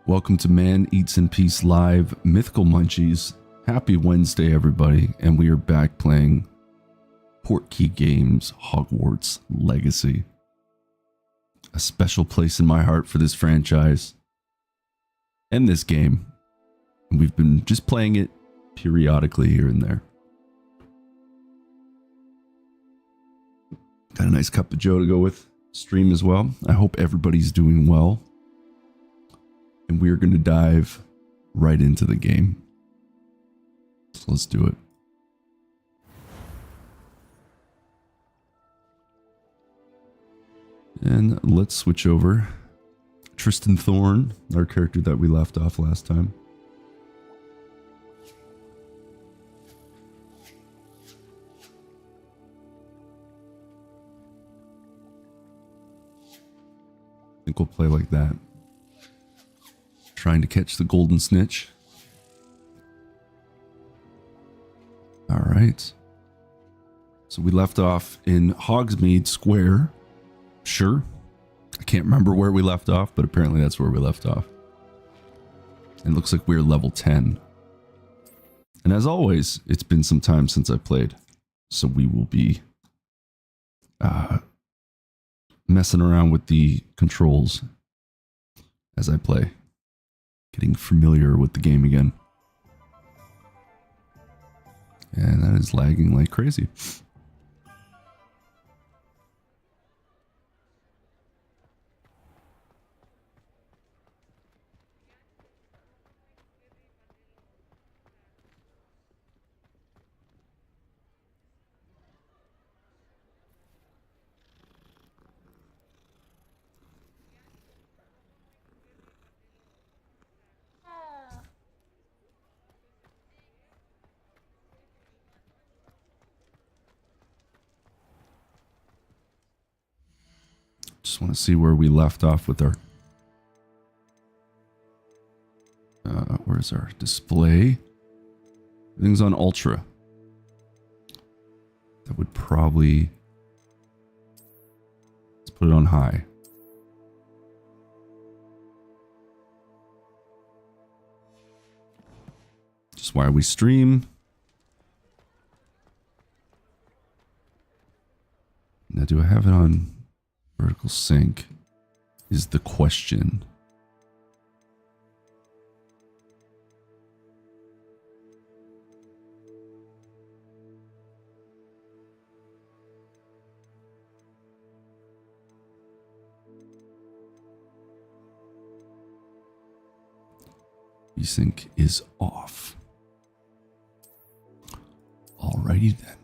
Welcome to Man Eats in Peace Live Mythical Munchies. Happy Wednesday, everybody, and we are back playing Portkey Games Hogwarts Legacy. A special place in my heart for this franchise and this game. And we've been just playing it periodically here and there. Got a nice cup of Joe to go with stream as well. I hope everybody's doing well. And we are going to dive right into the game. So let's do it. And let's switch over. Tristan Thorn, our character that we left off last time. I think we'll play like that. Trying to catch the golden snitch. All right. So we left off in Hogsmeade Square. Sure. I can't remember where we left off, but apparently that's where we left off. And it looks like we're level 10. And as always, it's been some time since I played. So we will be messing around with the controls as I play. Getting familiar with the game again. And that is lagging like crazy. Just want to see where we left off with our where's our display? Everything's on ultra. That would probably, let's put it on high. Just why we stream. Now, do I have it on vertical sync is the question. Sync is off. Alrighty then.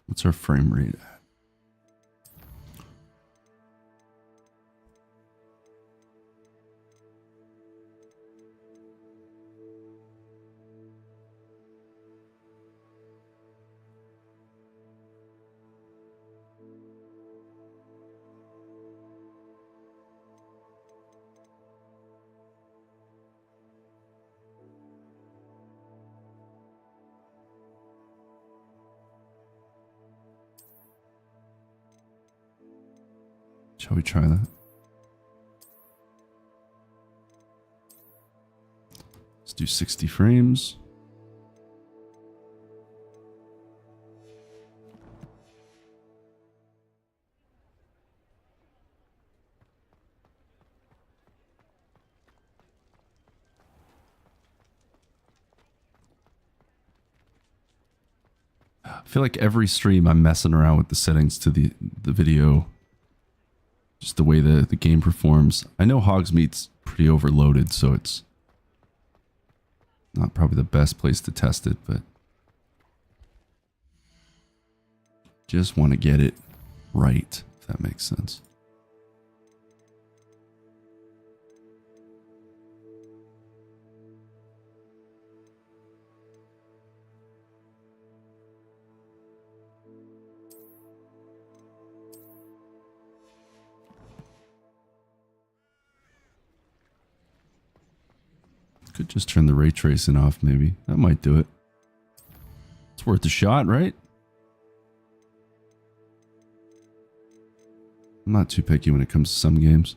What's our frame rate at? Shall we try that? Let's do 60 frames. I feel like every stream I'm messing around with the settings to the video. Just the way the game performs. I know Hogsmeade's pretty overloaded, so it's not probably the best place to test it, but Just want to get it right, if that makes sense. Could just turn the ray tracing off, maybe. That might do it. It's worth a shot, right? I'm not too picky when it comes to some games.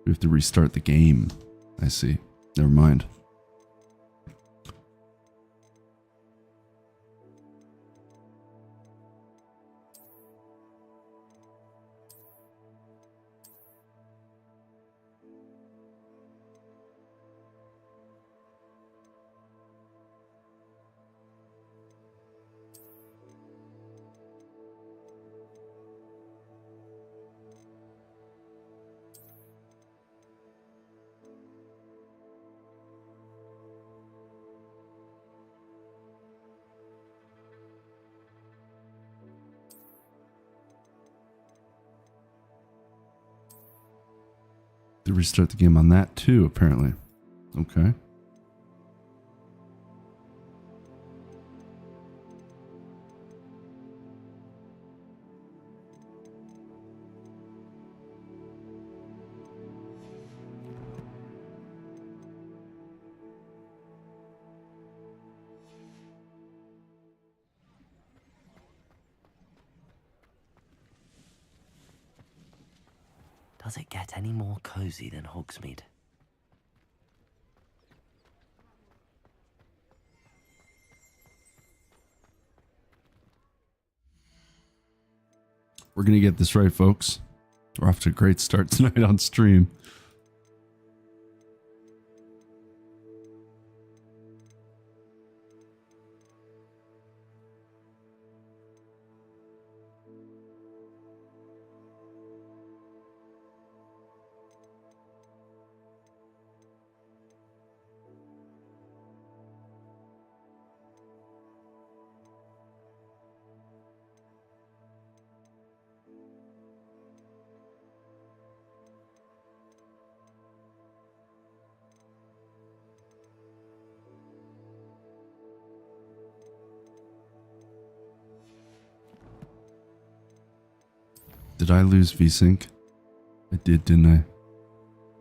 We have to restart the game. I see. Never mind. To restart the game on that too, apparently. Okay. Does it get any more cozy than Hogsmeade? We're going to get this right, folks. We're off to a great start tonight on stream. Did I lose VSync? I did, didn't I?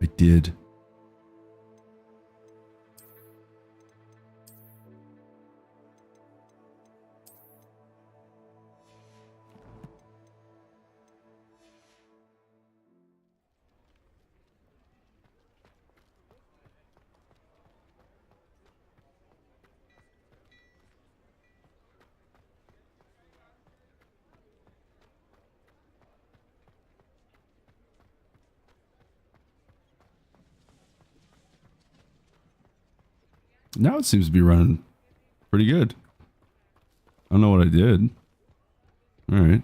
I did. Now it seems to be running pretty good. I don't know what I did. All right.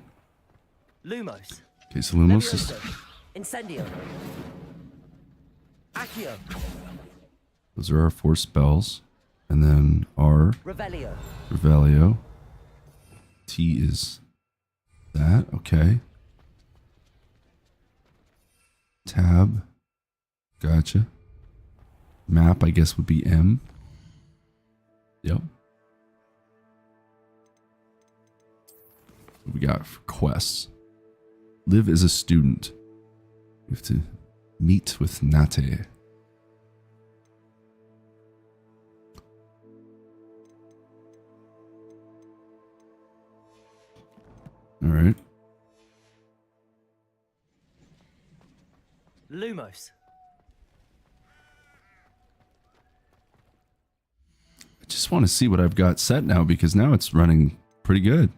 Lumos. Okay, so Lumos is... Incendio. Accio. Those are our 4 spells. And then our... Revelio. Revelio. T is that. Okay. Tab. Gotcha. Map, I guess, would be M. Yep. What we got for quests? Live as a student. We have to meet with Nate. All right. Lumos. I just want to see what I've got set now because now it's running pretty good.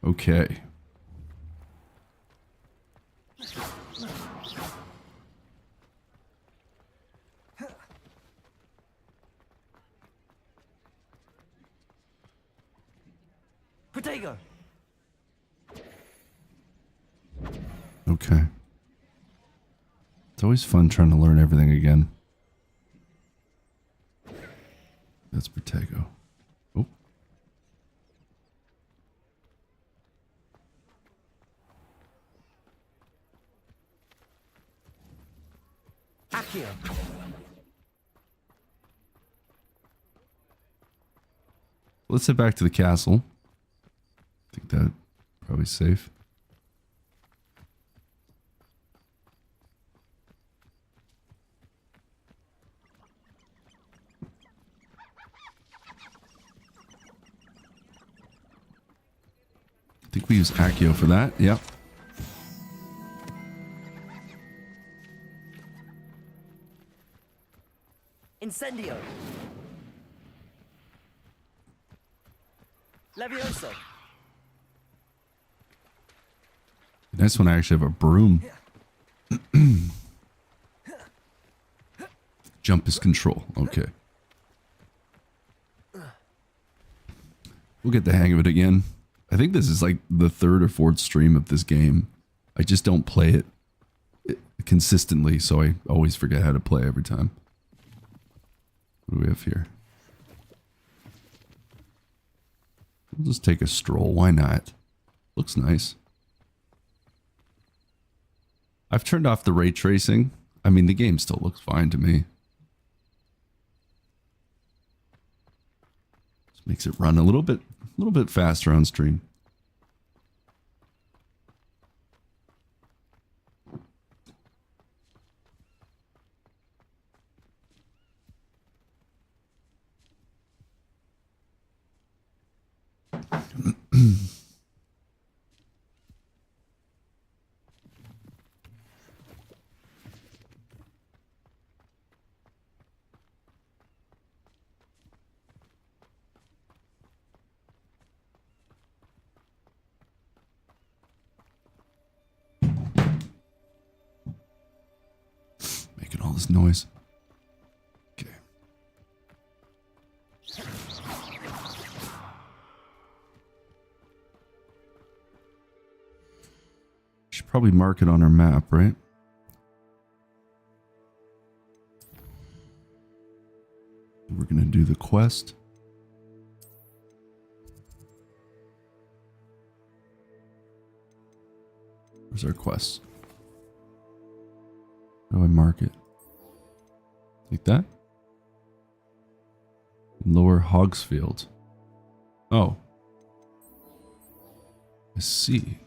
Okay. Protego! Okay. It's always fun trying to learn everything again. That's Protego. Oh. Accio! Let's head back to the castle. I think that probably safe. I think we use Accio for that. Yep. Incendio! Levioso! Nice one. I actually have a broom. Jump is control. Okay. We'll get the hang of it again. I think this is like the third or fourth stream of this game. I just don't play it consistently, so I always forget how to play every time. What do we have here? We'll just take a stroll. Why not? Looks nice. I've turned off the ray tracing. I mean, the game still looks fine to me. Just makes it run a little bit faster on stream. Making all this noise. Okay. Should probably mark it on our map, right? We're gonna do the quest. Where's our quest? How do I mark it? Like that? Lower Hogsfield. Oh. I see.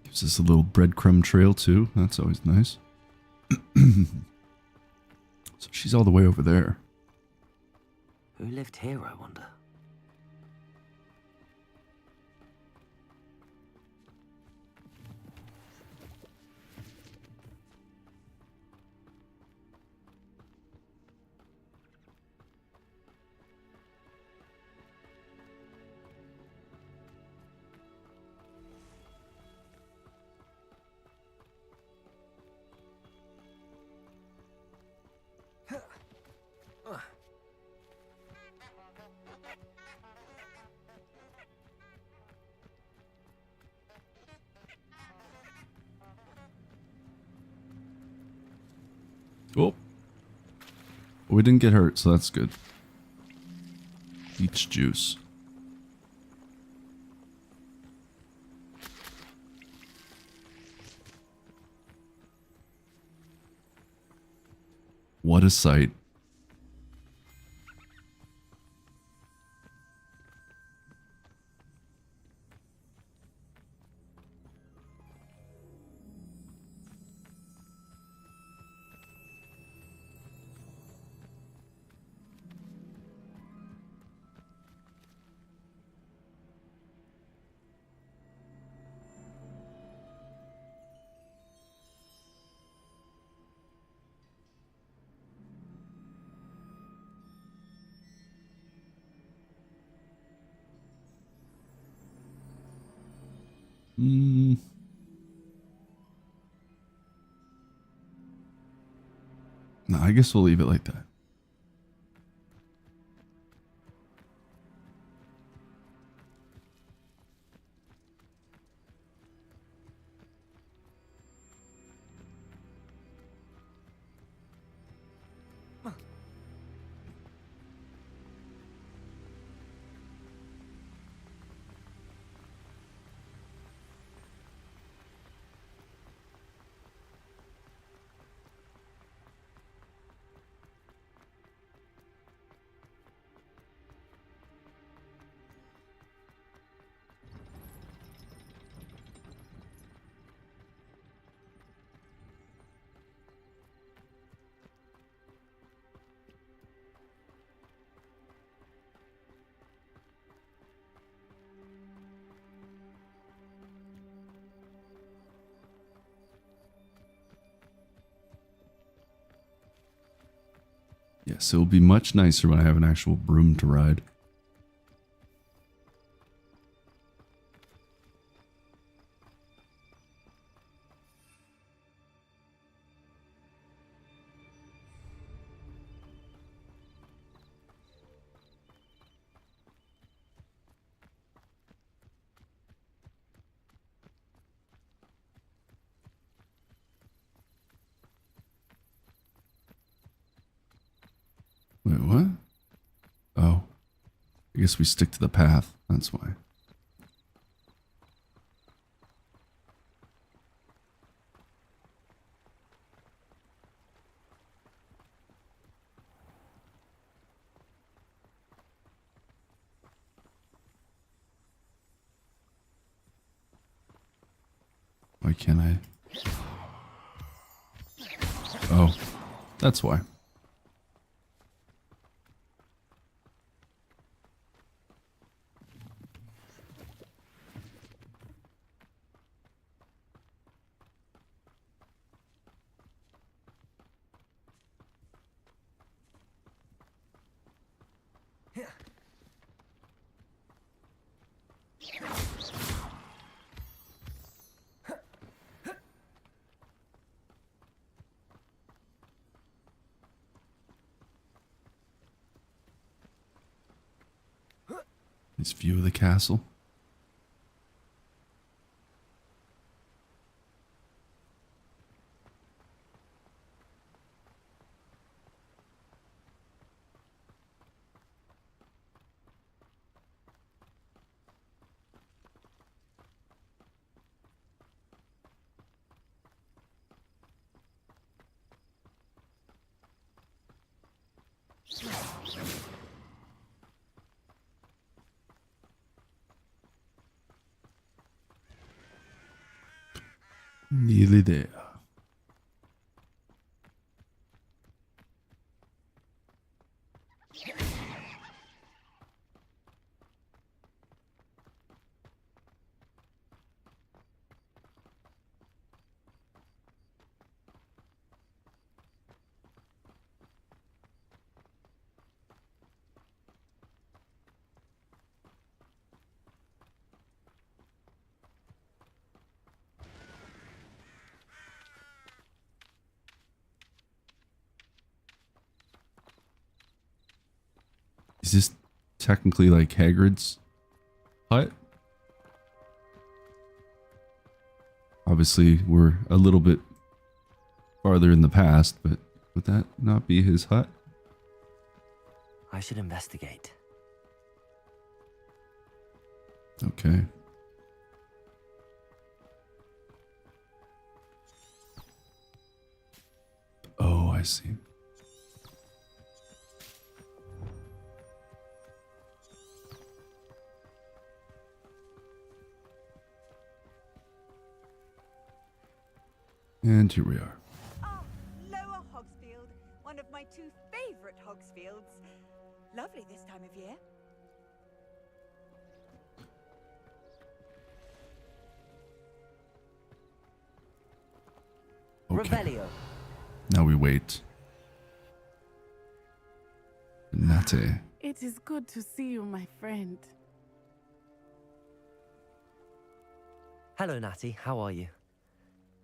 Gives us a little breadcrumb trail too. That's always nice. So she's all the way over there. Who lived here, I wonder? Oh. We didn't get hurt, so that's good. Peach juice. What a sight. No, I guess we'll leave it like that. Yes, it will be much nicer when I have an actual broom to ride. Wait, what? Oh. I guess we stick to the path. That's why. Why can't I? Oh, that's why. This view of the castle. Nearly there. Is this technically like Hagrid's hut? Obviously, we're a little bit farther in the past, but would that not be his hut? I should investigate. Okay. Oh, I see. And here we are. Ah, Lower Hogsfield, one of my two favorite Hogsfields. Lovely this time of year. Okay. Revelio. Now we wait. Nate. It is good to see you, my friend. Hello, Natty. How are you?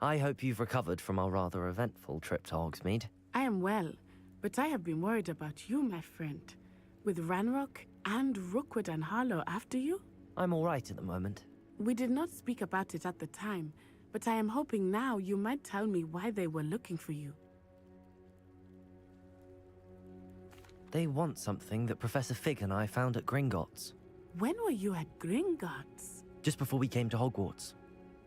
I hope you've recovered from our rather eventful trip to Hogsmeade. I am well, but I have been worried about you, my friend. With Ranrock and Rookwood and Harlow after you? I'm all right at the moment. We did not speak about it at the time, but I am hoping now you might tell me why they were looking for you. They want something that Professor Fig and I found at Gringotts. When were you at Gringotts? Just before we came to Hogwarts.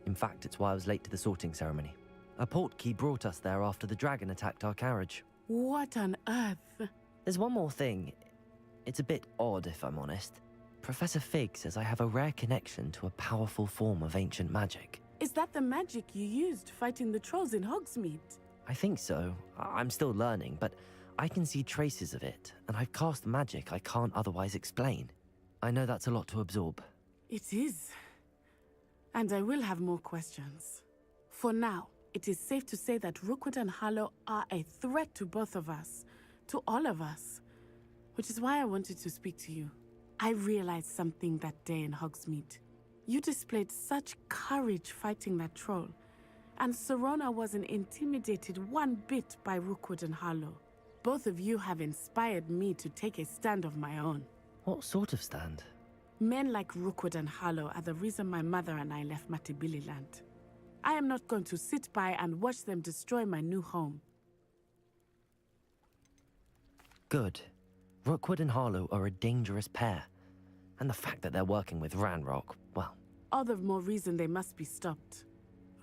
In fact, it's why I was late to the sorting ceremony. A portkey brought us there after the dragon attacked our carriage. What on earth? There's one more thing. It's a bit odd, if I'm honest. Professor Fig says I have a rare connection to a powerful form of ancient magic. Is that the magic you used fighting the trolls in Hogsmeade? I think so. I'm still learning, but I can see traces of it, and I've cast magic I can't otherwise explain. I know that's a lot to absorb. It is. And I will have more questions. For now, it is safe to say that Rookwood and Harlow are a threat to both of us. To all of us. Which is why I wanted to speak to you. I realized something that day in Hogsmeade. You displayed such courage fighting that troll. And Serona wasn't intimidated one bit by Rookwood and Harlow. Both of you have inspired me to take a stand of my own. What sort of stand? Men like Rookwood and Harlow are the reason my mother and I left Matibili-land. I am not going to sit by and watch them destroy my new home. Good. Rookwood and Harlow are a dangerous pair. And the fact that they're working with Ranrock, well... All the more reason they must be stopped.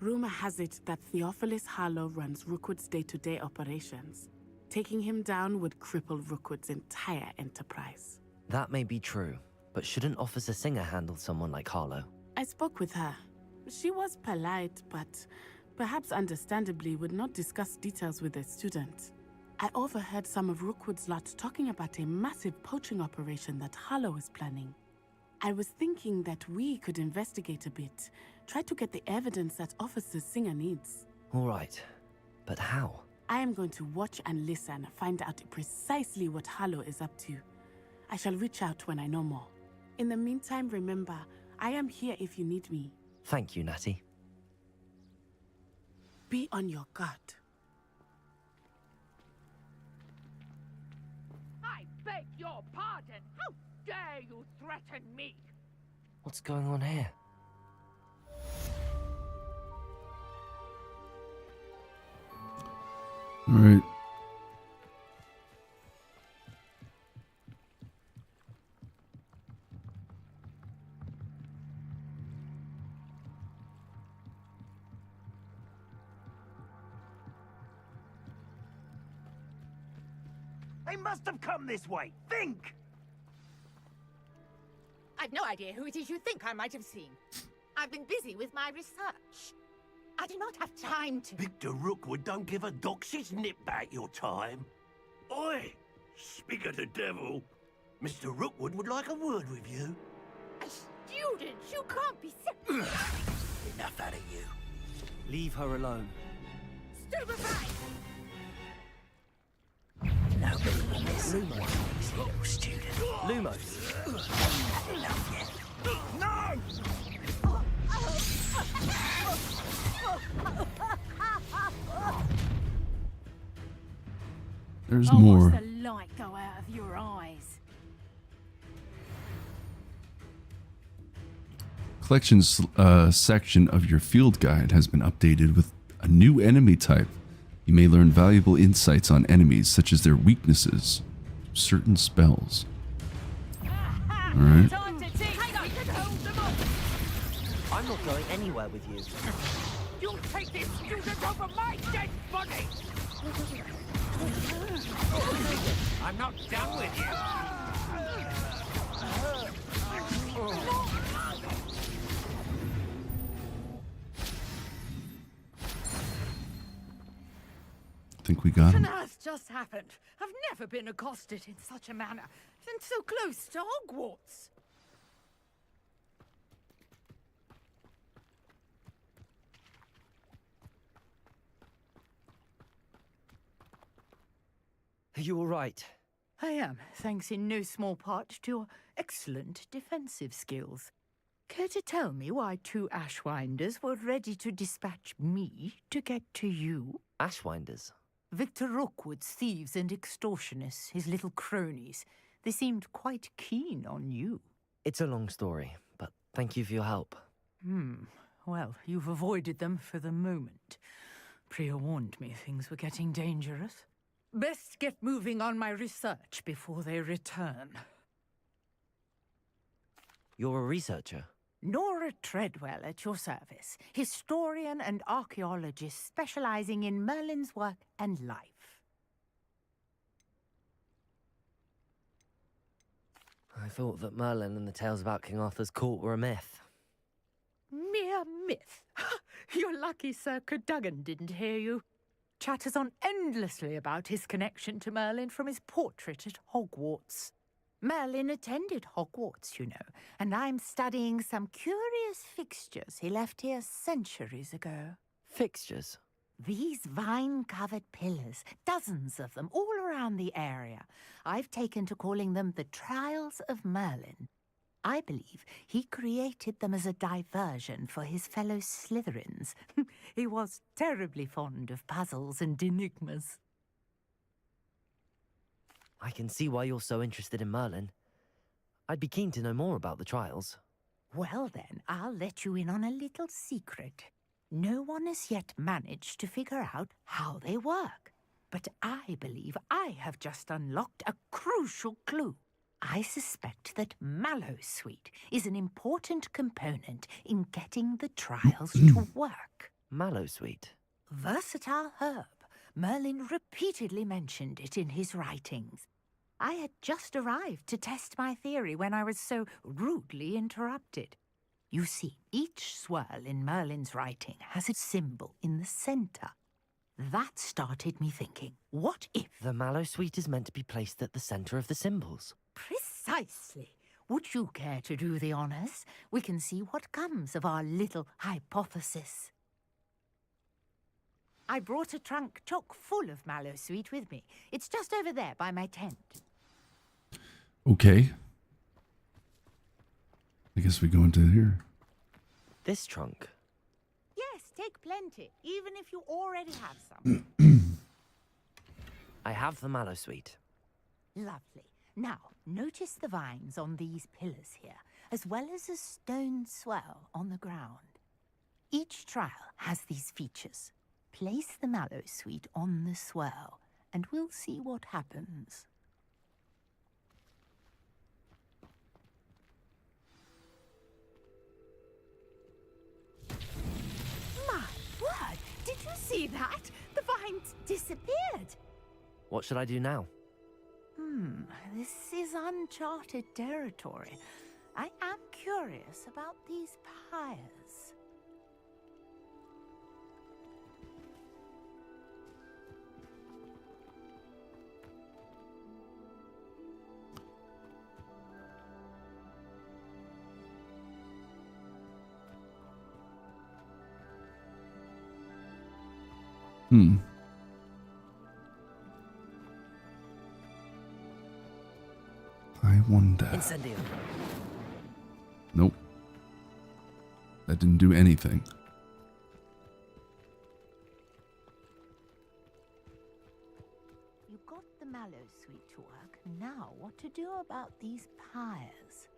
Rumor has it that Theophilus Harlow runs Rookwood's day-to-day operations. Taking him down would cripple Rookwood's entire enterprise. That may be true, but shouldn't Officer Singer handle someone like Harlow? I spoke with her. She was polite, but perhaps understandably would not discuss details with a student. I overheard some of Rookwood's lot talking about a massive poaching operation that Harlow is planning. I was thinking that we could investigate a bit, try to get the evidence that Officer Singer needs. All right, but how? I am going to watch and listen, find out precisely what Harlow is up to. I shall reach out when I know more. In the meantime, remember, I am here if you need me. Thank you, Natty. Be on your guard. I beg your pardon. How dare you threaten me? What's going on here? All right. They must have come this way. Think! I've no idea who it is you think I might have seen. I've been busy with my research. I do not have time to... Victor Rookwood don't give a doxy's nip back your time. Oi! Speak of the devil. Mr. Rookwood would like a word with you. A student? You can't be so... Enough out of you. Leave her alone. Stupefy! Nobody will miss Lumos, little student. Lumos! Enough yet. No! There's Oh, more. watch the light go out of your eyes. Collections section of your field guide has been updated with a new enemy type. You may learn valuable insights on enemies, such as their weaknesses to certain spells. Alright. Time to teach. Hold them off. I'm not going anywhere with you. You'll take this student over my dead body. I'm not done with you. I think we got What him. on earth just happened? I've never been accosted in such a manner, and so close to Hogwarts. Are you all right? I am, thanks in no small part to your excellent defensive skills. Care to tell me why 2 Ashwinders were ready to dispatch me to get to you? Ashwinders? Victor Rookwood's thieves and extortionists, his little cronies. They seemed quite keen on you. It's a long story, but thank you for your help. Well, you've avoided them for the moment. Priya warned me things were getting dangerous. Best get moving on my research before they return. You're a researcher? Nora Treadwell at your service, historian and archaeologist specializing in Merlin's work and life. I thought that Merlin and the tales about King Arthur's court were a myth. Mere myth. You're lucky Sir Cadogan didn't hear you. Chatters on endlessly about his connection to Merlin from his portrait at Hogwarts. Merlin attended Hogwarts, you know, and I'm studying some curious fixtures he left here centuries ago. Fixtures? These vine-covered pillars, dozens of them, all around the area. I've taken to calling them the Trials of Merlin. I believe he created them as a diversion for his fellow Slytherins. He was terribly fond of puzzles and enigmas. I can see why you're so interested in Merlin. I'd be keen to know more about the trials. Well then, I'll let you in on a little secret. No one has yet managed to figure out how they work. But I believe I have just unlocked a crucial clue. I suspect that Mallowsweet is an important component in getting the trials to work. Mallowsweet? Versatile herb. Merlin repeatedly mentioned it in his writings. I had just arrived to test my theory when I was so rudely interrupted. You see, each swirl in Merlin's writing has a symbol in the center. That started me thinking, what if... The Mallowsweet is meant to be placed at the center of the symbols. Precisely. Would you care to do the honors? We can see what comes of our little hypothesis. I brought a trunk chock full of Mallowsweet with me. It's just over there by my tent. Okay. I guess we go into here. This trunk? Yes, take plenty, even if you already have some. I have the Mallowsweet. Lovely. Now, notice the vines on these pillars here, as well as a stone swell on the ground. Each trial has these features. Place the Mallowsweet on the swirl, and we'll see what happens. My word! Did you see that? The vines disappeared! What should I do now? This is uncharted territory. I am curious about these pyres. I wonder. Incendio. Nope. That didn't do anything. You got the Mallowsweet to work. Now, what to do about these pyres?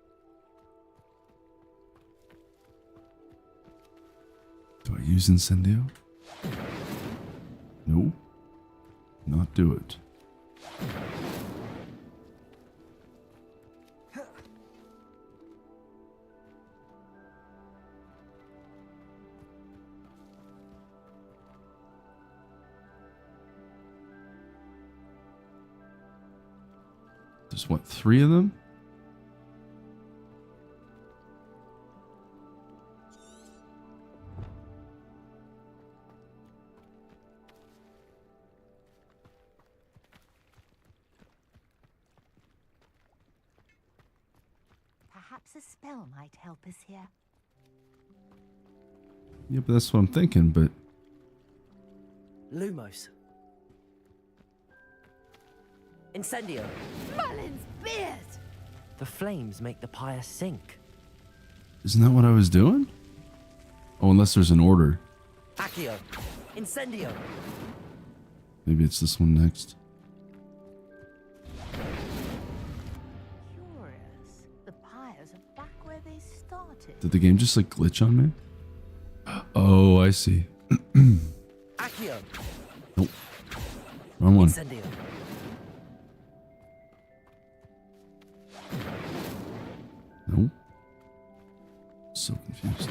Do I use Incendio? No. Not do it. There's what, 3 of them? Perhaps a spell might help us here. Yeah, but that's what I'm thinking, but... Lumos. Incendio. Merlin's beard! The flames make the pyre sink. Isn't that what I was doing? Oh, unless there's an order. Accio! Incendio! Maybe it's this one next. Curious. The pyres are back where they started. Did the game just like glitch on me? Oh, I see. Accio! Nope. Wrong one. Incendio! Nope. So confused.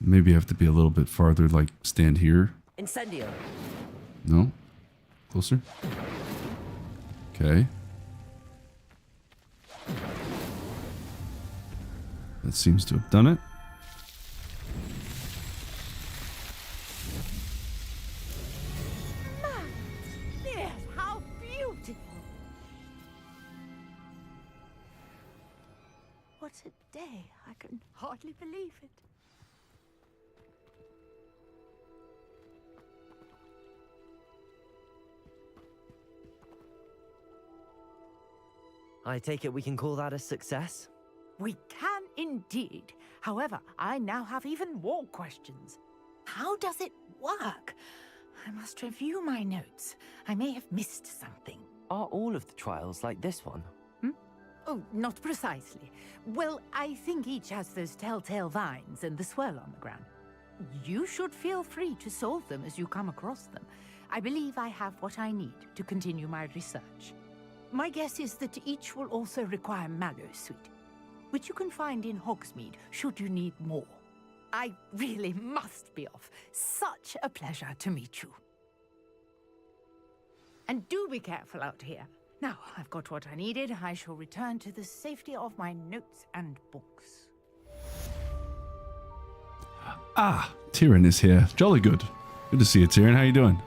Maybe I have to be a little bit farther, like stand here. Incendio! No? Closer? Okay. That seems to have done it. Yes, how beautiful! What a day. I can hardly believe it. I take it we can call that a success? We can indeed. However, I now have even more questions. How does it work? I must review my notes. I may have missed something. Are all of the trials like this one? Oh, not precisely. Well, I think each has those telltale vines and the swirl on the ground. You should feel free to solve them as you come across them. I believe I have what I need to continue my research. My guess is that each will also require Mallow Sweet, which you can find in Hogsmeade should you need more. I really must be off. Such a pleasure to meet you. And do be careful out here. Now, I've got what I needed. I shall return to the safety of my notes and books. Ah, Tyrion is here. Jolly good. Good to see you, Tyrion. How you doing?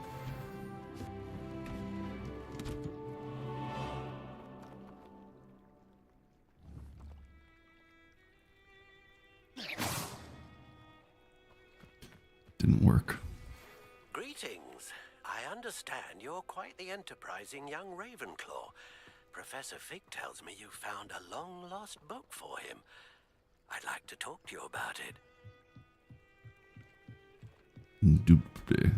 Didn't work. Greetings. I understand you're quite the enterprising young Ravenclaw. Professor Fig tells me you found a long-lost book for him. I'd like to talk to you about it. Doopty.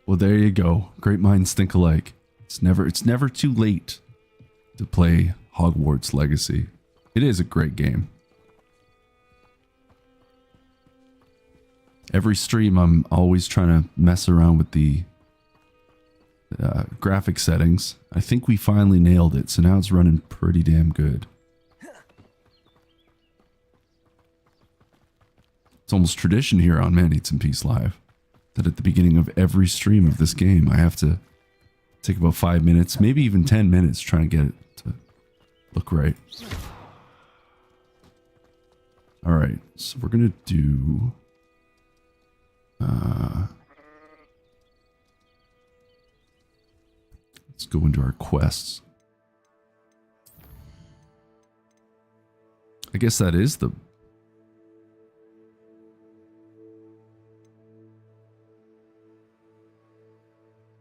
Well, there you go. Great minds think alike. It's never too late to play Hogwarts Legacy. It is a great game. Every stream, I'm always trying to mess around with the graphic settings. I think we finally nailed it, so now it's running pretty damn good. It's almost tradition here on Man Eats in Peace Live that at the beginning of every stream of this game, I have to take about 5 minutes, maybe even 10 minutes, trying to get it to look right. All right, so we're gonna do. Let's go into our quests. I guess that is the.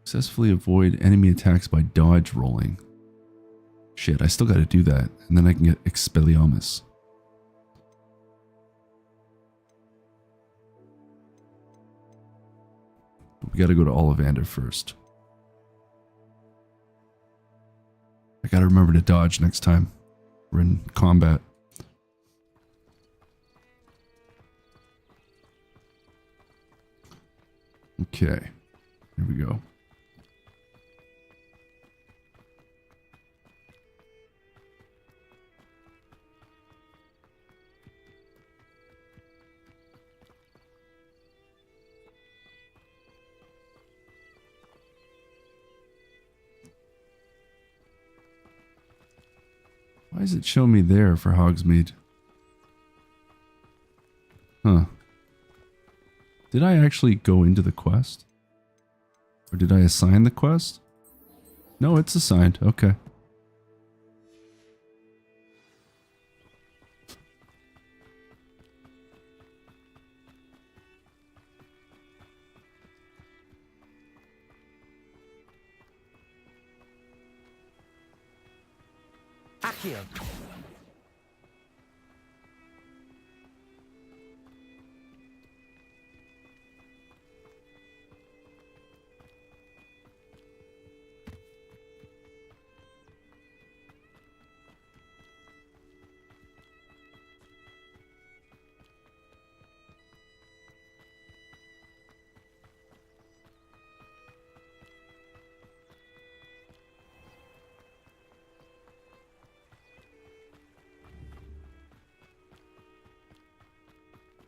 Successfully avoid enemy attacks by dodge rolling. Shit, I still gotta do that, and then I can get Expelliarmus. But we gotta go to Ollivander first. I gotta remember to dodge next time we're in combat. Okay, here we go. Why does it show me there for Hogsmeade? Huh. Did I actually go into the quest? Or did I assign the quest? No, it's assigned. Okay. Accio.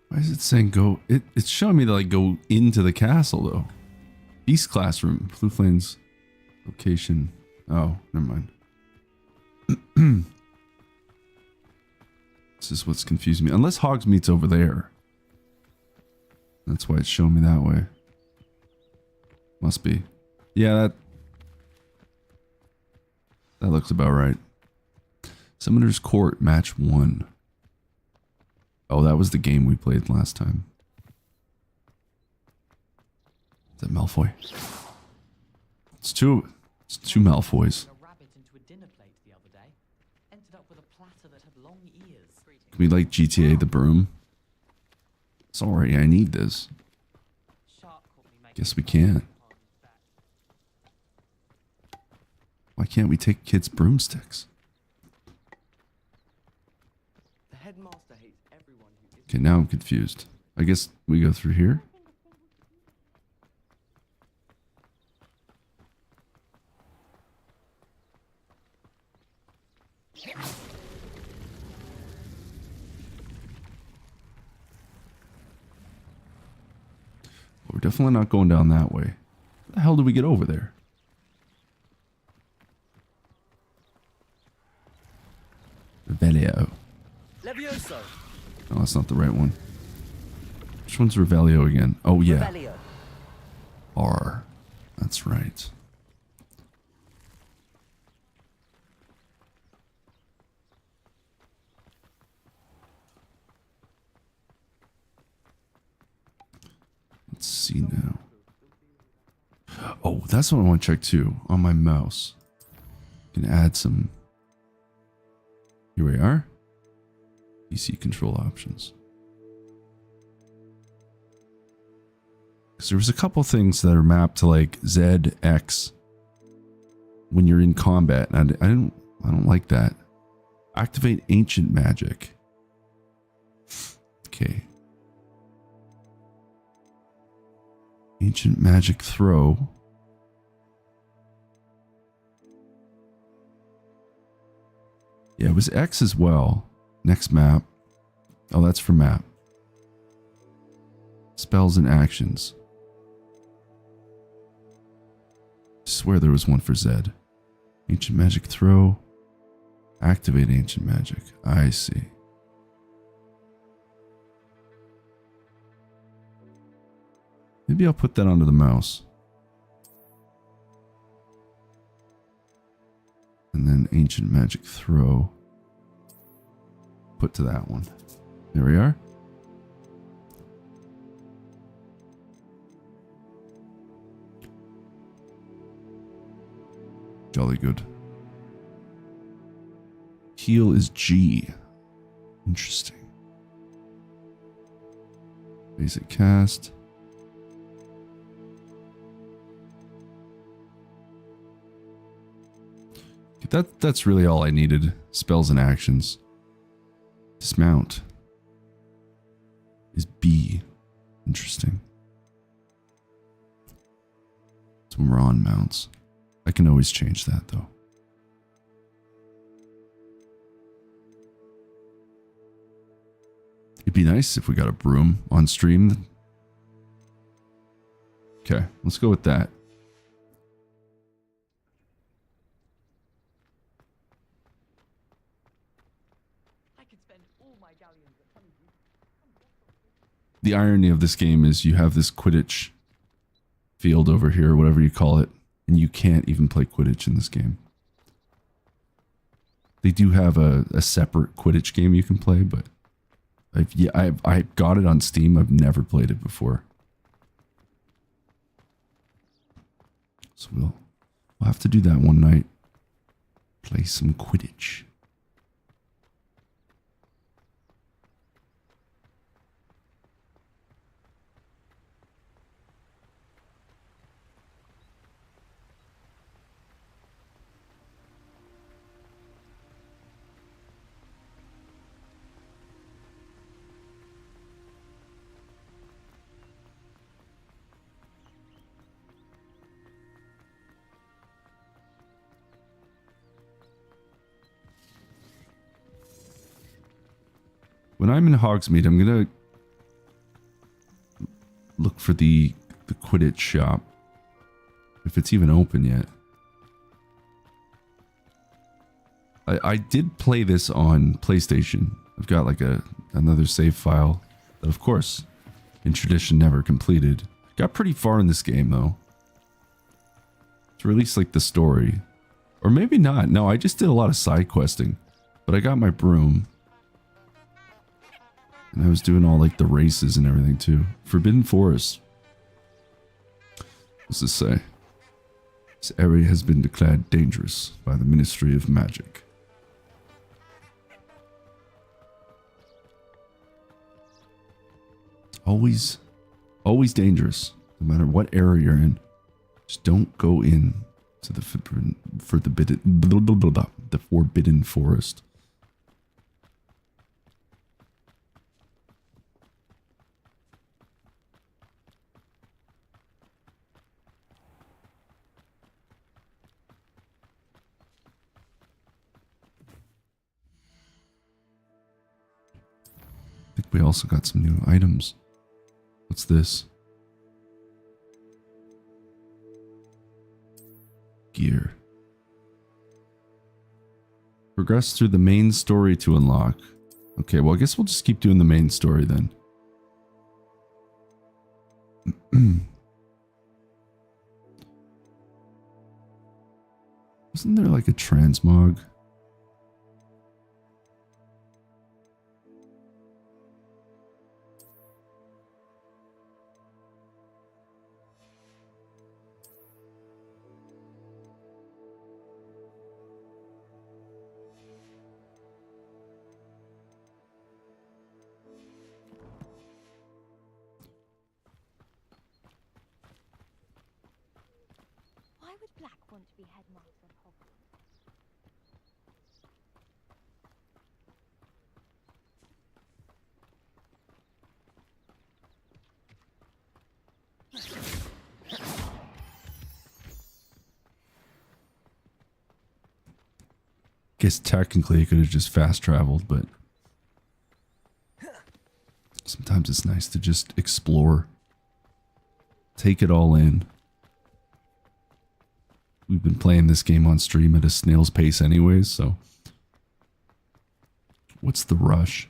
Why is it saying go? It's showing me to like go into the castle though. Beast classroom. Blue Flames location. Oh, never mind. This is what's confusing me. Unless Hogsmeade's over there. That's why it's showing me that way. Must be. Yeah, that looks about right. Summoner's Court, match 1. Oh, that was the game we played last time. Is that Malfoy? It's two Malfoys. Can we like GTA the broom? Sorry, I need this. Guess we can. Why can't we take kids' broomsticks? Okay, now I'm confused. I guess we go through here. We're definitely not going down that way. How the hell did we get over there? Revelio. Levioso. No, that's not the right one. Which one's Revelio again? Oh, yeah. Revelio. R. That's right. Let's see now. Oh, that's what I want to check too. On my mouse. Can add some. Here we are. PC control options. Because there was a couple things that are mapped to like Z, X when you're in combat. And I don't like that. Activate ancient magic. Okay. Ancient magic throw. Yeah, it was X as well. Next map. Oh, that's for map. Spells and actions. I swear there was one for Z. Ancient magic throw. Activate ancient magic. I see. Maybe I'll put that onto the mouse. And then ancient magic throw. Put to that one. There we are. Jolly good. Heal is G. Interesting. Basic cast. That's really all I needed. Spells and actions. Dismount is B. Interesting. It's when we're on mounts. I can always change that though. It'd be nice if we got a broom on stream. Okay, let's go with that. the irony of this game is you have this Quidditch field over here, whatever you call it, and you can't even play Quidditch in this game. They do have a separate Quidditch game you can play, but I got it on Steam. I've never played it before. So we'll have to do that one night. Play some Quidditch. When I'm in Hogsmeade, I'm gonna look for the Quidditch shop, if it's even open yet. I did play this on PlayStation. I've got like another save file that, of course, in tradition, never completed. Got pretty far in this game though. To release like the story, or maybe not. No, I just did a lot of side questing, but I got my broom. And I was doing all like the races and everything too. Forbidden Forest. What's this say? This area has been declared dangerous by the Ministry of Magic. Always dangerous. No matter what area you're in. Just don't go in to the Forbidden Forest. I think we also got some new items. What's this? Gear. Progress through the main story to unlock. Okay, well, I guess we'll just keep doing the main story then. Isn't there like a transmog? Why would Black want to be headmaster of Hogwarts? Guess technically he could have just fast traveled, but sometimes it's nice to just explore. Take it all in. We've been playing this game on stream at a snail's pace anyways, so what's the rush?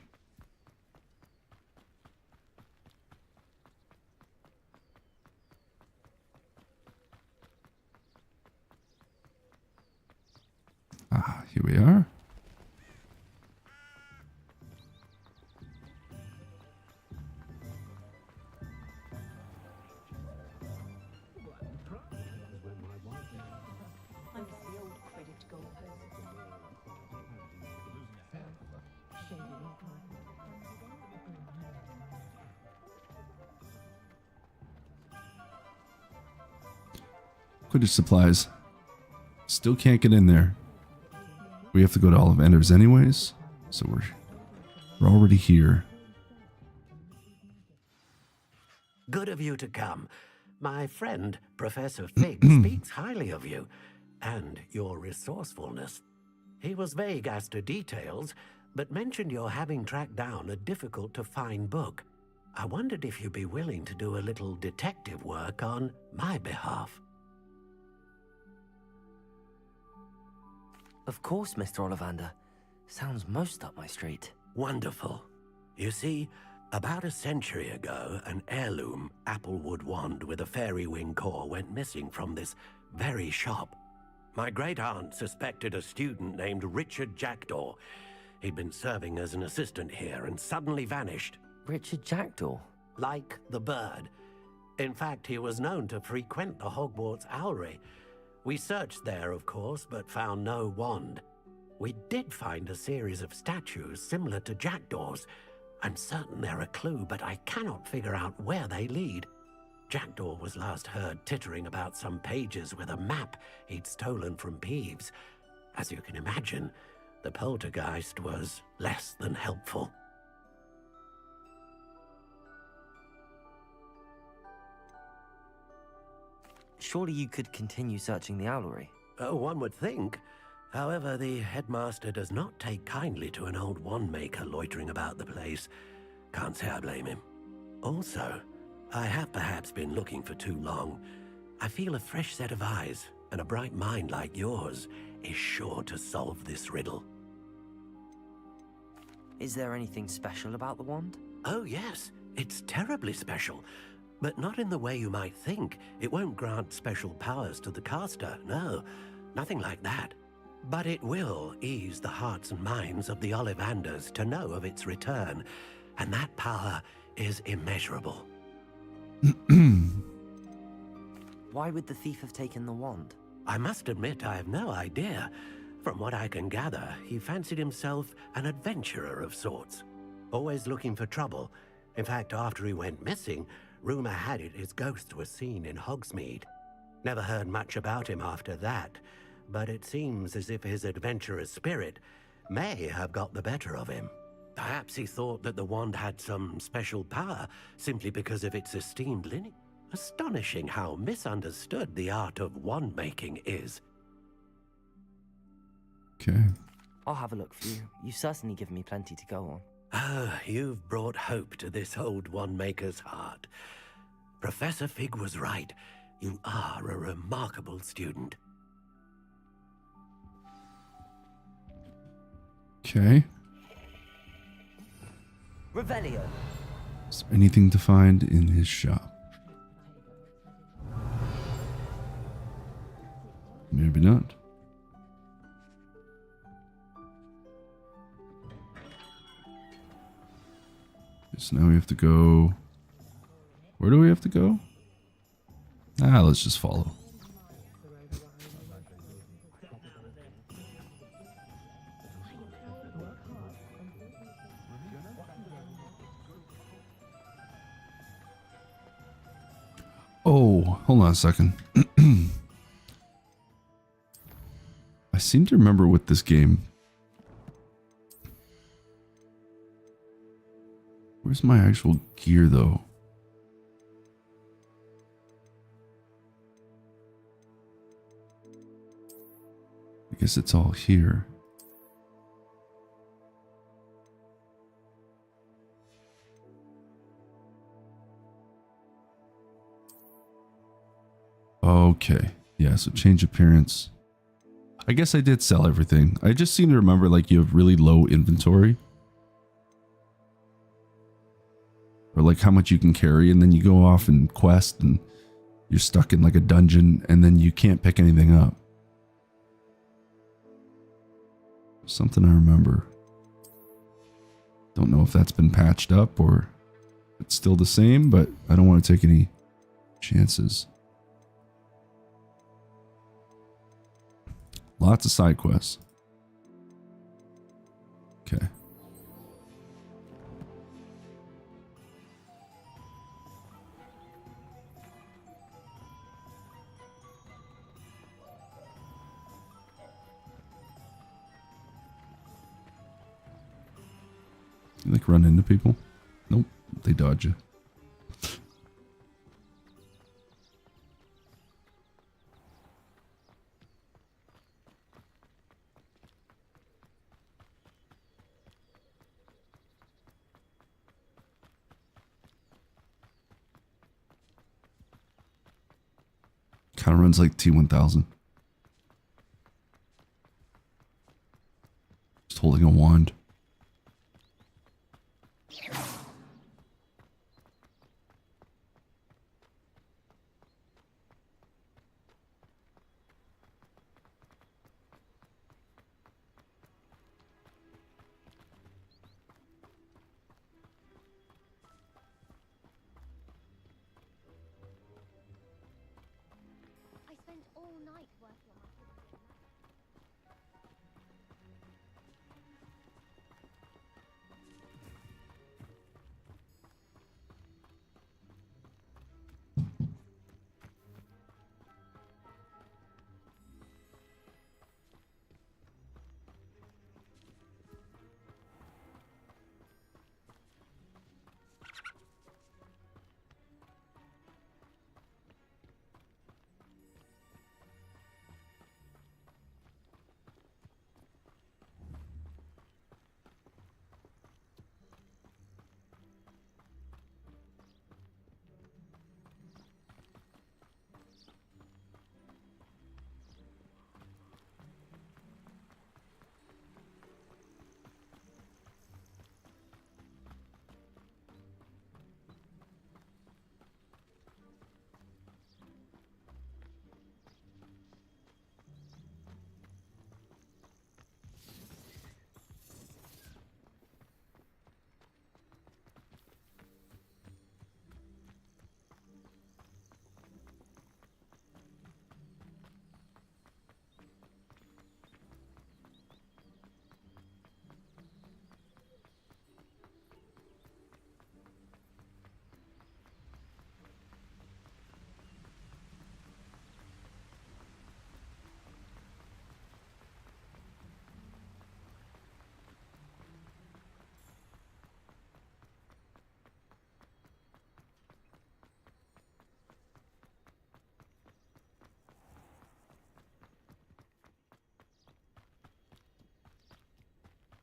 Ah, here we are. I miss the old Quidditch golfers. Quidditch supplies. Still can't get in there. We have to go to Ollivander's anyways, so we're already here. Good of you to come. My friend, Professor Fig, speaks highly of you and your resourcefulness. He was vague as to details, but mentioned your having tracked down a difficult-to-find book. I wondered if you'd be willing to do a little detective work on my behalf. Of course, Mr. Ollivander. Sounds most up my street. Wonderful. You see, About a century ago, an heirloom applewood wand with a fairy wing core went missing from this very shop. My great-aunt suspected a student named Richard Jackdaw. He'd been serving as an assistant here and suddenly vanished. Richard Jackdaw? Like the bird. In fact, he was known to frequent the Hogwarts Owlery. We searched there, of course, but found no wand. We did find a series of statues similar to Jackdaw's. I'm certain they're a clue, but I cannot figure out where they lead. Jackdaw was last heard tittering about some pages with a map he'd stolen from Peeves. As you can imagine, the poltergeist was less than helpful. Surely you could continue searching the Owlery. Oh, one would think. However, the headmaster does not take kindly to an old wand maker loitering about the place. Can't say I blame him. Also, I have perhaps been looking for too long. I feel a fresh set of eyes and a bright mind like yours is sure to solve this riddle. Is there anything special about the wand? Oh yes, it's terribly special. But not in the way you might think. It won't grant special powers to the caster, no. Nothing like that. But it will ease the hearts and minds of the Ollivanders to know of its return. And that power is immeasurable. Why would the thief have taken the wand? I must admit I have no idea. From what I can gather, he fancied himself an adventurer of sorts. Always looking for trouble. In fact, after he went missing, rumor had it his ghost was seen in Hogsmeade. Never heard much about him after that, but it seems as if his adventurous spirit may have got the better of him. Perhaps he thought that the wand had some special power simply because of its esteemed lineage. Astonishing how misunderstood the art of wand making is. Okay. I'll have a look for you. You've certainly given me plenty to go on. Ah, you've brought hope to this old wand maker's heart. Professor Fig was right. You are a remarkable student. Okay. Revelio. Is there anything to find in his shop? Maybe not. So now we have to go. Where do we have to go? Let's just follow. Oh, hold on a second. I seem to remember with this game. Where's my actual gear, though? I guess it's all here. Okay. Yeah, so change appearance. I guess I did sell everything. I just seem to remember like you have really low inventory. Or like how much you can carry, and then you go off and quest and you're stuck in like a dungeon and then you can't pick anything up. Something I remember. Don't know if that's been patched up or it's still the same, but I don't want to take any chances. Lots of side quests. Okay. You like run into people? Nope, they dodge you. Kind of runs like T1000. Just holding a wand. all night working on my history and math.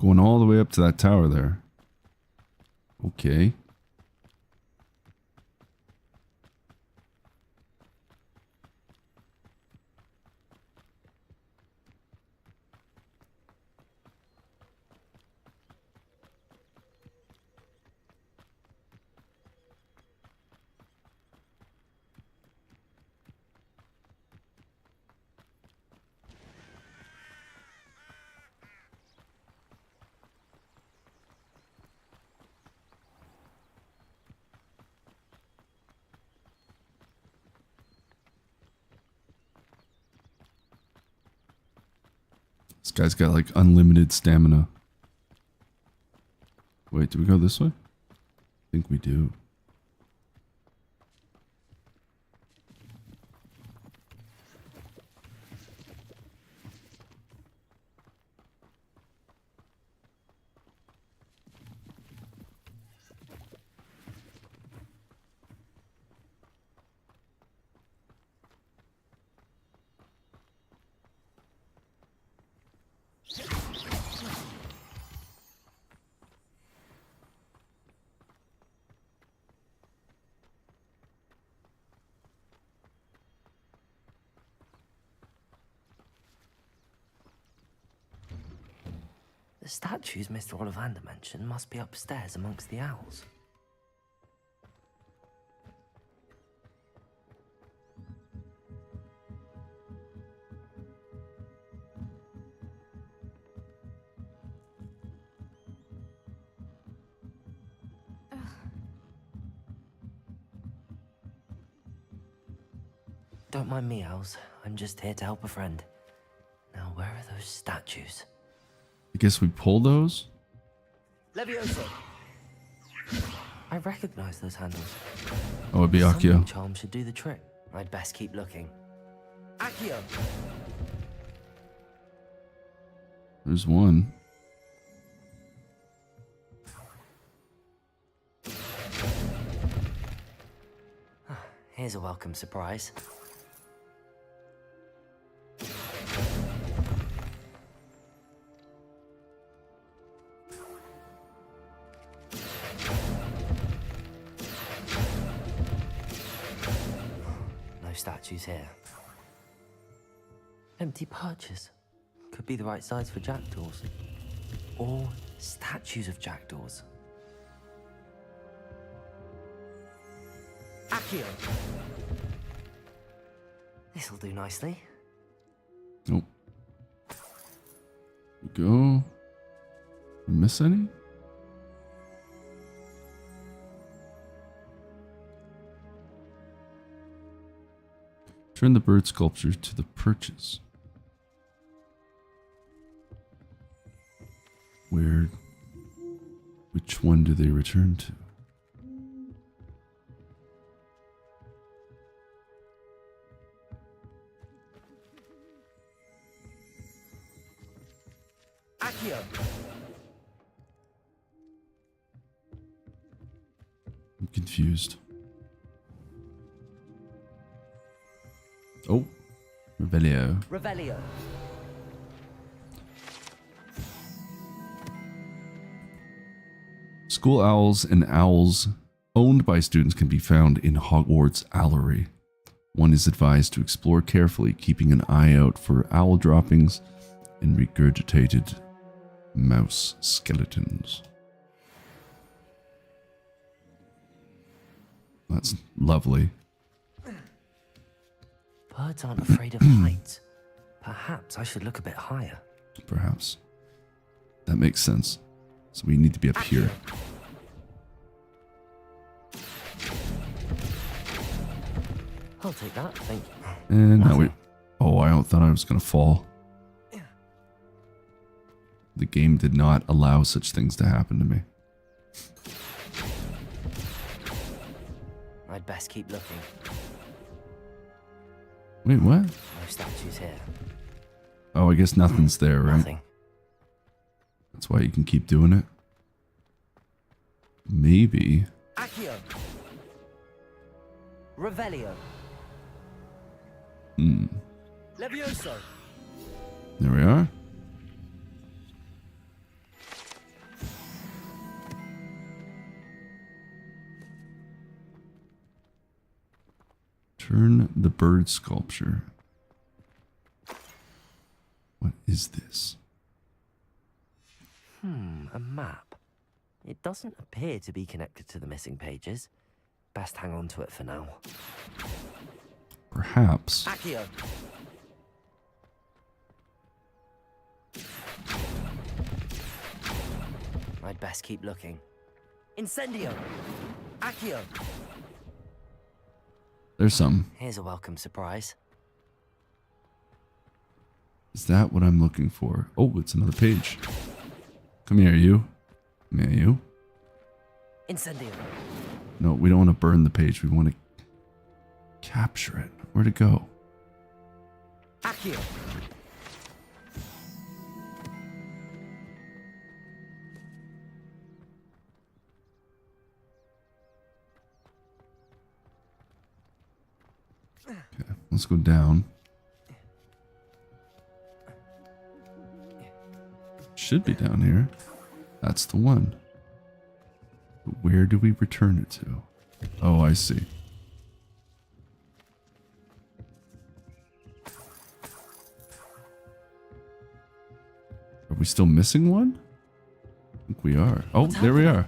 Going all the way up to that tower there. Okay. This guy's got like unlimited stamina. Wait, do we go this way? I think we do. The statues Mr. Ollivander mentioned must be upstairs amongst the owls. Don't mind me, owls. I'm just here to help a friend. Now, where are those statues? I guess we pull those? Levioso! I recognize those handles. Oh, it'd be Summoning Akio. charm should do the trick. I'd best keep looking. Accio! There's one. Here's a welcome surprise. No statues here. Empty perches. Could be the right size for jackdaws. Or statues of jackdaws. Accio! This'll do nicely. Nope. We go. Miss any? Turn the bird sculpture to the perches. Which one do they return to? Accio! I'm confused. Oh, Revelio. Revelio. School owls and owls owned by students can be found in Hogwarts Owlery. One is advised to explore carefully, keeping an eye out for owl droppings and regurgitated mouse skeletons. That's lovely. Birds aren't afraid of heights. Perhaps I should look a bit higher. Perhaps. That makes sense. So we need to be up here. I'll take that, thank you. And now we... Oh, I thought I was going to fall. The game did not allow such things to happen to me. I'd best keep looking. Wait, what? No statues here. Oh, I guess nothing's there, right? Nothing. That's why you can keep doing it. Maybe. Accio! Revelio. Levioso. There we are. Turn the bird sculpture. What is this? A map. It doesn't appear to be connected to the missing pages. Best hang on to it for now. Perhaps. Accio. I'd best keep looking. Incendio. Accio. There's some. Here's a welcome surprise. Is that what I'm looking for? Oh, it's another page. Come here, you. Come here, you. Incendio. No, we don't want to burn the page. We want to capture it. Where'd it go? Accio. Okay, let's go down. Should be down here. That's the one. But where do we return it to? Oh, I see. Are we still missing one? I think we are. Oh, there we are.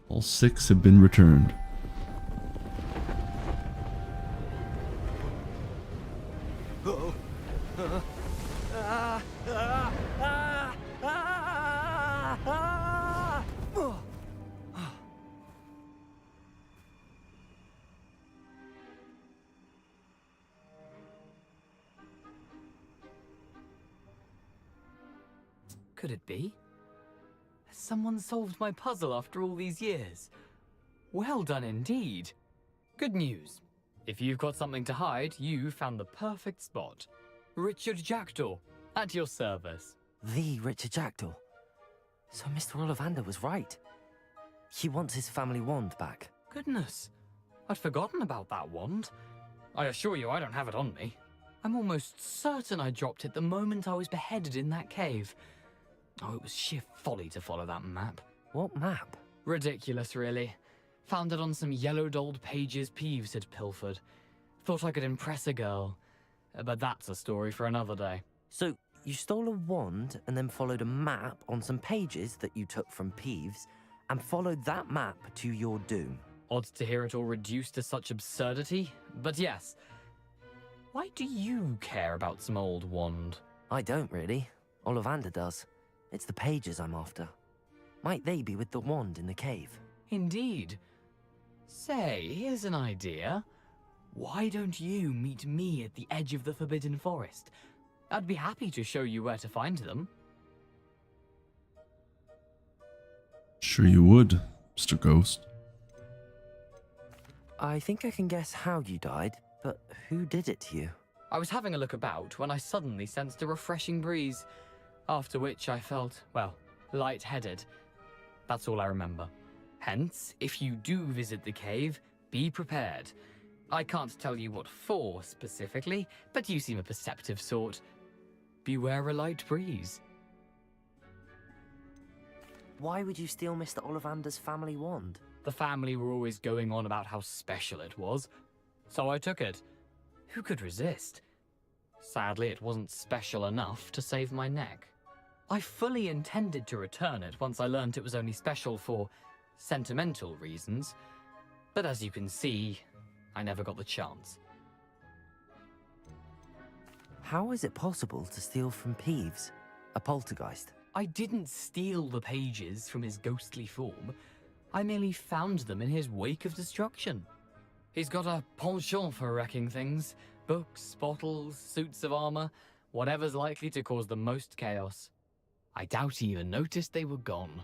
All 6 have been returned. Could it be? Has someone solved my puzzle after all these years? Well done indeed. Good news. If you've got something to hide, you found the perfect spot. Richard Jackdaw, at your service. The Richard Jackdaw. So Mr. Ollivander was right. He wants his family wand back. Goodness, I'd forgotten about that wand. I assure you I don't have it on me. I'm almost certain I dropped it the moment I was beheaded in that cave. Oh, it was sheer folly to follow that map. What map? Ridiculous, really. Found it on some yellowed old pages Peeves had pilfered. Thought I could impress a girl. But that's a story for another day. So, you stole a wand and then followed a map on some pages that you took from Peeves and followed that map to your doom. Odd to hear it all reduced to such absurdity, but yes. Why do you care about some old wand? I don't really. Ollivander does. It's the pages I'm after. Might they be with the wand in the cave? Indeed. Say, here's an idea. Why don't you meet me at the edge of the Forbidden Forest? I'd be happy to show you where to find them. Sure you would, Mr. Ghost. I think I can guess how you died, but who did it to you? I was having a look about when I suddenly sensed a refreshing breeze, after which I felt, well, lightheaded. That's all I remember. Hence, if you do visit the cave, be prepared. I can't tell you what for specifically, but you seem a perceptive sort. Beware a light breeze. Why would you steal Mr. Ollivander's family wand? The family were always going on about how special it was, so I took it. Who could resist? Sadly, it wasn't special enough to save my neck. I fully intended to return it once I learned it was only special for sentimental reasons, but as you can see, I never got the chance. How is it possible to steal from Peeves, a poltergeist? I didn't steal the pages from his ghostly form. I merely found them in his wake of destruction. He's got a penchant for wrecking things. Books, bottles, suits of armor, whatever's likely to cause the most chaos. I doubt he even noticed they were gone.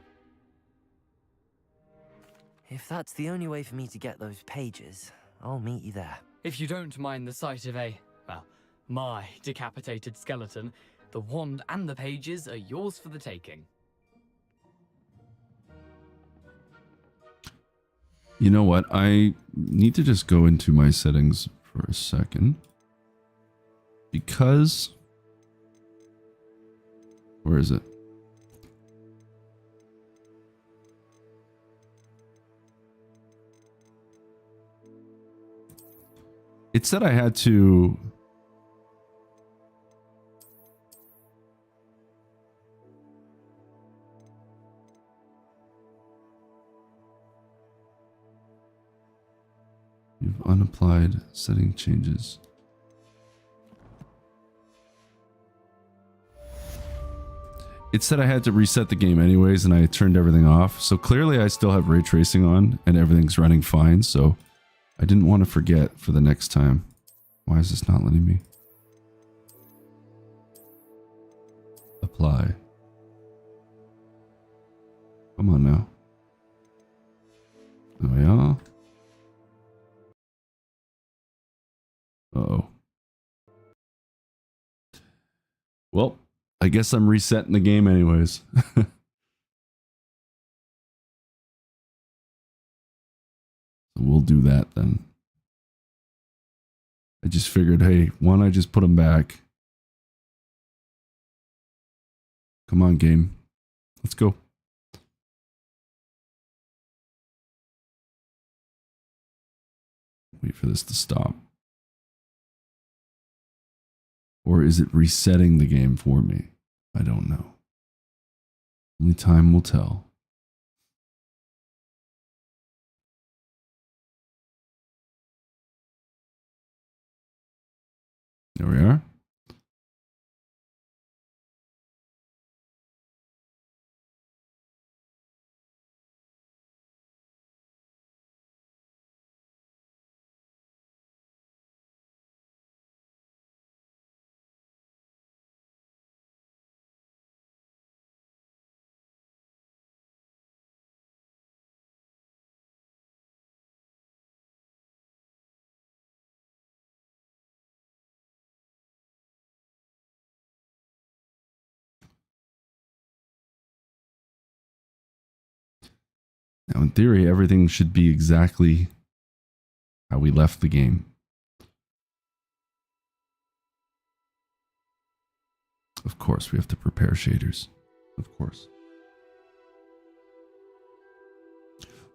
If that's the only way for me to get those pages, I'll meet you there. If you don't mind the sight of my decapitated skeleton, the wand and the pages are yours for the taking. You know what? I need to just go into my settings for a second. Because... Where is it? It said I had to... You've unapplied setting changes. It said I had to reset the game anyways, and I turned everything off. So clearly I still have ray tracing on, and everything's running fine. So I didn't want to forget for the next time. Why is this not letting me? Apply. Come on now. Oh yeah. Uh-oh. Well, I guess I'm resetting the game anyways. We'll do that then. I just figured, hey, why don't I just put them back? Come on, game. Let's go. Wait for this to stop. Or is it resetting the game for me? I don't know. Only time will tell. There we are. Now, in theory, everything should be exactly how we left the game. Of course, we have to prepare shaders. Of course.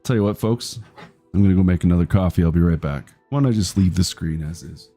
Tell you what, folks. I'm going to go make another coffee. I'll be right back. Why don't I just leave the screen as is?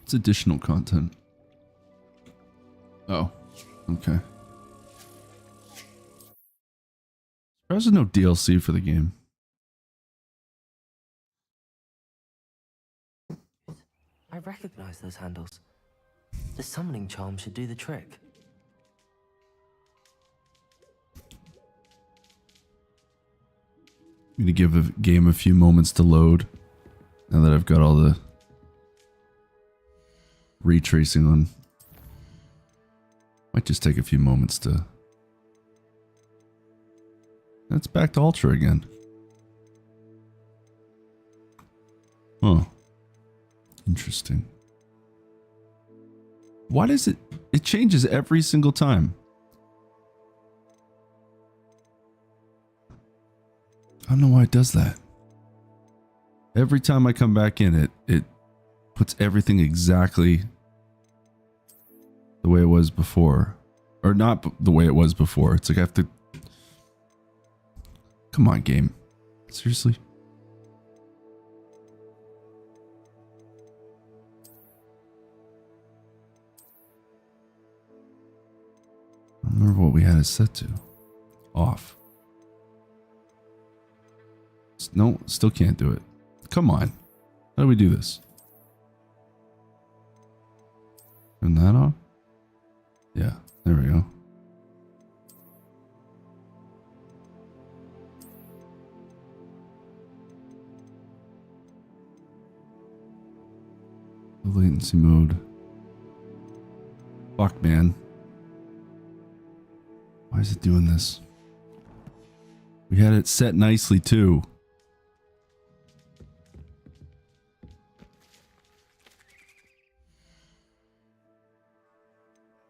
It's additional content. Oh, okay. There's no DLC for the game. I recognize those handles. The summoning charm should do the trick. I'm gonna give the game a few moments to load. Now that I've got all the retracing on. Might just take a few moments to... It's back to Ultra again. Huh. Interesting. Why does it... It changes every single time. I don't know why it does that. Every time I come back in, it puts everything exactly the way it was before. Or not the way it was before. It's like I have to... Come on, game. Seriously? I don't remember what we had it set to. Off. No, still can't do it. Come on. How do we do this? Turn that off? Yeah, there we go. The latency mode. Fuck, man. Why is it doing this? We had it set nicely too.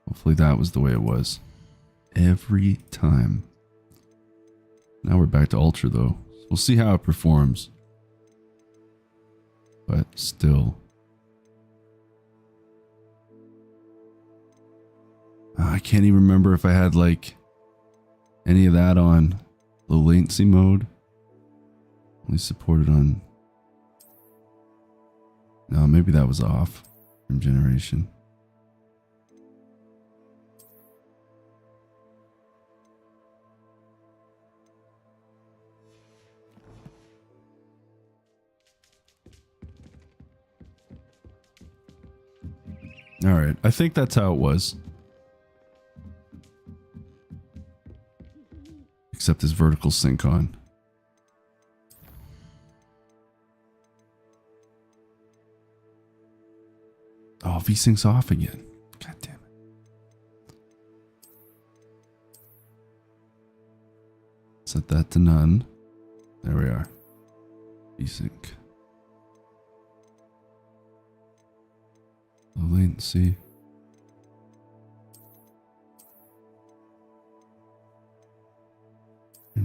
Hopefully that was the way it was. Every time. Now we're back to Ultra though. We'll see how it performs. But still. I can't even remember if I had like any of that on low latency mode. Only supported on... No, maybe that was off from generation. Alright, I think that's how it was. Except this vertical sync on. Oh, V-Sync's off again. God damn it. Set that to none. There we are. V-Sync. Low latency.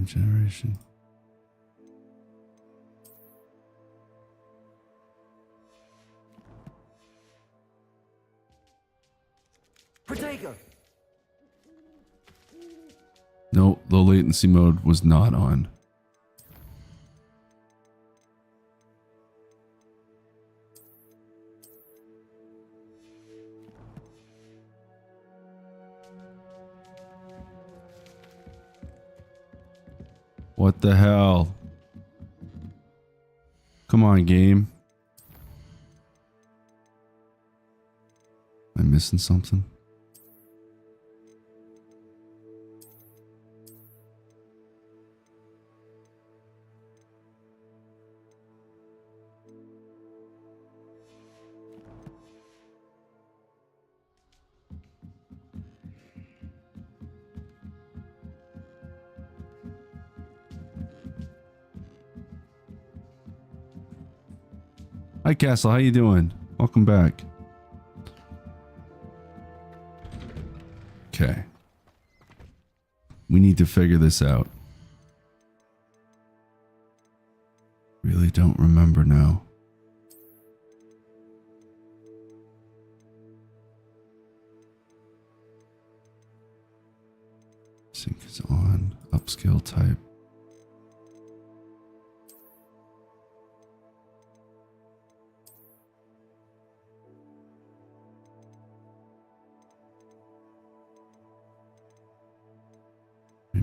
Generation. Protego! No, low latency mode was not on. What the hell? Come on, game. Am I missing something? Hi Castle, how you doing? Welcome back. Okay. We need to figure this out. Really don't remember now. Sync is on. Upscale type.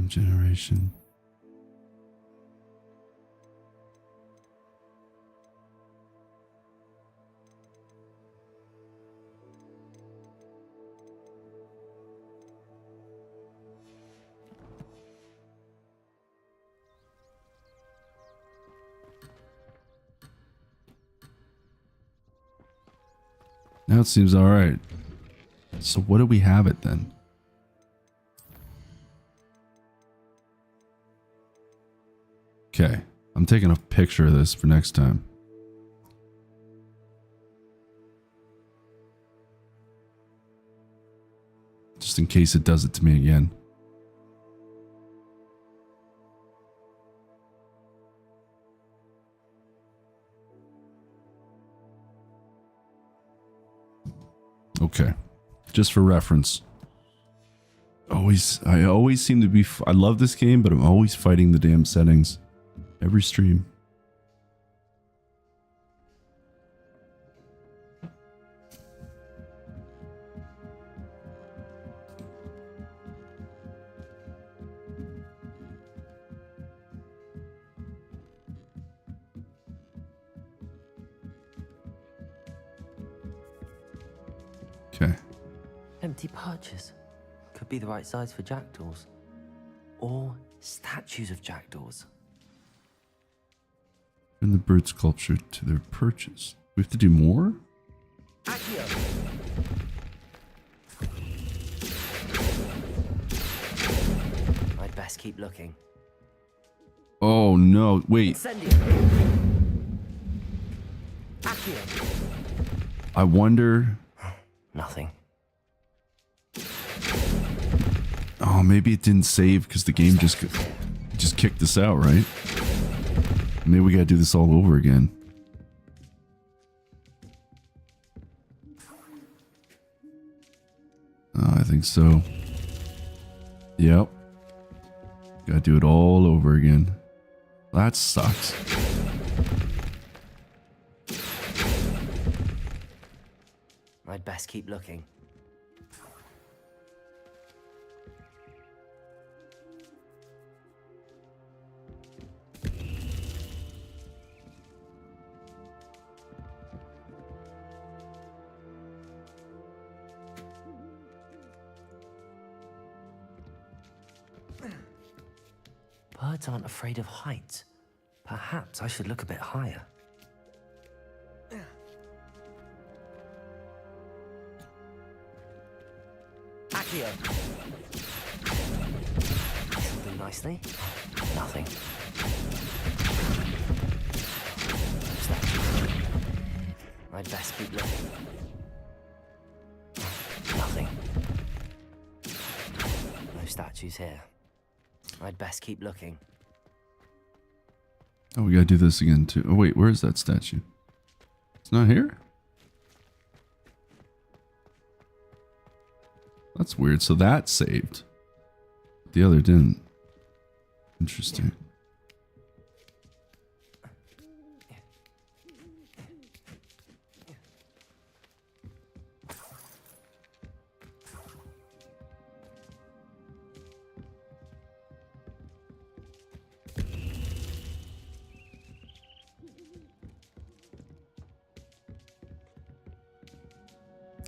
Frame generation. Now it seems all right. So what do we have it then? Okay, I'm taking a picture of this for next time. Just in case it does it to me again. Okay, just for reference. I always seem to be. I love this game, but I'm always fighting the damn settings. Every stream. Okay. Empty perches. Could be the right size for jackdaws. Or statues of jackdaws. Turn the bird sculpture to their perches. We have to do more? I'd best keep looking. Oh no, wait. I wonder. Nothing. Oh, maybe it didn't save because the game just kicked us out, right? Maybe we gotta do this all over again. I think so. Yep. Gotta do it all over again. That sucks. I'd best keep looking. Birds aren't afraid of heights. Perhaps I should look a bit higher. Accio! This'll do nicely. Nothing. I'd best keep looking. Nothing. No statues here. I'd best keep looking. Oh, we gotta do this again too. Oh wait, where is that statue? It's not here? That's weird. So that saved. The other didn't. Interesting.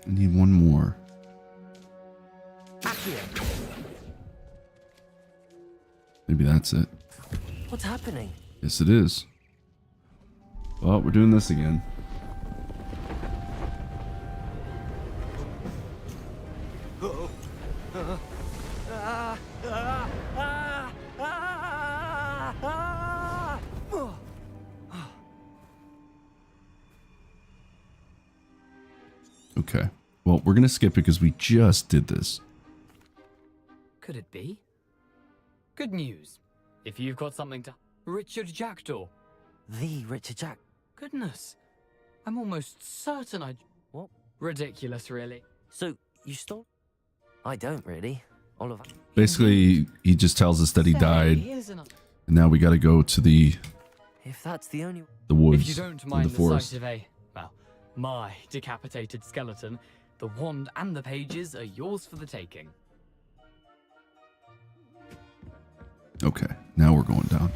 I need one more. Maybe that's it. What's happening? Yes, it is. Well, we're doing this again. Okay. Well, we're gonna skip it because we just did this. Could it be? Good news. If you've got something to... Richard Jackdaw. The Richard Jack... Goodness. I'm almost certain I... What? Ridiculous, really. So, you stole... I don't really. Oliver... Basically, he just tells us that he died, Here's another... and now we gotta go to the If that's the only... woods, If you don't in mind the the forest. sight of a... well, my decapitated skeleton, the wand and the pages are yours for the taking. Okay, now we're going down.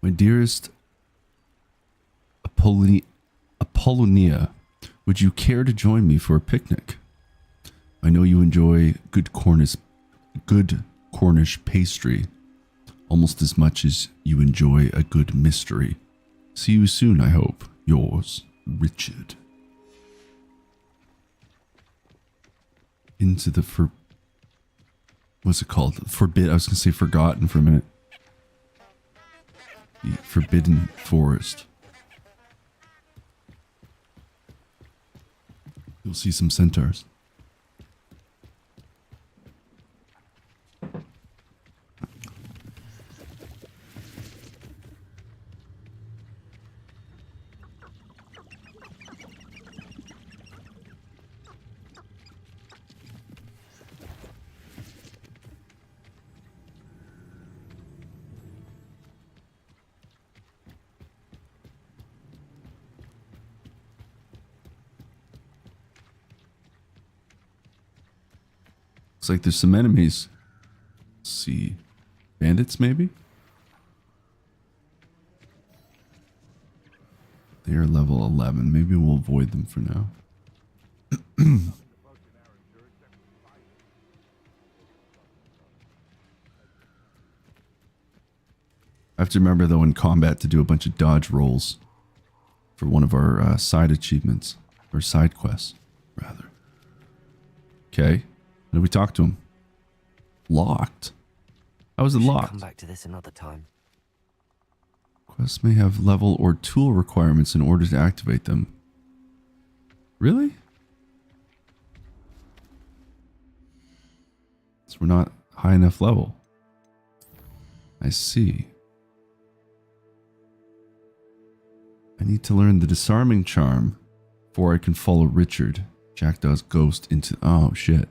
My dearest Apollonia, would you care to join me for a picnic? I know you enjoy good Cornish pastry almost as much as you enjoy a good mystery. See you soon, I hope. Yours, Richard. Into the what's it called? I was gonna say forgotten for a minute. The Forbidden Forest. You'll see some centaurs. Looks like there's some enemies. Let's see. Bandits, maybe? They are level 11. Maybe we'll avoid them for now. I have to remember, though, in combat to do a bunch of dodge rolls for one of our side achievements. Or side quests, rather. Okay. How do we talk to him? Locked? How is it locked? Come back to this another time. Quests may have level or tool requirements in order to activate them. Really? So we're not high enough level. I see. I need to learn the disarming charm before I can follow Richard Jackdaw's ghost into... Oh, shit.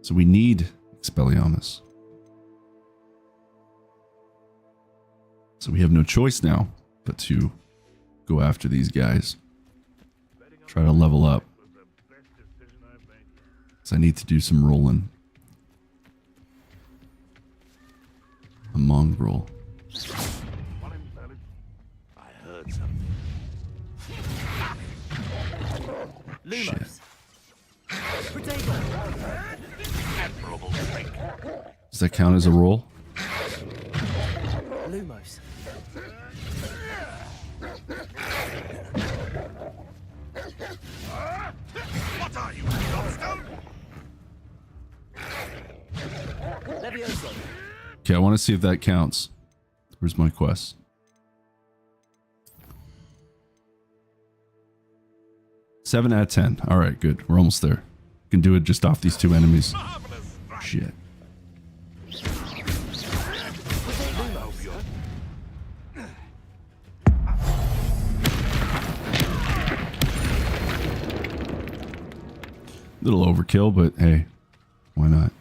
So we need Expelliarmus. So we have no choice now but to go after these guys. Try to level up. So I need to do some rolling. A mongrel. I heard something. Lumos. Potato. Admirable trick. Does that count as a roll? Lumos. What are you, Gobstone? Levioso. Okay, I want to see if that counts. Where's my quest? Seven out of 10. All right, good. We're almost there. Can do it just off these two enemies. Shit. Little overkill, but hey, why not?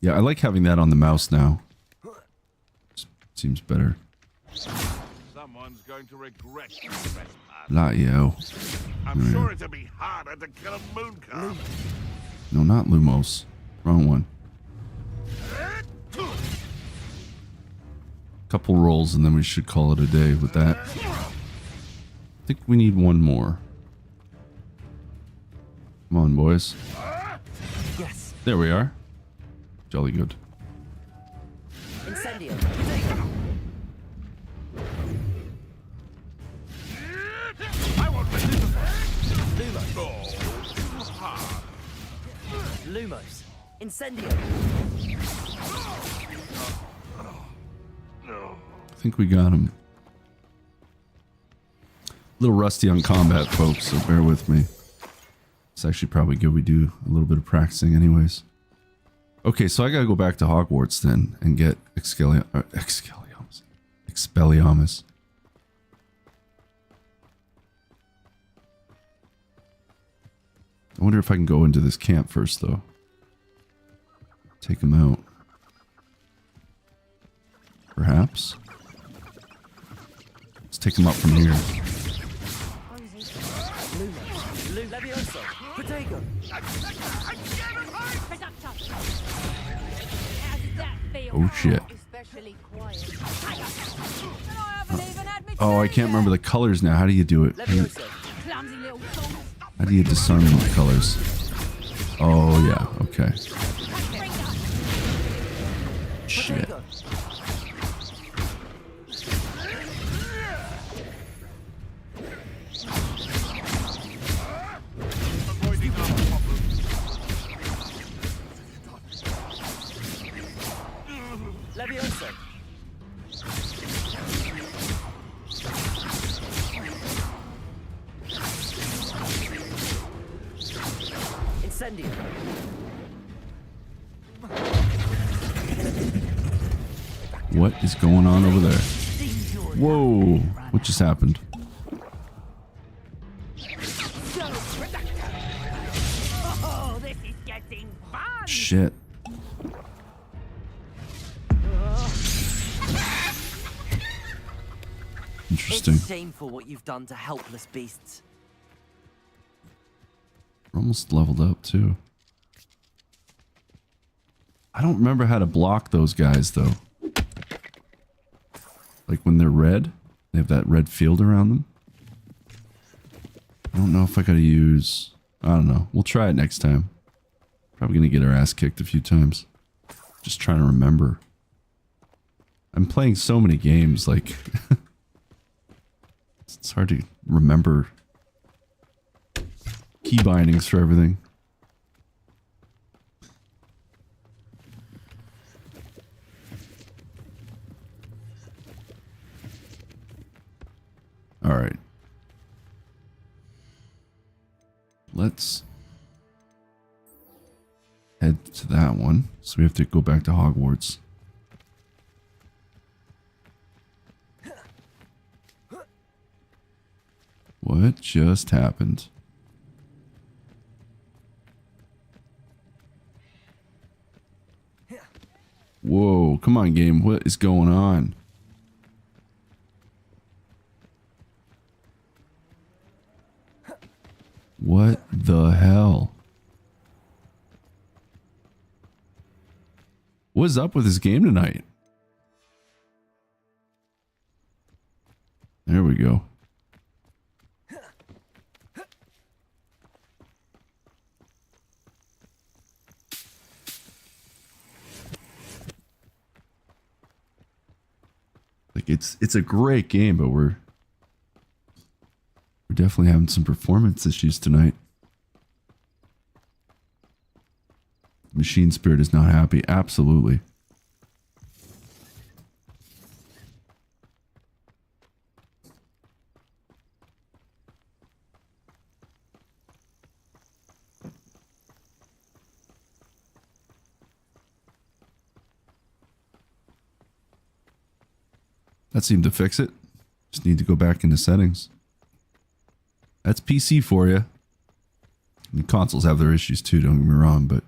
Yeah, I like having that on the mouse now. Seems better. Someone's going to regret this trespass. Not you. I'm sure it'll be harder to kill a mooncalf. No, not Lumos. Wrong one. Couple rolls and then we should call it a day with that. I think we need one more. Come on, boys. Yes. There we are. Jolly good. Incendio. I won't let this Lumos. Incendio. I think we got him. A little rusty on combat, folks, so bear with me. It's actually probably good we do a little bit of practicing anyways. Okay, so I gotta go back to Hogwarts then and get Expelliarmus. I wonder if I can go into this camp first, though. Take him out. Perhaps? Let's take him up from here. Levioso. Potato. Oh shit. Oh, I can't remember the colors now. How do you do it? How do you discern the colors? Oh yeah, okay. Shit. Levioso. Incendio. What is going on over there? Whoa! What just happened? Oh, this is getting fun. Shit. Interesting. It's shameful what you've done to helpless beasts. We're almost leveled up too. I don't remember how to block those guys though. Like when they're red, they have that red field around them. I don't know if I gotta use... I don't know. We'll try it next time. Probably gonna get our ass kicked a few times. Just trying to remember. I'm playing so many games, like... It's hard to remember key bindings for everything. All right. Let's head to that one. So we have to go back to Hogwarts. What just happened? Whoa, come on, game. What is going on? What the hell? What's up with this game tonight? There we go. Like it's a great game, but we're definitely having some performance issues tonight. Machine Spirit is not happy. Absolutely. That seemed to fix it. Just need to go back into settings. That's PC for you. I mean, consoles have their issues too, don't get me wrong, but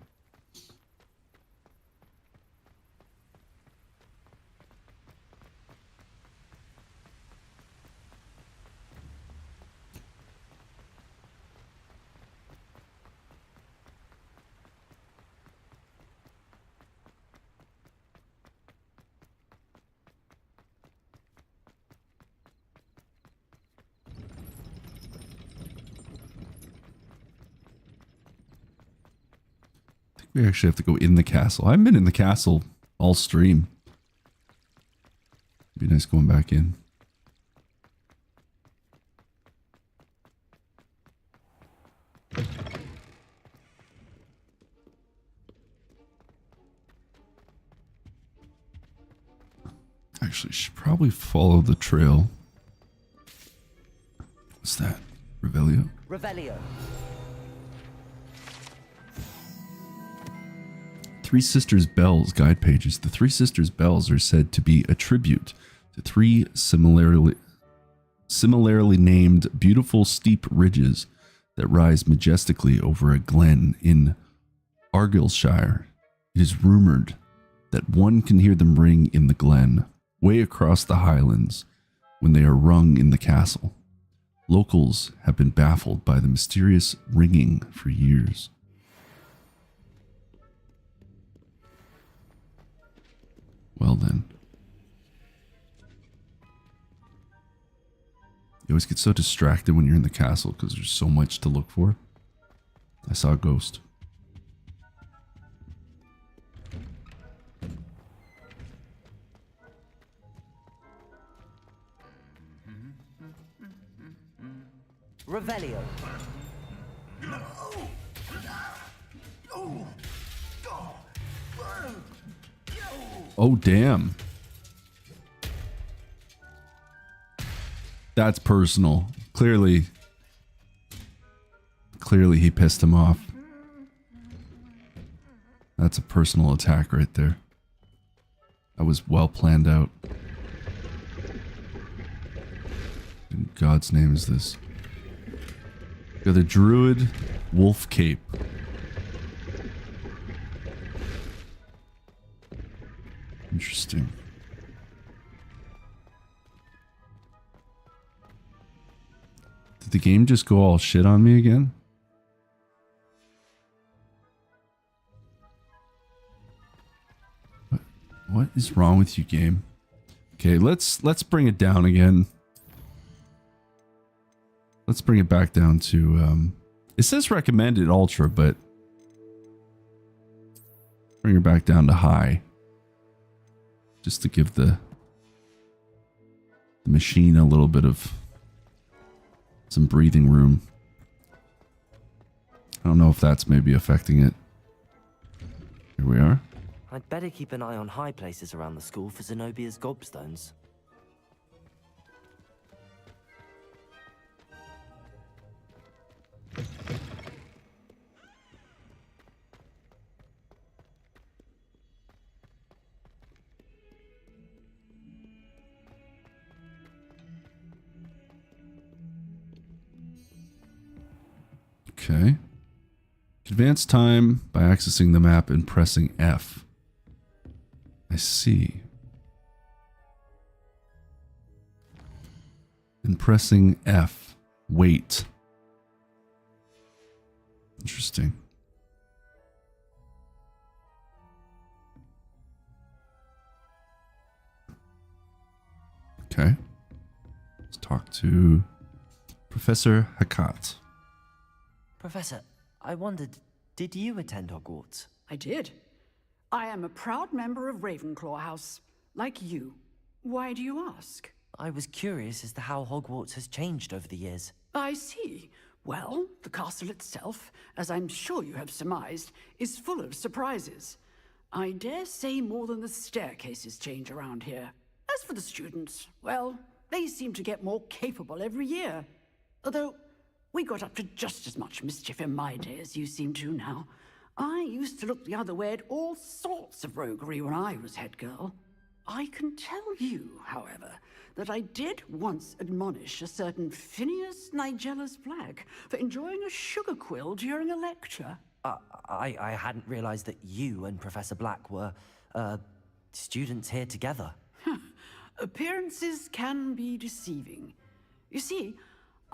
we actually have to go in the castle. I haven't been in the castle all stream. Be nice going back in. Actually, should probably follow the trail. What's that? Revelio? Revelio. Three Sisters Bells guide pages. The Three Sisters Bells are said to be a tribute to three similarly named beautiful steep ridges that rise majestically over a glen in Argyllshire. It is rumored that one can hear them ring in the glen, way across the highlands, when they are rung in the castle. Locals have been baffled by the mysterious ringing for years. Well then. You always get so distracted when you're in the castle because there's so much to look for. I saw a ghost. Revelio. Oh, damn. That's personal. Clearly he pissed him off. That's a personal attack right there. That was well planned out. In God's name is this? Got the Druid Wolf Cape. Interesting. Did the game just go all shit on me again? What is wrong with you, game? Okay, let's bring it down again. Let's bring it back down to it says recommended ultra, but bring it back down to high. Just to give the machine a little bit of some breathing room. I don't know if that's maybe affecting it. Here we are. I'd better keep an eye on high places around the school for Zenobia's gobstones. Okay. Advance time by accessing the map and pressing F. I see. And pressing F. Wait. Interesting. Okay. Let's talk to Professor Hakat. Professor, I wondered, did you attend Hogwarts? I did. I am a proud member of Ravenclaw House, like you. Why do you ask? I was curious as to how Hogwarts has changed over the years. I see. Well, the castle itself, as I'm sure you have surmised, is full of surprises. I dare say more than the staircases change around here. As for the students, well, they seem to get more capable every year. Although, we got up to just as much mischief in my day as you seem to now. I used to look the other way at all sorts of roguery when I was head girl. I can tell you, however, that I did once admonish a certain Phineas Nigella's Black for enjoying a sugar quill during a lecture. I hadn't realized that you and Professor Black were, students here together. Appearances can be deceiving. You see,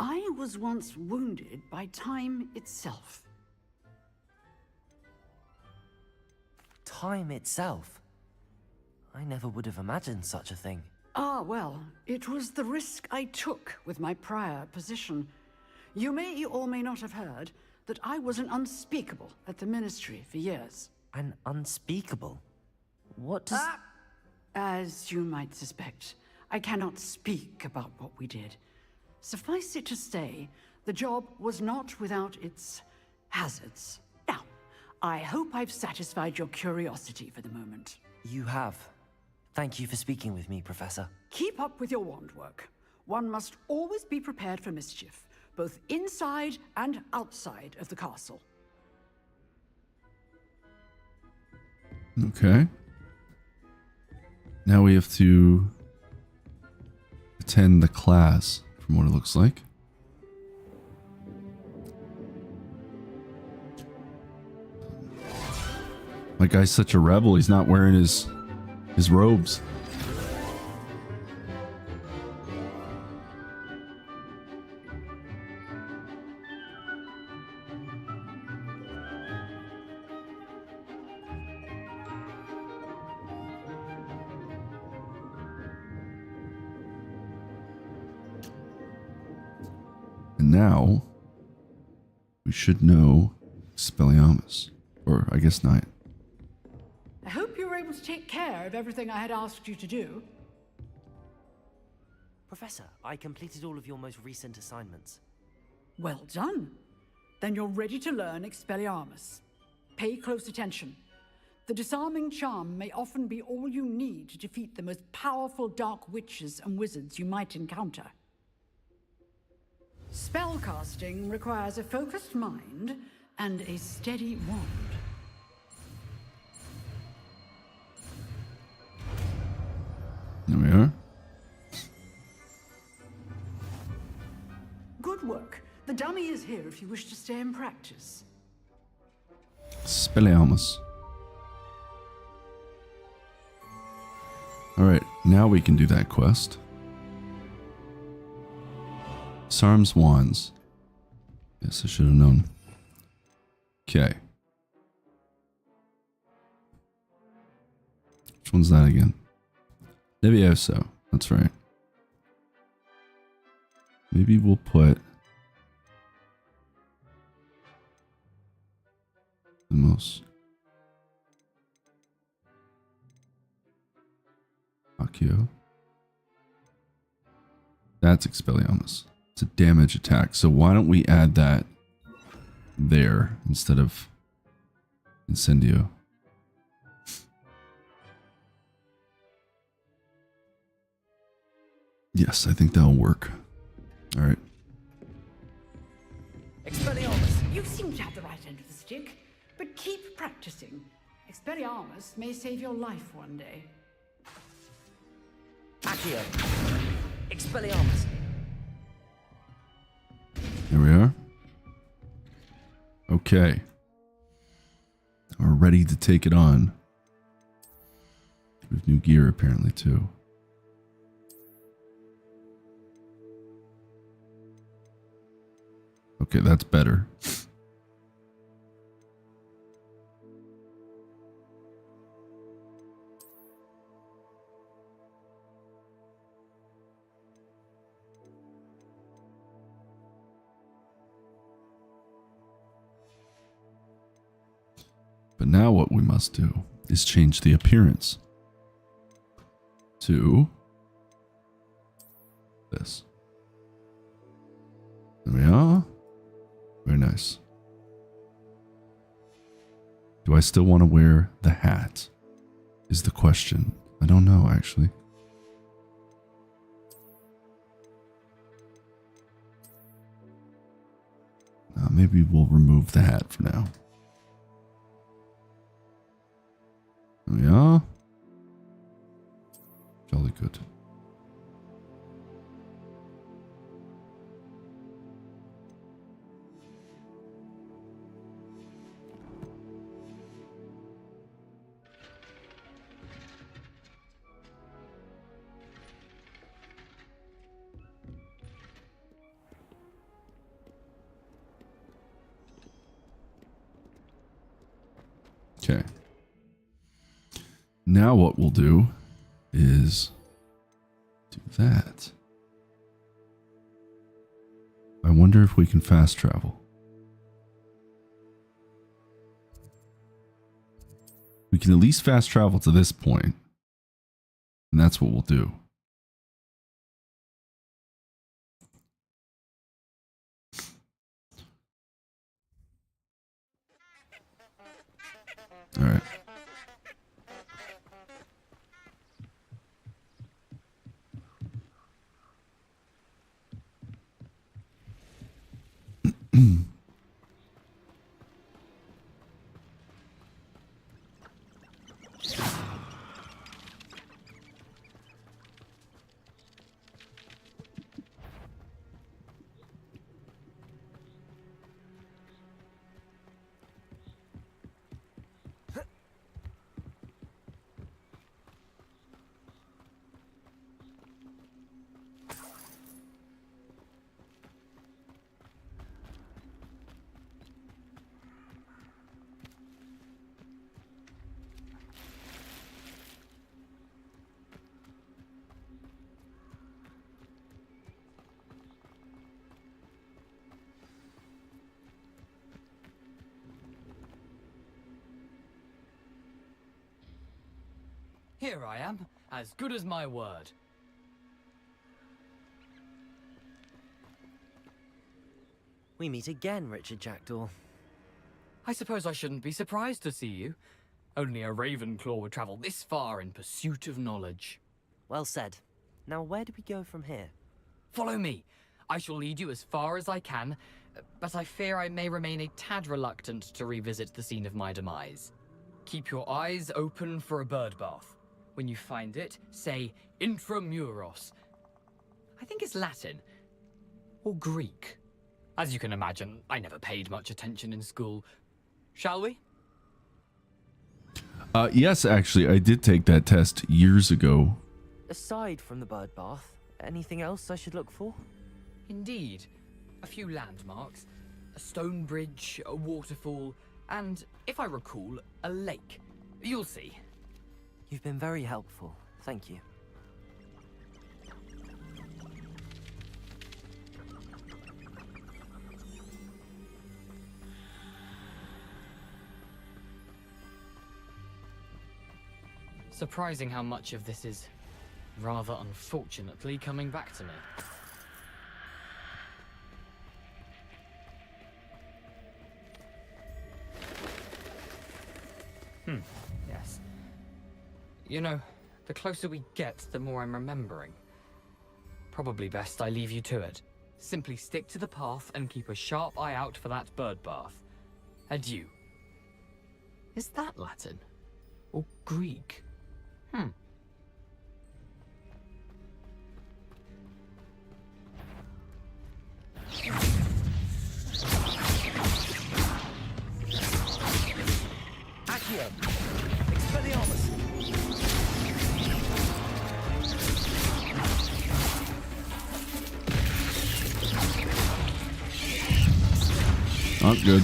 I was once wounded by time itself. Time itself? I never would have imagined such a thing. Ah, well, it was the risk I took with my prior position. You may or may not have heard that I was an unspeakable at the Ministry for years. An unspeakable? What does... As you might suspect, I cannot speak about what we did. Suffice it to say, the job was not without its hazards. Now, I hope I've satisfied your curiosity for the moment. You have. Thank you for speaking with me, Professor. Keep up with your wand work. One must always be prepared for mischief, both inside and outside of the castle. Okay. Now we have to attend the class, from what it looks like. My guy's such a rebel, he's not wearing his robes. And now we should know Expelliarmus, or I guess not. I hope you were able to take care of everything I had asked you to do. Professor, I completed all of your most recent assignments. Well done. Then you're ready to learn Expelliarmus. Pay close attention. The disarming charm may often be all you need to defeat the most powerful dark witches and wizards you might encounter. Spellcasting requires a focused mind and a steady wand. There we are. Good work. The dummy is here if you wish to stay and practice. Expelliarmus. Alright, now we can do that quest. Disarms wands. Yes, I should have known. Okay. Which one's that again? Levioso. That's right. Maybe we'll put the most Accio. That's Expelliarmus. It's a damage attack. So why don't we add that there instead of Incendio? Yes, I think that'll work. All right. Expelliarmus! You seem to have the right end of the stick, but keep practicing. Expelliarmus may save your life one day. Accio! Expelliarmus! There we are. Okay. We're ready to take it on. We have new gear apparently too. Okay, that's better. But now what we must do is change the appearance to this. There we are. Very nice. Do I still want to wear the hat? Is the question. I don't know, actually. Maybe we'll remove the hat for now. There we are. Jolly good. Okay. Now what we'll do is do that. I wonder if we can fast travel. We can at least fast travel to this point, and that's what we'll do. All right. Here I am, as good as my word. We meet again, Richard Jackdaw. I suppose I shouldn't be surprised to see you. Only a Ravenclaw would travel this far in pursuit of knowledge. Well said. Now where do we go from here? Follow me. I shall lead you as far as I can, but I fear I may remain a tad reluctant to revisit the scene of my demise. Keep your eyes open for a bird bath. When you find it, say intramuros. I think it's Latin. Or Greek. As you can imagine, I never paid much attention in school. Shall we? Yes, actually, I did take that test years ago. Aside from the bird bath, anything else I should look for? Indeed. A few landmarks. A stone bridge, a waterfall, and, if I recall, a lake. You'll see. You've been very helpful. Thank you. Surprising how much of this is, rather unfortunately, coming back to me. Yes. You know, the closer we get, the more I'm remembering. Probably best I leave you to it. Simply stick to the path and keep a sharp eye out for that bird bath. Adieu. Is that Latin? Or Greek? Not good.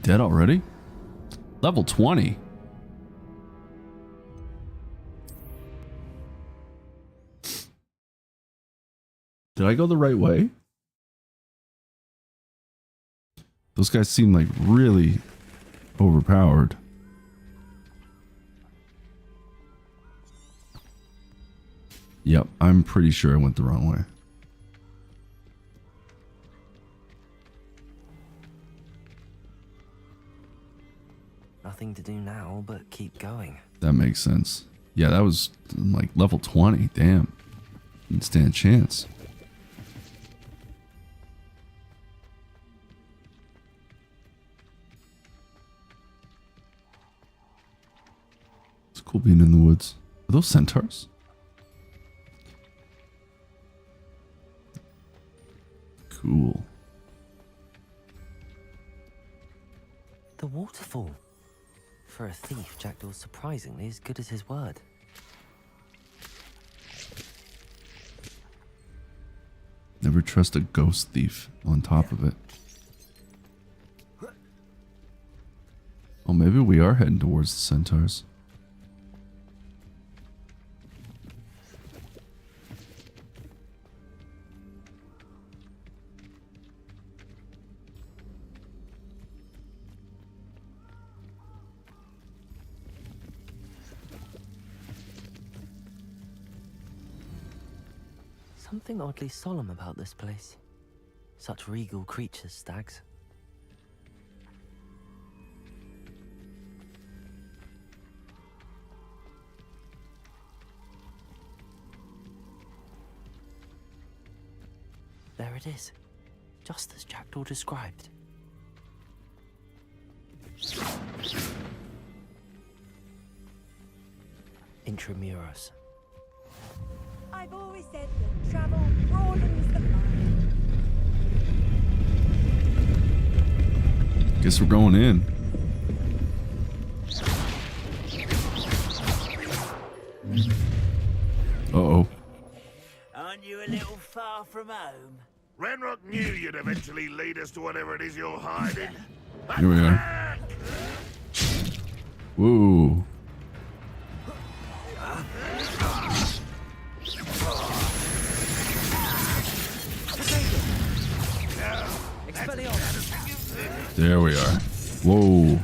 Dead already? Level 20. Did I go the right way? Those guys seem like really overpowered. Yep, I'm pretty sure I went the wrong way. Nothing to do now but keep going. That makes sense. Yeah, that was like level 20. Damn. Didn't stand a chance. It's cool being in the woods. Are those centaurs? Cool. The waterfall. For a thief, Jackdaw's surprisingly as good as his word. Never trust a ghost thief on top of it. Oh, maybe we are heading towards the centaurs. Something oddly solemn about this place. Such regal creatures, stags. There it is, just as Jackdaw described. Intramuros. I've always said that travel broadens the mind. Guess we're going in. Uh-oh. Aren't you a little far from home? Renrock knew you'd eventually lead us to whatever it is you're hiding. Here we are. Whoa. There we are. Whoa.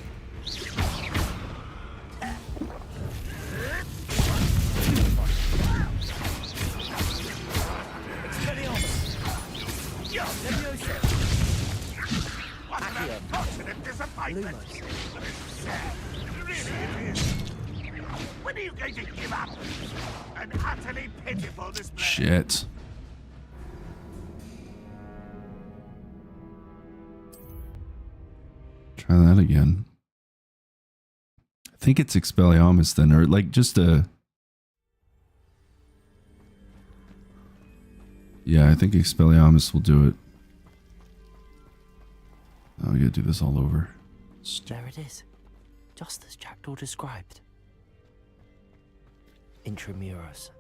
When are you going to give up? An utterly pitiful display. Shit. Try that again. I think it's Expelliarmus then, or like just a... Yeah, I think Expelliarmus will do it. Oh, we gotta do this all over. There it is, just as Jackdaw described. Intramuros.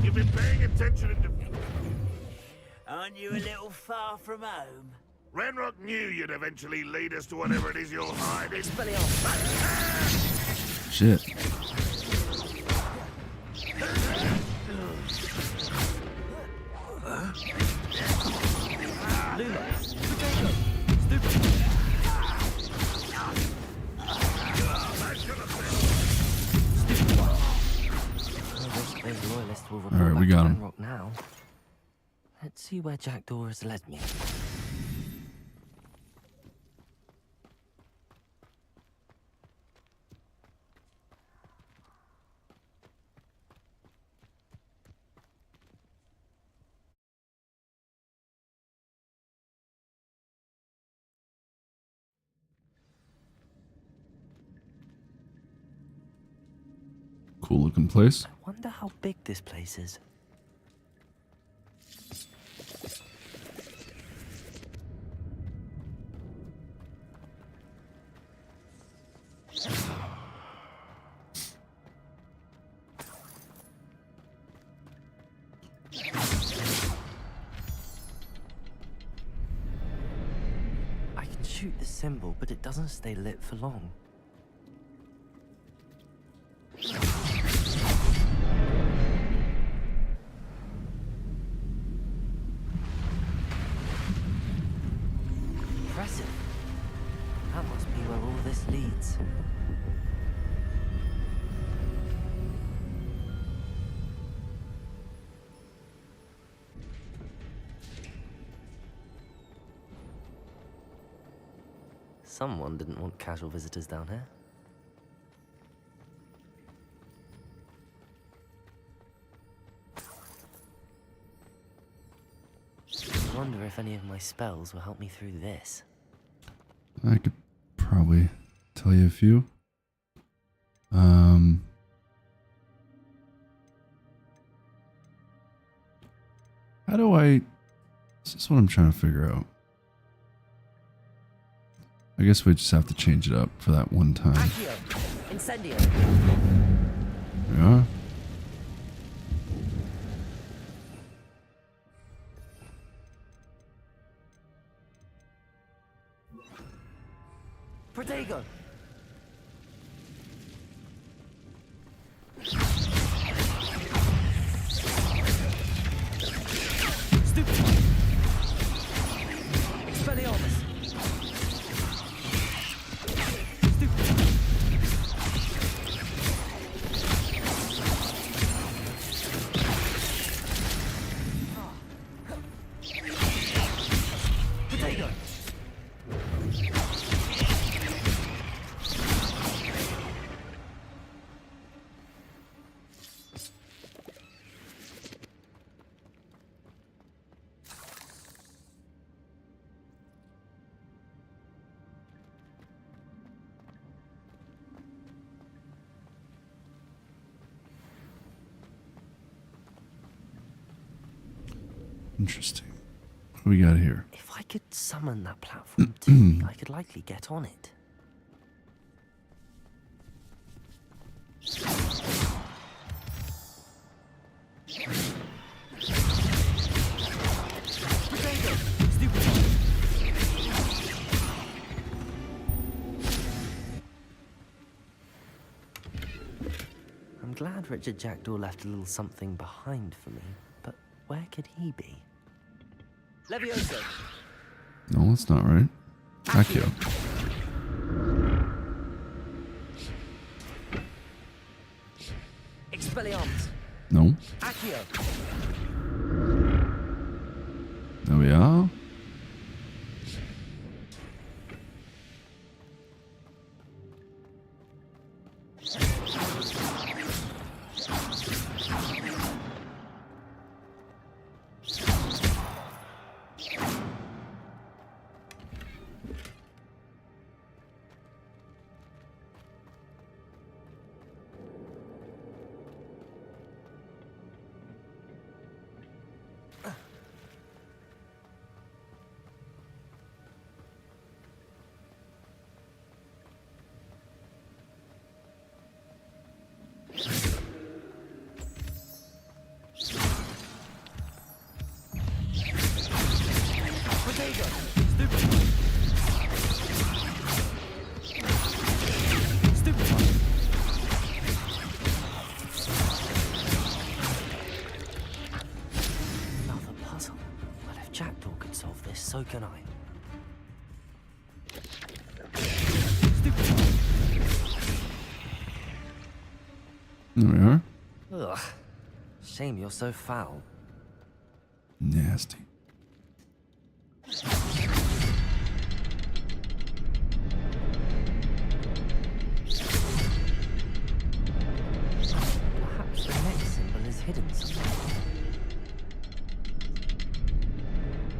You've been paying attention in the... Aren't you a little far from home? Renrock knew you'd eventually lead us to whatever it is you're hiding. Shit. Alright, we got him. Now. Let's see where Jackdaw has led me. Cool looking place. I wonder how big this place is. the symbol, but it doesn't stay lit for long. Impressive. That must be where all this leads. Someone didn't want casual visitors down here. I wonder if any of my spells will help me through this. I could probably tell you a few. How do I... This is what I'm trying to figure out. I guess we just have to change it up for that one time. Accio! Incendio! Yeah. Protego! Stupid! Expelliarmus! Interesting. What do we got here? If I could summon that platform to me, I could likely get on it. I'm glad Richard Jackdaw left a little something behind for me, but where could he be? Levioso! No, that's not right. Accio. Expelliarmus! No. Accio! There we are. Another puzzle. Well, if Jackdaw could solve this, so can I. There we are. Ugh. Shame you're so foul. Nasty. Perhaps the next symbol is hidden somewhere.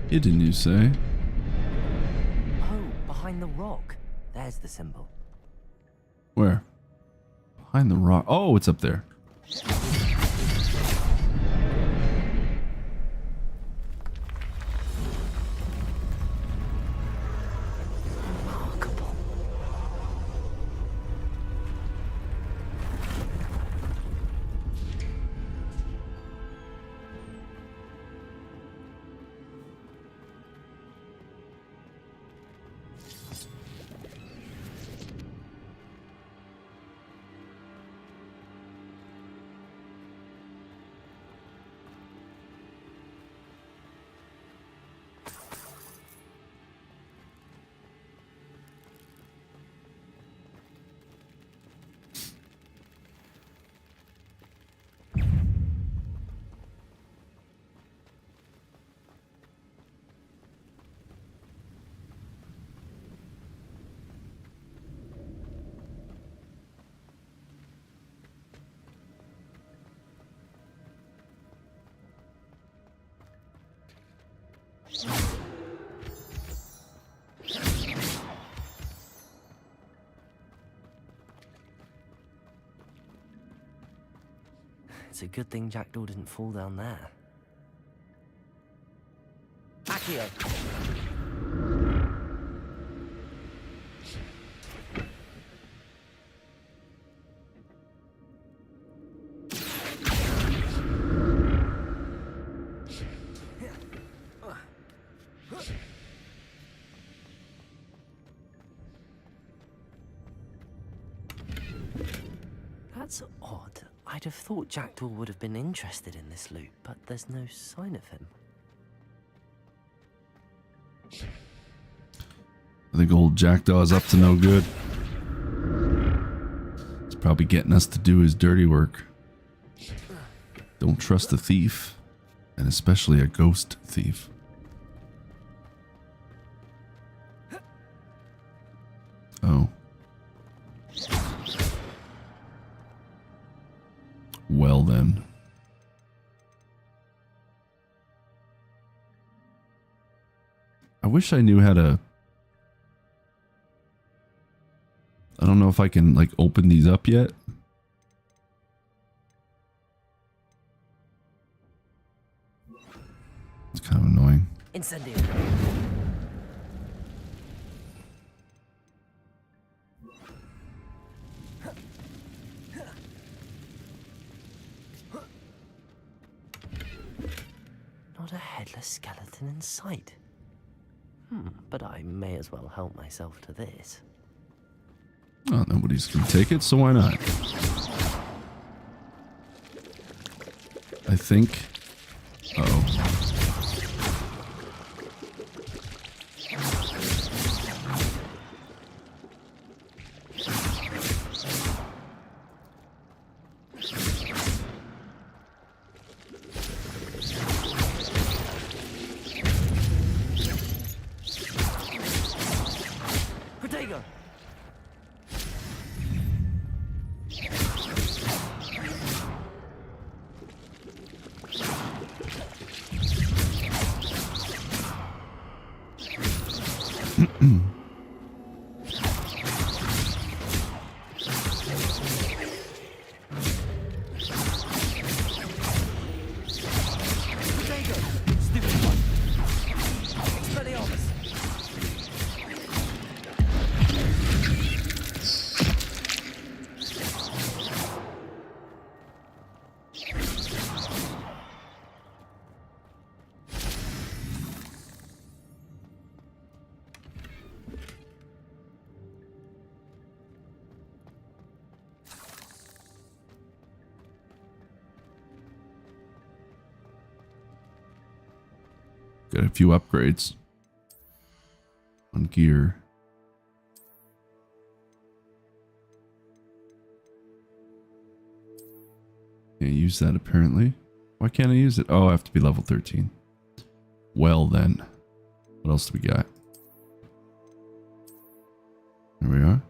Hidden, you say? Oh, behind the rock. There's the symbol. Where? Behind the rock. Oh, it's up there. Remarkable. It's a good thing Jackdaw didn't fall down there. Accio! That's odd. I'd have thought Jackdaw would have been interested in this loot, but there's no sign of him. I think old Jackdaw's up to no good. He's probably getting us to do his dirty work. Don't trust a thief, and especially a ghost thief. Oh. Well then. I wish I knew how to... I don't know if I can, like, open these up yet. It's kind of annoying. Incendio. Not a headless skeleton in sight. But I may as well help myself to this. Oh, nobody's gonna take it, so why not? I think... Uh-oh. Got a few upgrades on gear. Can't use that apparently. Why can't I use it? Oh, I have to be level 13. Well then. What else do we got? There we are.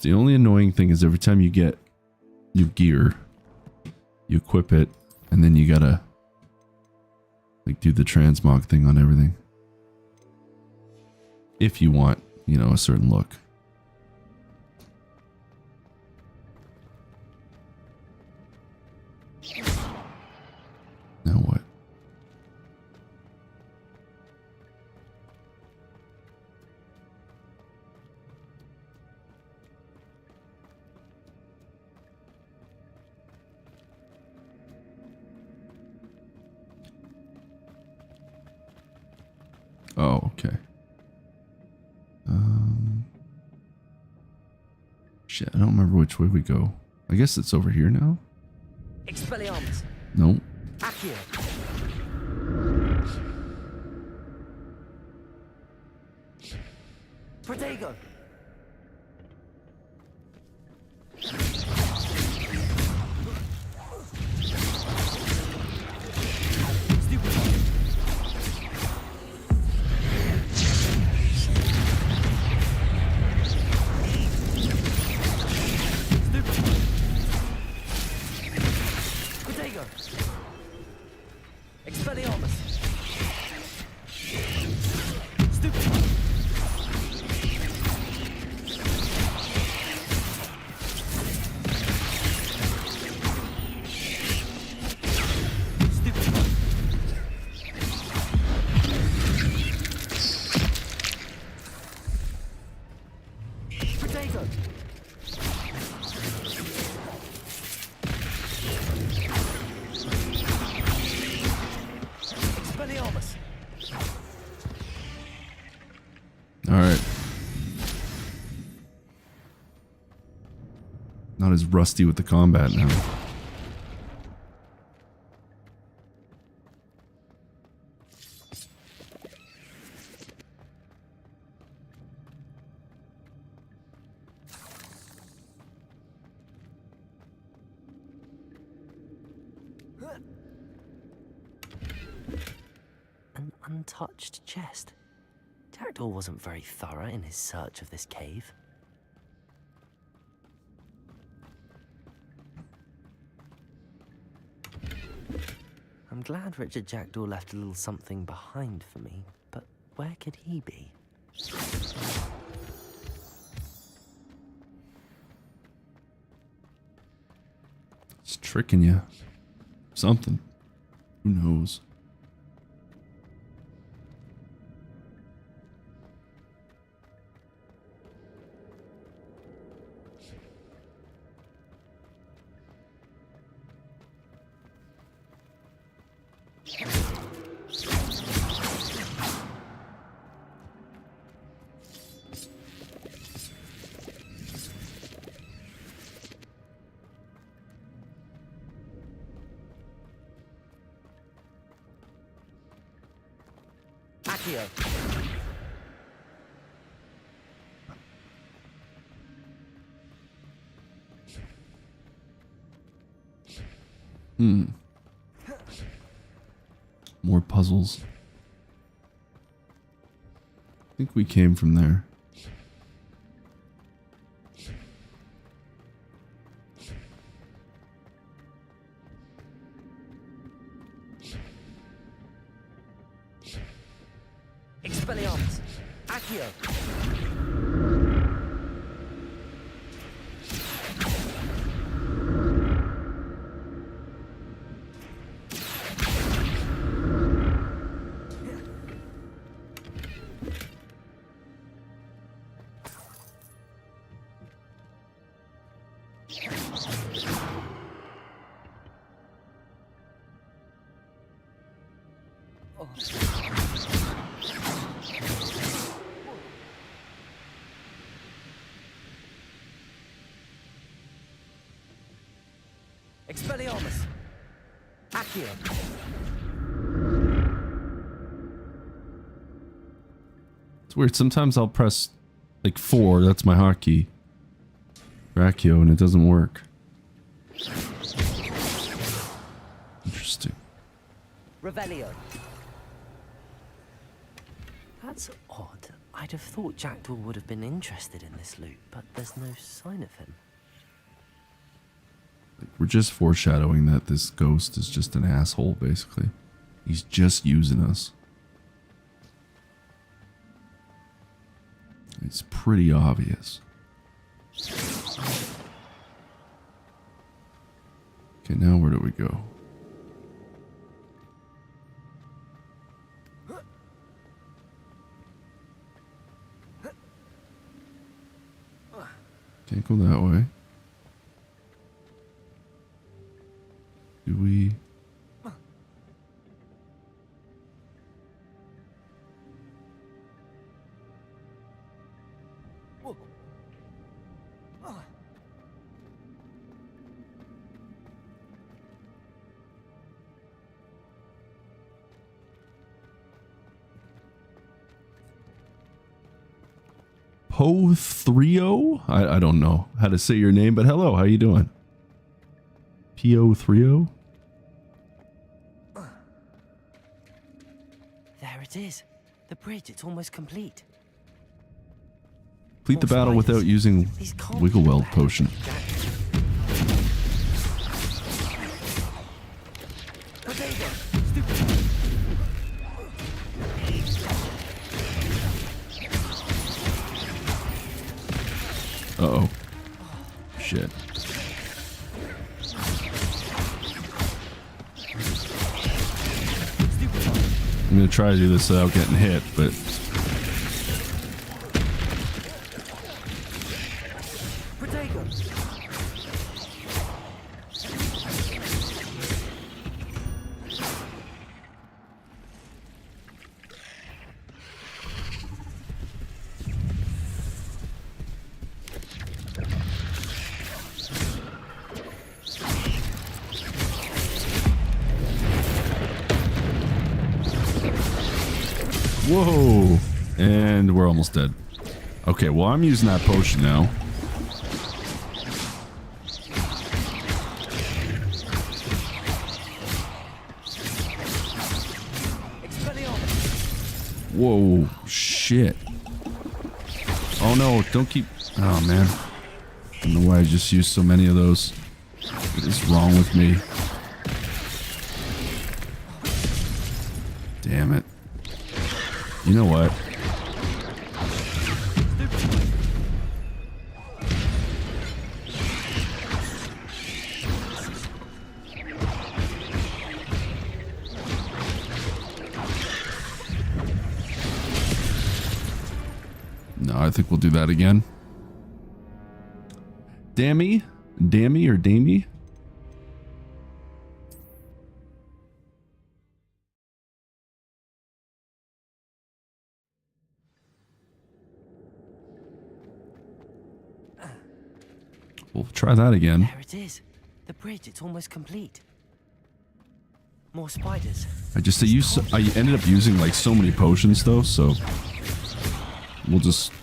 The only annoying thing is every time you get new gear, you equip it, and then you gotta like do the transmog thing on everything. If you want, you know, a certain look. Now what? Oh, okay. Shit, I don't remember which way we go. I guess it's over here now? Expelliarmus. Nope. Accio. Protego. Expelliarmus! Stupid! Alright. Not as rusty with the combat now. An untouched chest. Jackdaw wasn't very thorough in his search of this cave. I'm glad Richard Jackdaw left a little something behind for me, but where could he be? It's tricking you. Something. Who knows? More puzzles. I think we came from there. Expelliarmus! Accio! Expelliarmus! Accio! It's weird. Sometimes I'll press like 4, that's my hotkey, for Accio, and it doesn't work. Interesting. Revelio. That's odd. I'd have thought Jackdaw would have been interested in this loot, but there's no sign of him. We're just foreshadowing that this ghost is just an asshole, basically. He's just using us. It's pretty obvious. Okay, now where do we go? Can't go that way. Do we? Po30? I don't know how to say your name, but hello, how you doing? Po30? There it is. The bridge, it's almost complete. Complete the battle without using Wiggle Weld potion. Uh-oh. Shit. I'm gonna try to do this without getting hit, but... Whoa! And we're almost dead. Okay, well, I'm using that potion now. Whoa, shit. Oh no, don't keep... Oh man. I don't know why I just used so many of those. What is wrong with me? Damn it. You know what? No, I think we'll do that again. Dammy? Dammy or Dammy? We'll try that again. There it is. The bridge, it's almost complete. More spiders. I ended up using like so many potions though, so we'll just...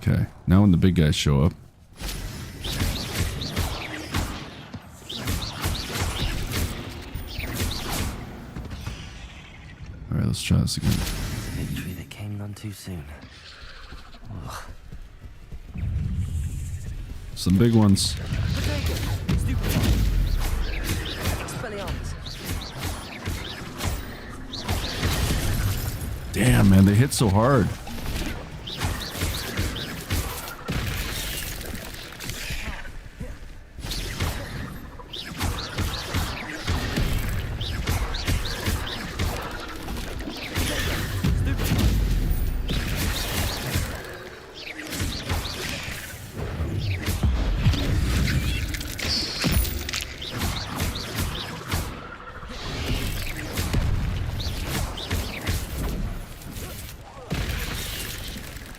Okay, now when the big guys show up. Alright, let's try this again. Victory that came none too soon. Ugh. Some big ones. Damn, man, they hit so hard.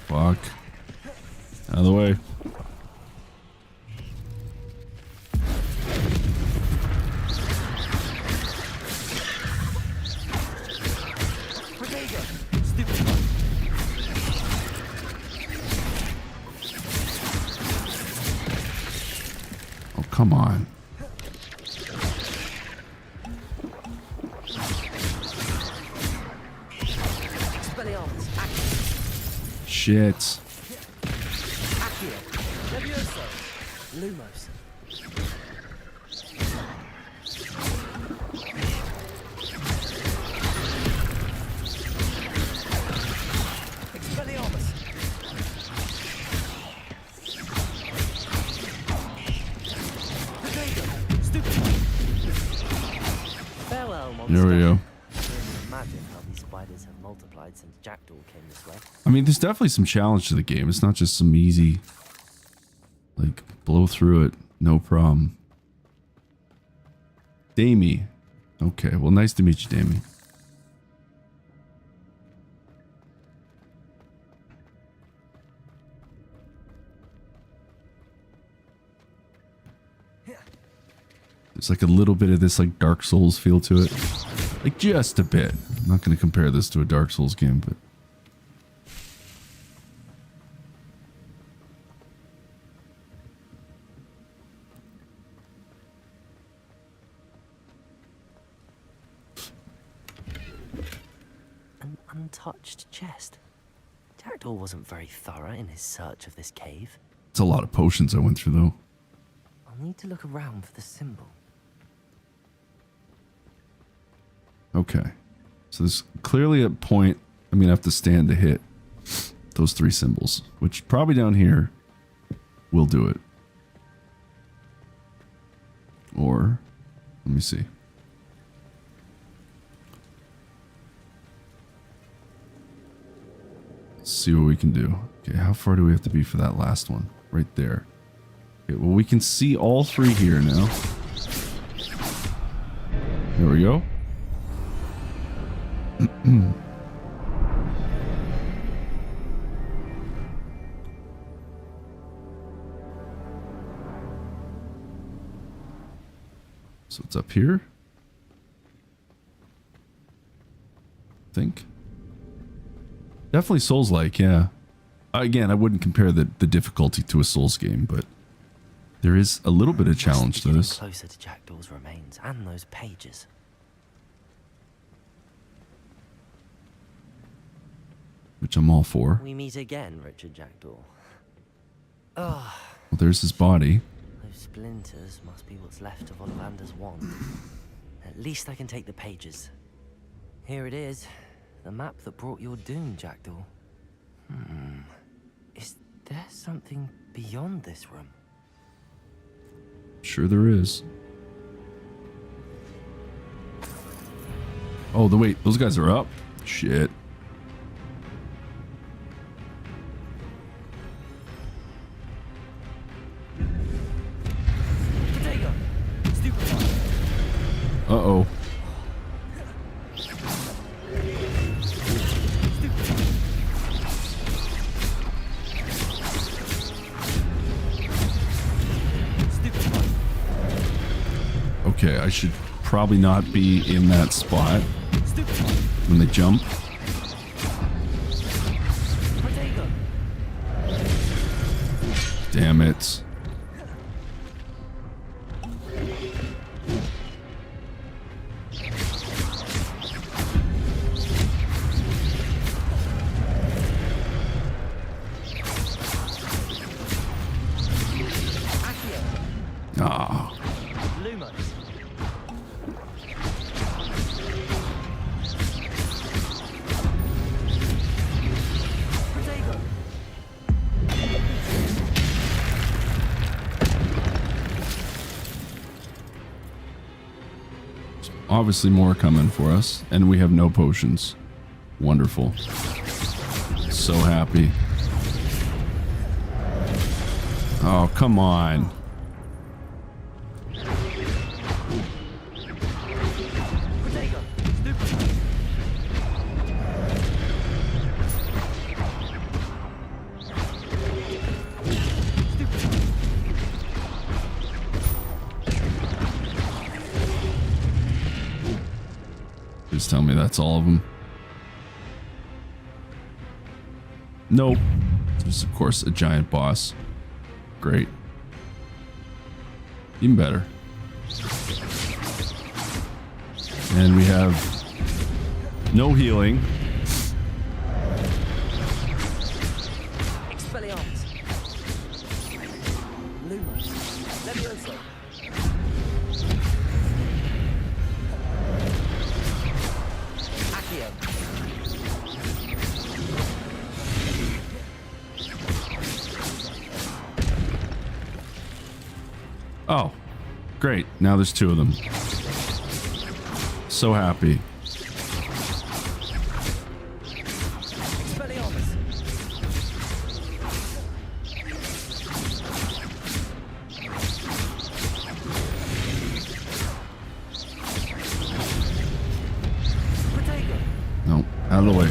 Fuck. Out of the way. Oh, come on. Shit. Lumos. Farewell, monster. There we go. Imagine how these spiders have multiplied since Jackdaw came this way. I mean, there's definitely some challenge to the game. It's not just some easy, like, blow through it, no problem. Damie. Okay, well, nice to meet you, Damie. There's like a little bit of this like Dark Souls feel to it. Like just a bit. I'm not going to compare this to a Dark Souls game, but... An untouched chest. Jackdaw wasn't very thorough in his search of this cave. It's a lot of potions I went through, though. I'll need to look around for the symbol. Okay. So there's clearly a point I'm going to have to stand to hit those 3 symbols, which probably down here will do it. Or, let me see. Let's see what we can do. Okay, how far do we have to be for that last one? Right there. Okay, well, we can see all 3 here now. There we go. So it's up here. I think. Definitely Souls-like, yeah. Again, I wouldn't compare the difficulty to a Souls game, but there is a little bit of challenge to this. Closer to Jackdaw's remains and those pages. Which I'm all for. We meet again, Richard Jackdaw. Well, there's his body. Those splinters must be what's left of Ollivander's wand. At least I can take the pages. Here it is. The map that brought your doom, Jackdaw. Is there something beyond this room? Sure there is. Oh, wait, those guys are up? Shit. Uh-oh. Okay, I should probably not be in that spot when they jump. Damn it. Ah. Obviously more coming for us, and we have no potions. Wonderful. So happy. Oh, come on. Please tell me that's all of them. Nope. There's of course a giant boss. Great. Even better. And we have no healing. Expelliarmus. Lumos. Levioso. Accio. Oh, great. Now there's 2 of them. So happy. Expelliarmus. Protego. No, out of the way.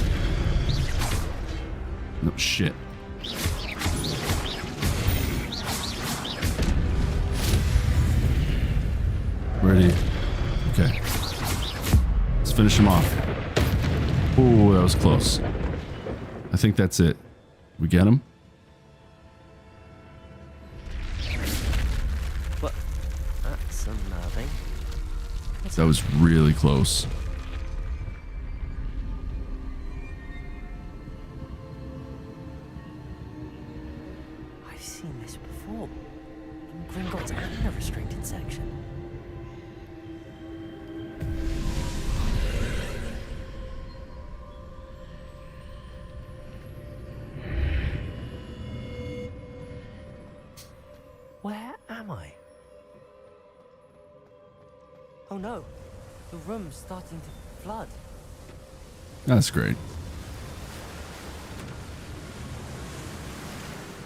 No, shit. Ready? Okay. Let's finish him off. Ooh, that was close. I think that's it. We get him? But that's unnerving. That was really close. Oh no, the room's starting to flood. That's great.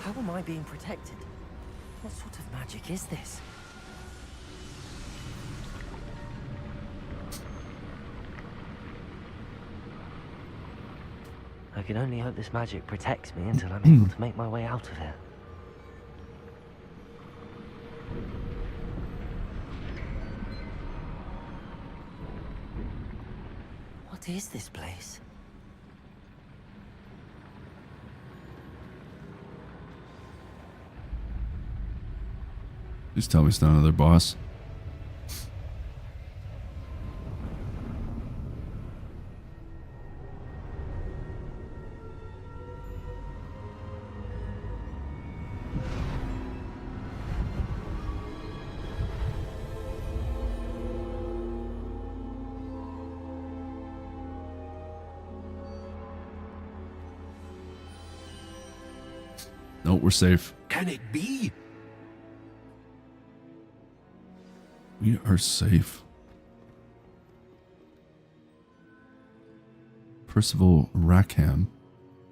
How am I being protected? What sort of magic is this? I can only hope this magic protects me until I'm able to make my way out of here. What is this place? Please tell me it's not another boss. No, we're safe. Can it be? We are safe. Percival Rackham.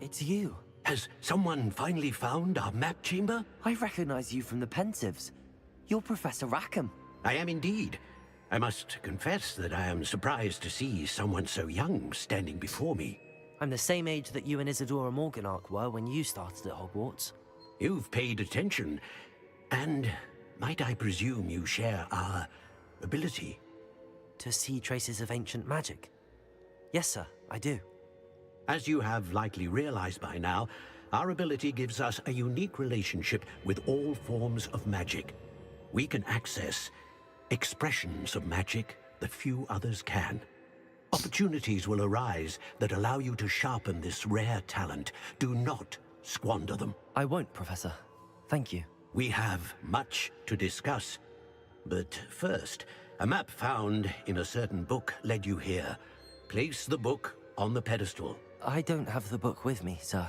It's you. Has someone finally found our map chamber? I recognize you from the Pensives. You're Professor Rackham. I am indeed. I must confess that I am surprised to see someone so young standing before me. I'm the same age that you and Isadora Morganach were when you started at Hogwarts. You've paid attention, and might I presume you share our ability? To see traces of ancient magic? Yes, sir, I do. As you have likely realized by now, our ability gives us a unique relationship with all forms of magic. We can access expressions of magic that few others can. Opportunities will arise that allow you to sharpen this rare talent. Do not squander them. I won't, Professor. Thank you. We have much to discuss. But first, a map found in a certain book led you here. Place the book on the pedestal. I don't have the book with me, sir.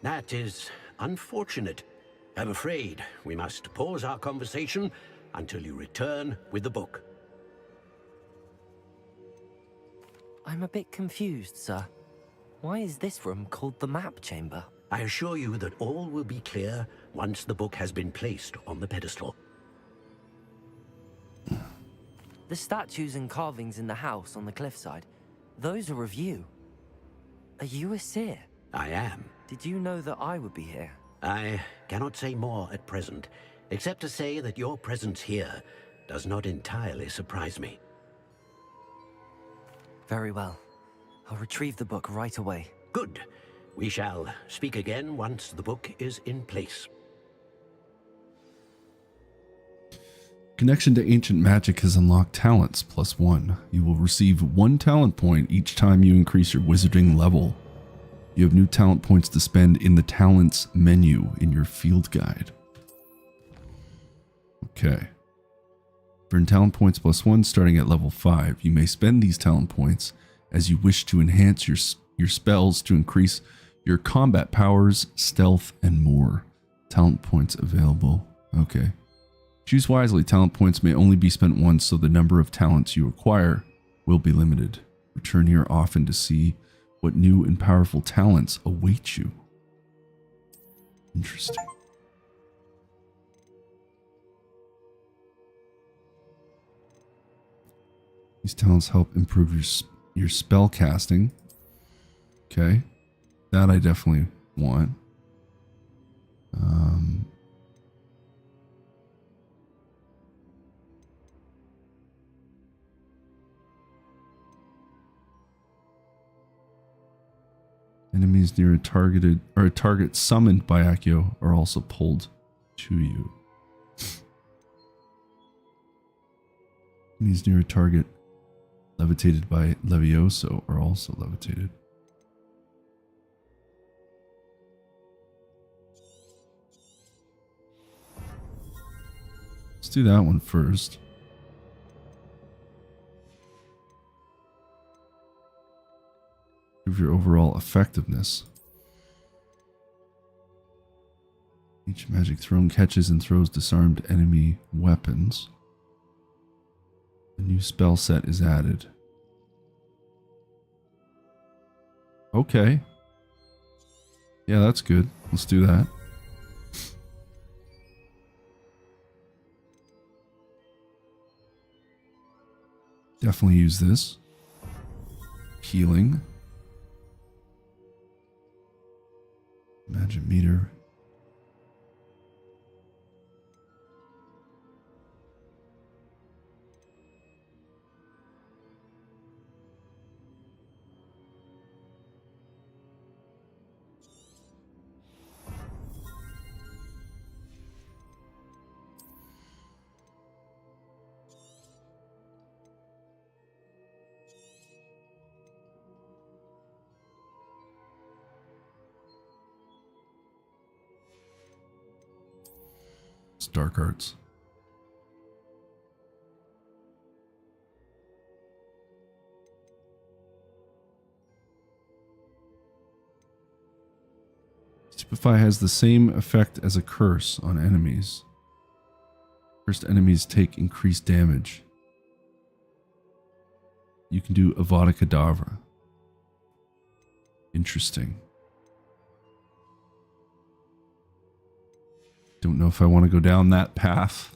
That is unfortunate. I'm afraid we must pause our conversation until you return with the book. I'm a bit confused, sir. Why is this room called the map chamber? I assure you that all will be clear once the book has been placed on the pedestal. The statues and carvings in the house on the cliffside, those are of you. Are you a seer? I am. Did you know that I would be here? I cannot say more at present, except to say that your presence here does not entirely surprise me. Very well. I'll retrieve the book right away. Good. We shall speak again once the book is in place. Connection to ancient magic has unlocked talents +1. You will receive 1 talent point each time you increase your wizarding level. You have new talent points to spend in the talents menu in your field guide. Okay. Earn talent points +1 starting at level 5. You may spend these talent points as you wish to enhance your spells to increase your combat powers, stealth, and more. Talent points available. Okay. Choose wisely. Talent points may only be spent once, so the number of talents you acquire will be limited. Return here often to see what new and powerful talents await you. Interesting. These talents help improve your spell casting. Okay. That I definitely want. Enemies near a target summoned by Accio are also pulled to you. Enemies near a target levitated by Levioso are also levitated. Let's do that one first. Improve your overall effectiveness. Each magic thrown catches and throws disarmed enemy weapons. A new spell set is added. Okay. Yeah, that's good. Let's do that. Definitely use this. Healing. Magic meter. It's dark arts. Stupefy has the same effect as a curse on enemies. Cursed enemies take increased damage. You can do Avada Kedavra. Interesting. Don't know if I want to go down that path.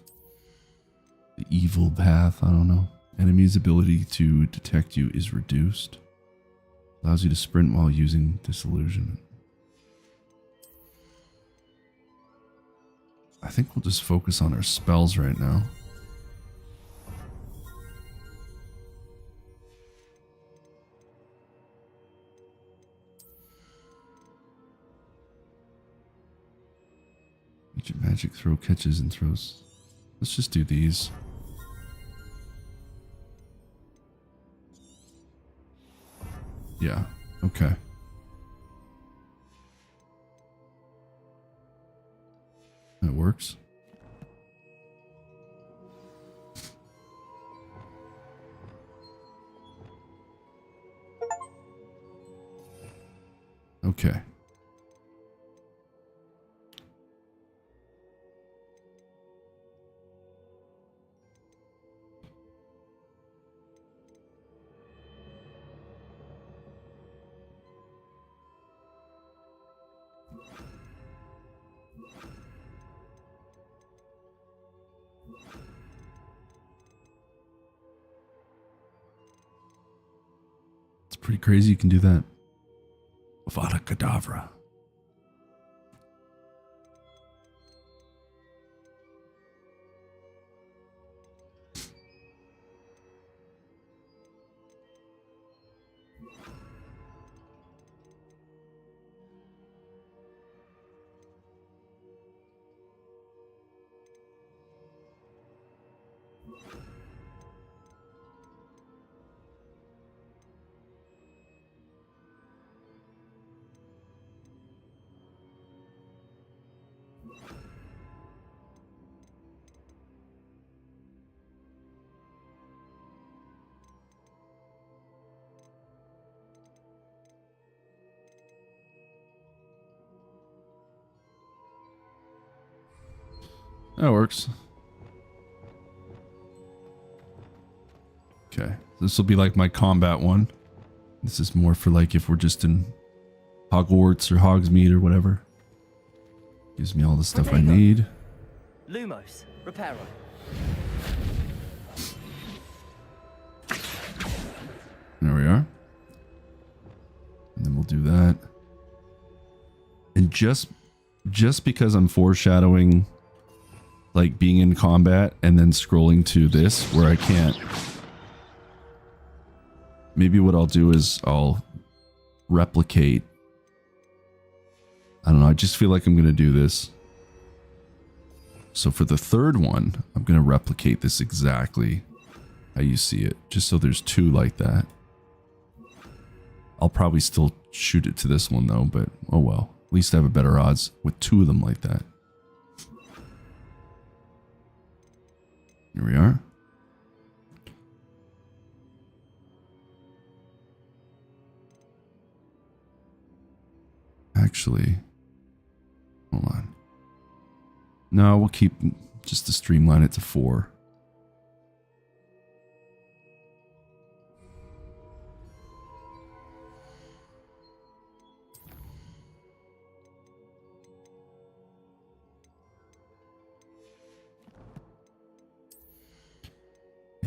The evil path, I don't know. Enemy's ability to detect you is reduced. Allows you to sprint while using disillusionment. I think we'll just focus on our spells right now. Magic throw catches and throws. Let's just do these. Yeah, okay. That works. Okay. Pretty crazy you can do that. Avada Kedavra. That works. Okay. This will be like my combat one. This is more for like if we're just in Hogwarts or Hogsmeade or whatever. Gives me all the stuff I need. Lumos, Reparo. There we are. And then we'll do that. And just because I'm foreshadowing like being in combat and then scrolling to this where I can't. Maybe what I'll do is I'll replicate. I don't know. I just feel like I'm going to do this. So for the third one, I'm going to replicate this exactly how you see it. Just so there's two like that. I'll probably still shoot it to this one though, but oh well. At least I have a better odds with two of them like that. Here we are. Actually, hold on. No, we'll keep just to streamline it to 4.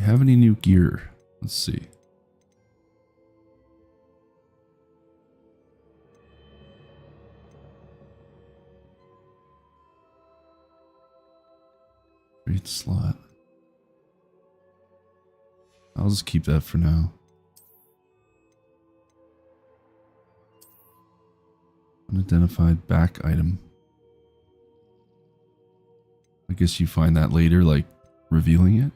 You have any new gear? Let's see. Great slot. I'll just keep that for now. Unidentified back item. I guess you find that later, like revealing it.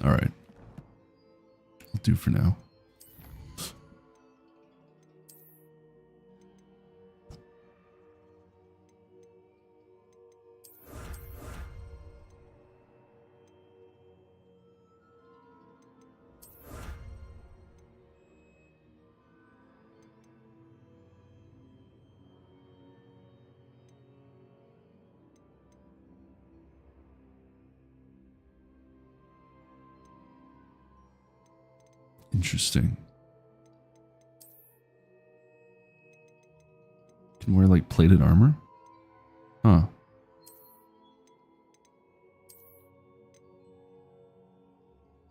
Alright. I'll do for now. Interesting. Can wear like plated armor? Huh.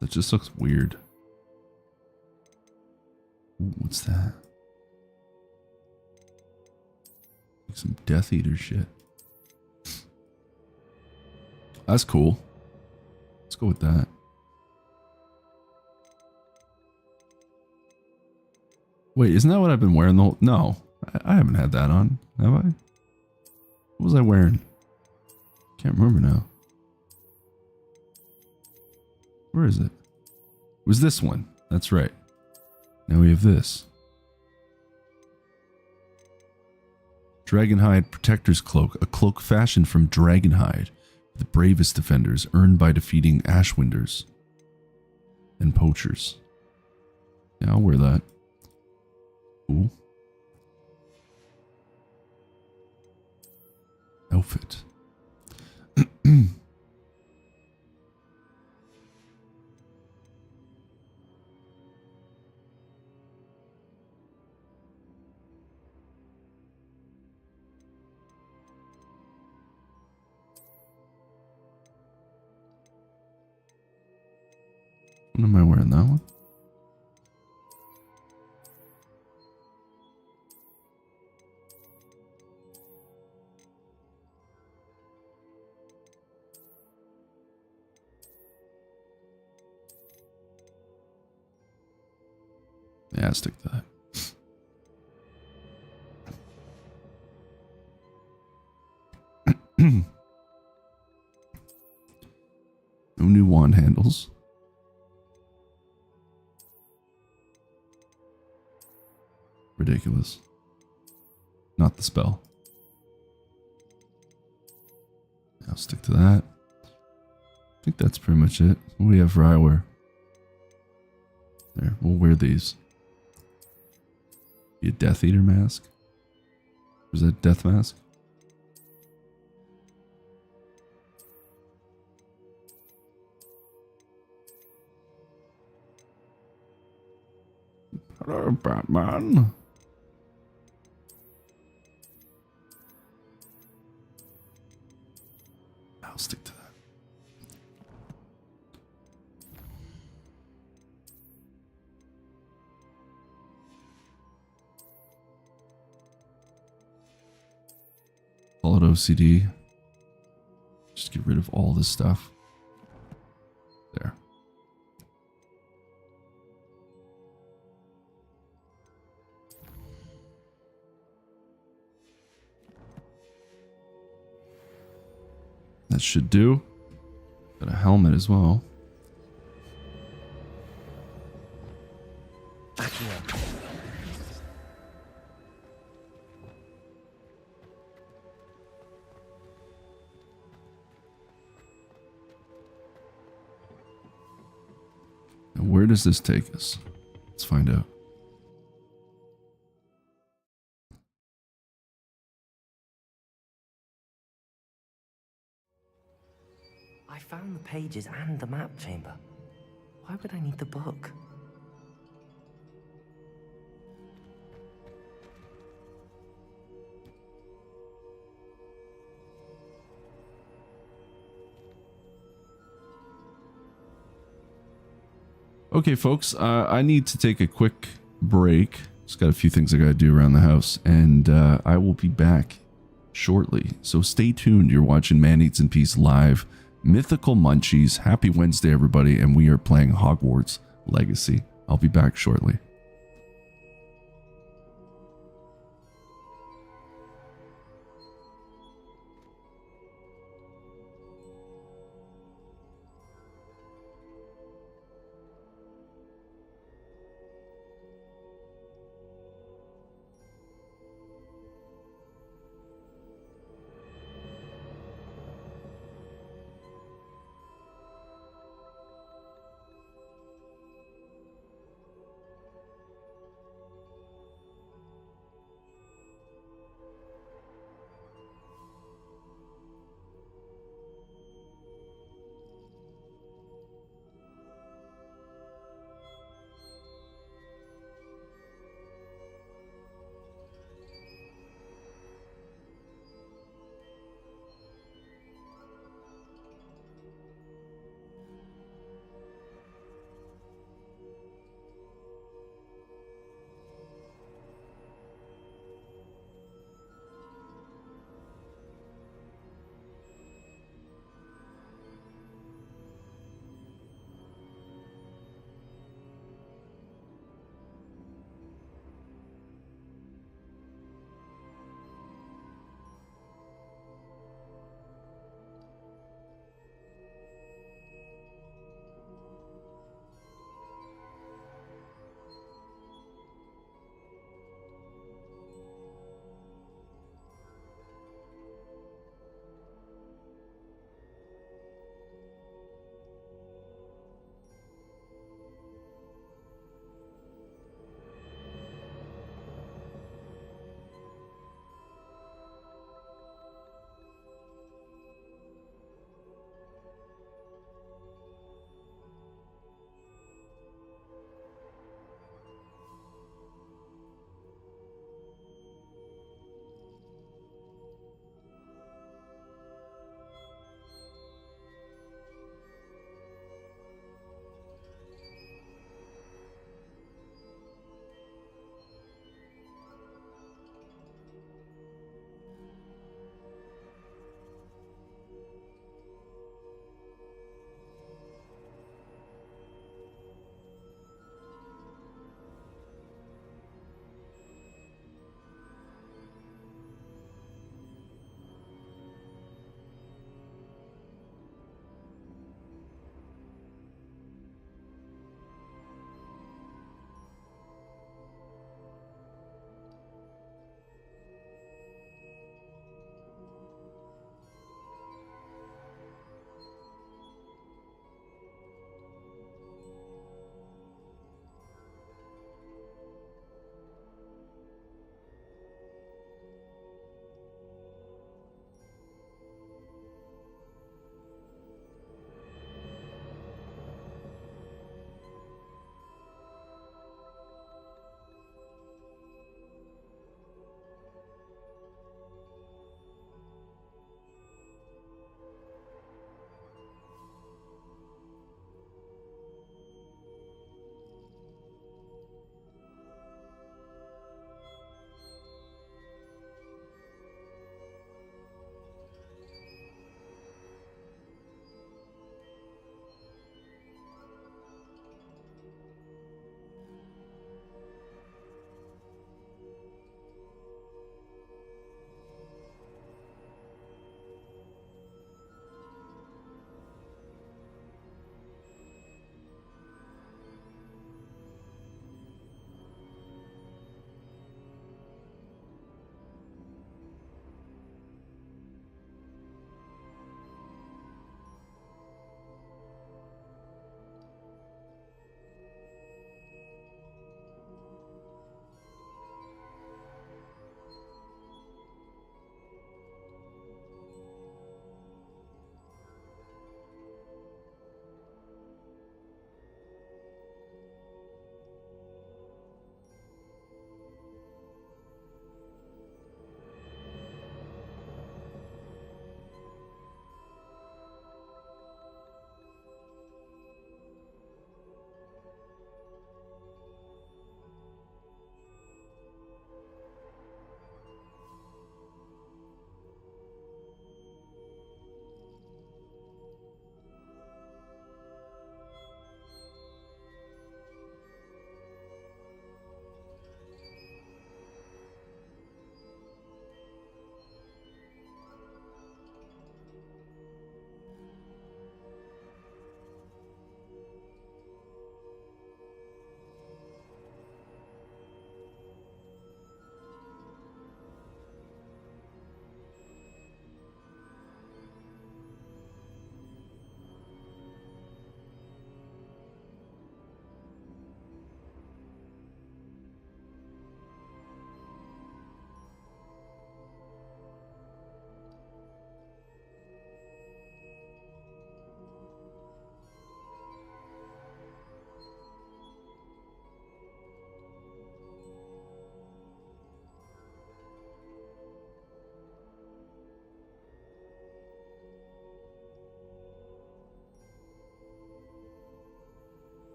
That just looks weird. Ooh, what's that? Like some Death Eater shit. That's cool. Let's go with that. Wait, isn't that what I've been wearing the whole... No, I haven't had that on, have I? What was I wearing? Can't remember now. Where is it? It was this one. That's right. Now we have this. Dragonhide Protector's Cloak. A cloak fashioned from dragonhide. The bravest defenders earned by defeating Ashwinders and poachers. Yeah, I'll wear that. Cool. Outfit. When am I wearing that one? Yeah, stick to that. No new wand handles. Ridiculous. Not the spell. I'll stick to that. I think that's pretty much it. What do we have for eyewear? There, we'll wear these. Be a Death Eater mask? Or is that death mask? Hello, Batman. I'll stick to that. Call it OCD. Just get rid of all this stuff. There. That should do. Got a helmet as well. Now where does this take us? Let's find out. I found the pages and the map chamber. Why would I need the book? Okay, folks, I need to take a quick break. Just got a few things I got to do around the house, and I will be back shortly. So stay tuned. You're watching Man Eats in Peace live. Mythical Munchies. Happy Wednesday, everybody, and we are playing Hogwarts Legacy. I'll be back shortly.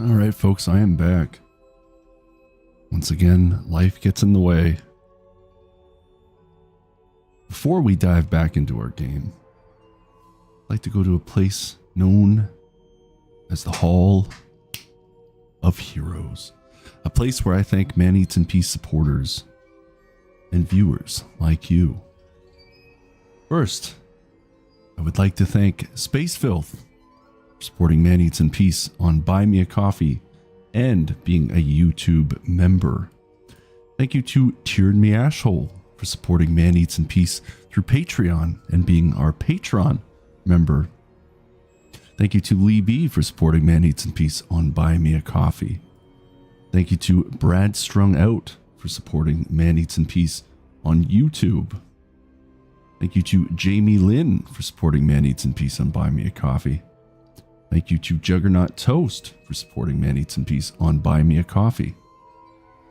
Alright, folks, I am back. Once again, life gets in the way. Before we dive back into our game, I'd like to go to a place known as the Hall of Heroes. A place where I thank Man Eats in Peace supporters and viewers like you. First, I would like to thank Space Filth for supporting Man Eats in Peace on Buy Me a Coffee and being a YouTube member. Thank you to Tiered Me Ashhole for supporting Man Eats in Peace through Patreon and being our Patreon member. Thank you to Lee B for supporting Man Eats in Peace on Buy Me a Coffee. Thank you to Brad Strung Out for supporting Man Eats in Peace on YouTube. Thank you to Jamie Lynn for supporting Man Eats in Peace on Buy Me a Coffee. Thank you to Juggernaut Toast for supporting Man Eats in Peace on Buy Me a Coffee.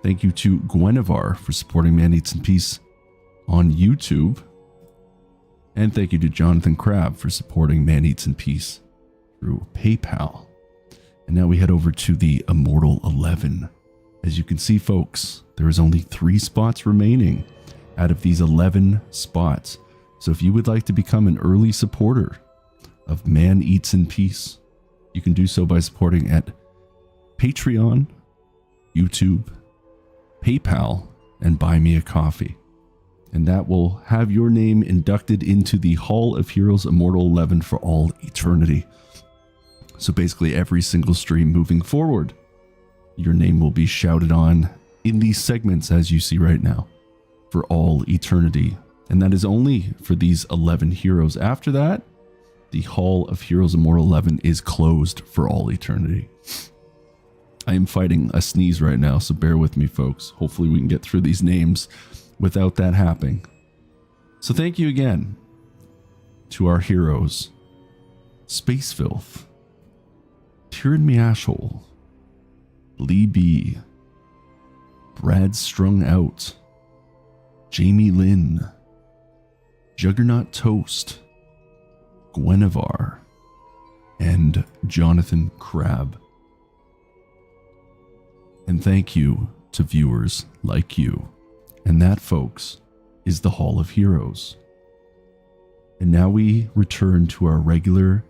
Thank you to Guinevere for supporting Man Eats in Peace on YouTube. And thank you to Jonathan Crabb for supporting Man Eats in Peace through PayPal. And now we head over to the Immortal 11. As you can see, folks, there is only 3 spots remaining out of these 11 spots. So if you would like to become an early supporter of Man Eats in Peace, you can do so by supporting at Patreon, YouTube, PayPal, and Buy Me a Coffee. And that will have your name inducted into the Hall of Heroes Immortal 11 for all eternity. So basically every single stream moving forward, your name will be shouted on in these segments as you see right now for all eternity. And that is only for these 11 heroes. After that, the Hall of Heroes Immortal 11 is closed for all eternity. I am fighting a sneeze right now, so bear with me, folks. Hopefully we can get through these names without that happening. So thank you again to our heroes. Space Filth, Tiered Me Ashhole, Lee B, Brad Strung Out, Jamie Lynn, Juggernaut Toast, Guinevere, and Jonathan Crabb. And thank you to viewers like you. And that, folks, is the Hall of Heroes. And now we return to our regular,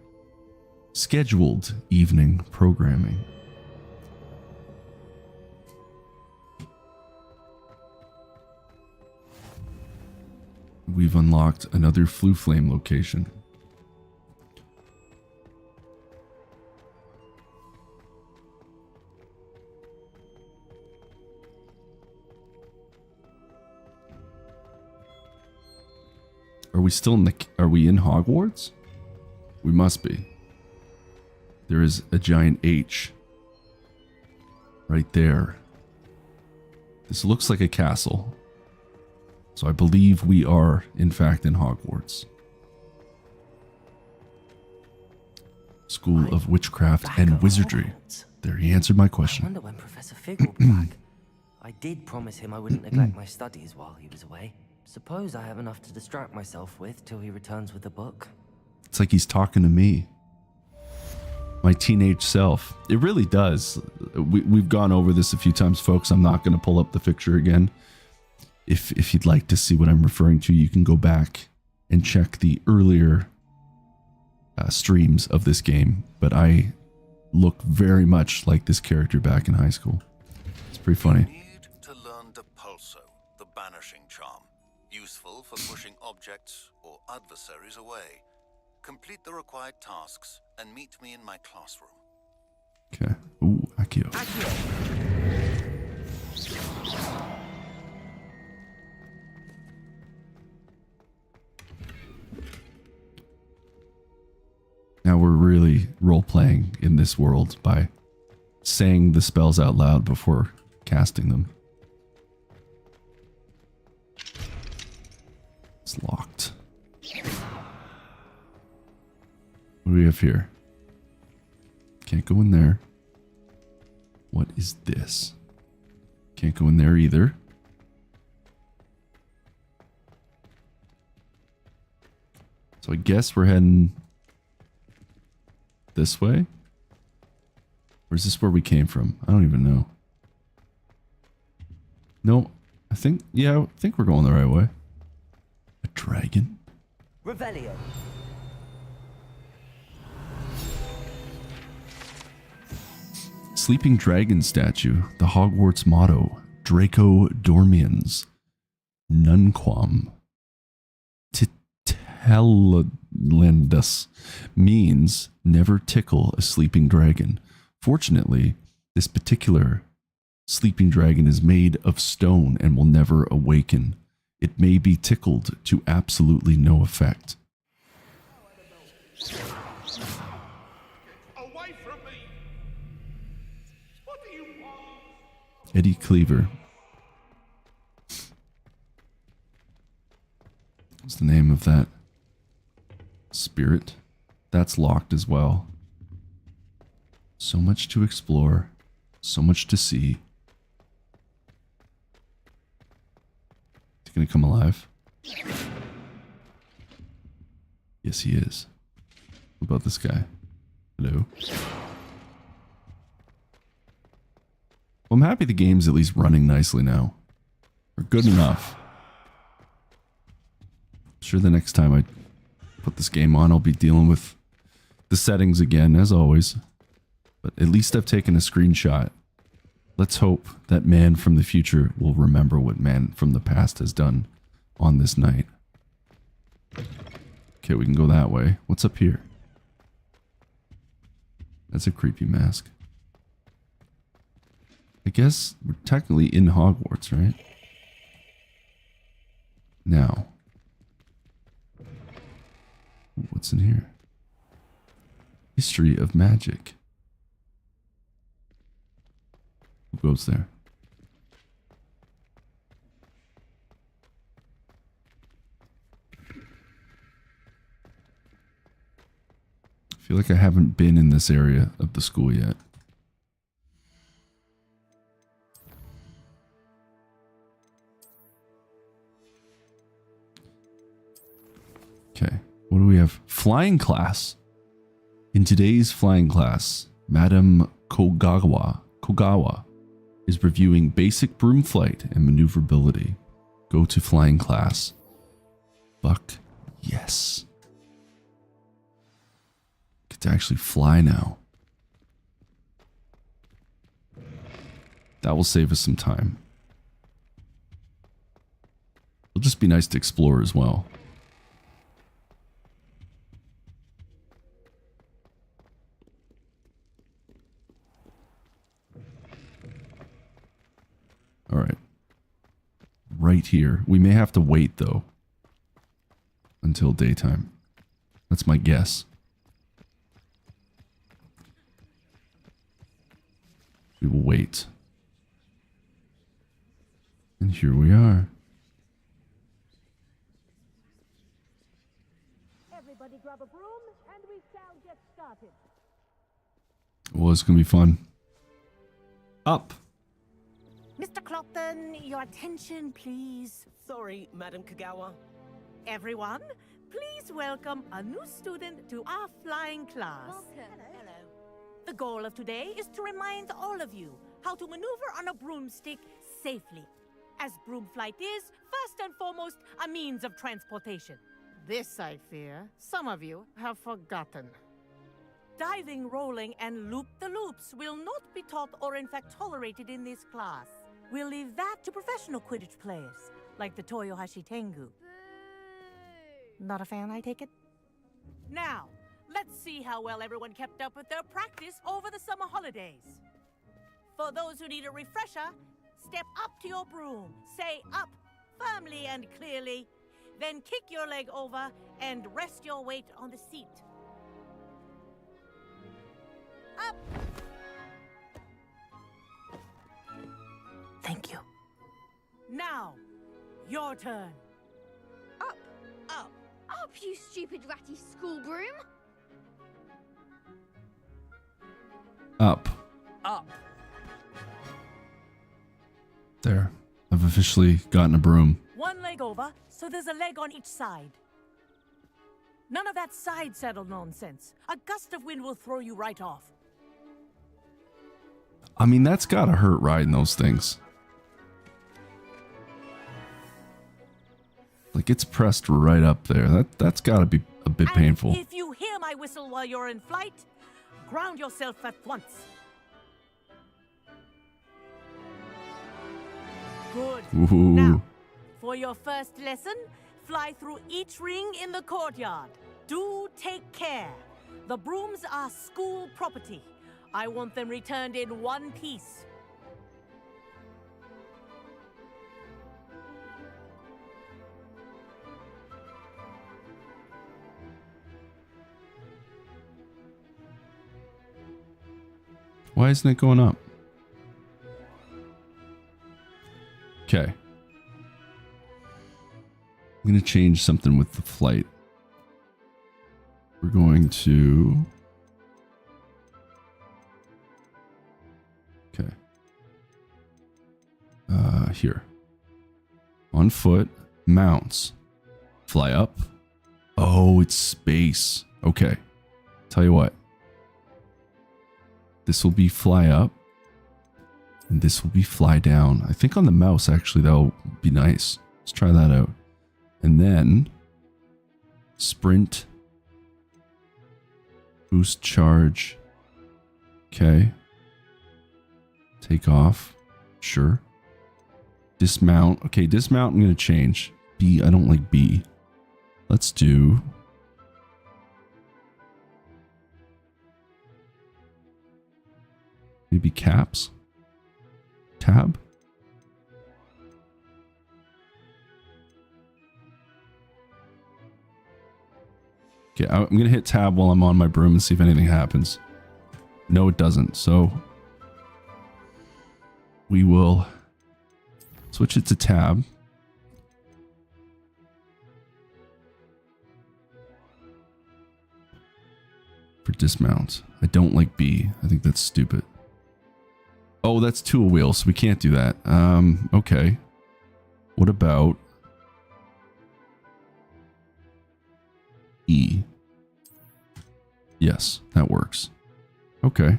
scheduled evening programming. We've unlocked another Flue Flame location. Are we still in are we in Hogwarts? We must be. There is a giant H right there. This looks like a castle. So I believe we are, in fact, in Hogwarts. School of Witchcraft and Wizardry. There, he answered my question. I wonder when Professor Fig will be back. I did promise him I wouldn't neglect my studies while he was away. Suppose I have enough to distract myself with till he returns with the book. It's like he's talking to me. My teenage self. It really does. We've gone over this a few times, folks. I'm not going to pull up the picture again. If you'd like to see what I'm referring to, you can go back and check the earlier streams of this game. But I look very much like this character back in high school. It's pretty funny. You need to learn Depulso, the banishing charm. Useful for pushing objects or adversaries away. Complete the required tasks and meet me in my classroom. Okay. Ooh, Accio. Now we're really role-playing in this world by saying the spells out loud before casting them. It's locked. What do we have here? Can't go in there. What is this? Can't go in there either. So I guess we're heading this way. Or is this where we came from? I don't even know. No, I think we're going the right way. A dragon? Revelio. Sleeping dragon statue. The Hogwarts motto. Draco Dormiens. Nunquam. Titellendus means never tickle a sleeping dragon. Fortunately, this particular sleeping dragon is made of stone and will never awaken. It may be tickled to absolutely no effect. Away from me! What do you want? Eddie Cleaver. What's the name of that spirit? That's locked as well. So much to explore. So much to see. Is he gonna come alive? Yes, he is. What about this guy? Hello? Well, I'm happy the game's at least running nicely now. Or good enough. I'm sure the next time I put this game on, I'll be dealing with the settings again, as always. But at least I've taken a screenshot. Let's hope that man from the future will remember what man from the past has done on this night. Okay, we can go that way. What's up here? That's a creepy mask. I guess we're technically in Hogwarts, right? Now. What's in here? History of magic. Who goes there? I feel like I haven't been in this area of the school yet. Okay, what do we have? Flying class. In today's flying class, Madam Kogawa is reviewing basic broom flight and maneuverability. Go to flying class. Fuck yes. Get to actually fly now. That will save us some time. It'll just be nice to explore as well. All right. Right here. We may have to wait, though, until daytime. That's my guess. We will wait. And here we are. Everybody grab a broom and we shall get started. Well, it's going to be fun. Up. Mr. Clopton, your attention, please. Sorry, Madam Kagawa. Everyone, please welcome a new student to our flying class. Hello. The goal of today is to remind all of you how to maneuver on a broomstick safely, as broom flight is, first and foremost, a means of transportation. This, I fear, some of you have forgotten. Diving, rolling, and loop-the-loops will not be taught or in fact tolerated in this class. We'll leave that to professional Quidditch players, like the Toyohashi Tengu. Not a fan, I take it? Now, let's see how well everyone kept up with their practice over the summer holidays. For those who need a refresher, step up to your broom, say up firmly and clearly, then kick your leg over and rest your weight on the seat. Up! Thank you. Now, your turn. Up, you stupid ratty school broom. Up. There. I've officially gotten a broom. One leg over, so there's a leg on each side. None of that side saddle nonsense. A gust of wind will throw you right off. I mean, that's gotta hurt riding those things. Like, it's pressed right up there. That's gotta be a bit painful. If you hear my whistle while you're in flight, ground yourself at once. Good. Ooh. Now, for your first lesson, fly through each ring in the courtyard. Do take care. The brooms are school property. I want them returned in one piece. Why isn't it going up? Okay. I'm going to change something with the flight. We're going to... Okay. Here. On foot, mounts. Fly up. Oh, it's space. Okay. Tell you what. This will be fly up. And this will be fly down. I think on the mouse, actually, that'll be nice. Let's try that out. And then sprint, boost charge. Okay. Take off. Sure. Dismount. Okay, dismount I'm going to change. B, I don't like B. Let's do... maybe caps? Tab? Okay, I'm going to hit tab while I'm on my broom and see if anything happens. No, it doesn't. So we will switch it to tab. For dismount. I don't like B. I think that's stupid. Oh, that's tool wheel, so we can't do that. Okay. What about E? Yes, that works. Okay.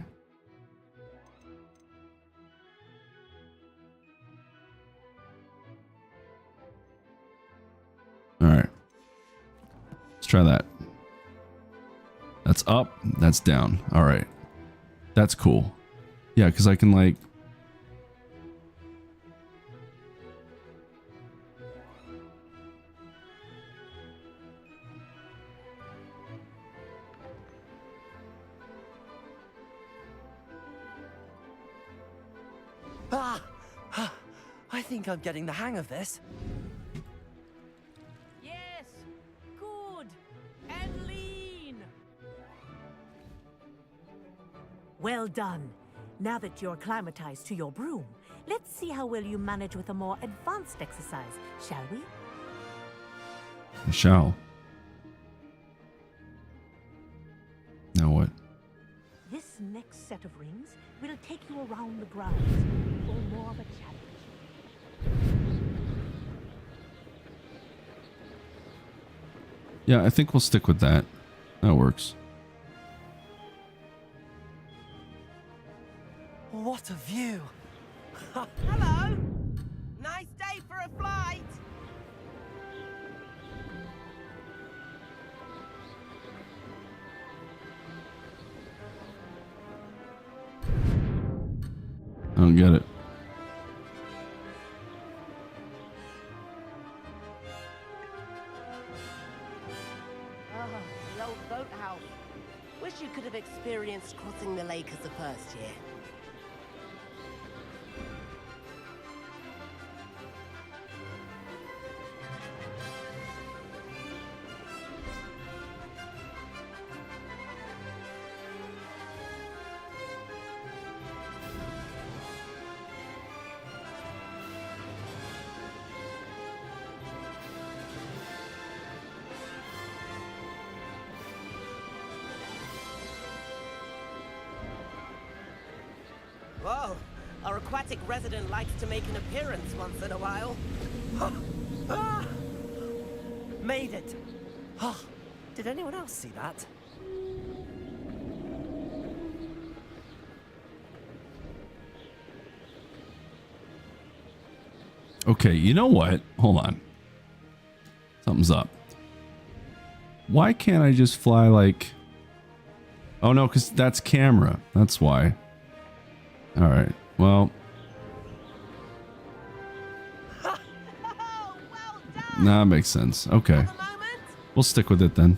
All right. Let's try that. That's up, that's down. All right. That's cool. Yeah, because I can like... I think I'm getting the hang of this. Yes, good, and lean. Well done. Now that you're acclimatized to your broom, let's see how well you manage with a more advanced exercise, shall we? I shall. Now what? This next set of rings will take you around the grounds for more of a challenge. Yeah, I think we'll stick with that. That works. What a view! Hello! Nice day for a flight! I don't get it. Oh, the old boathouse. Wish you could have experienced crossing the lake as a first year. Whoa, our aquatic resident likes to make an appearance once in a while. Made it! Oh, did anyone else see that? Okay, you know what? Hold on. Something's up. Why can't I just fly like... Oh no, because that's camera. That's why. Alright, well... Nah, makes sense. Okay. We'll stick with it then.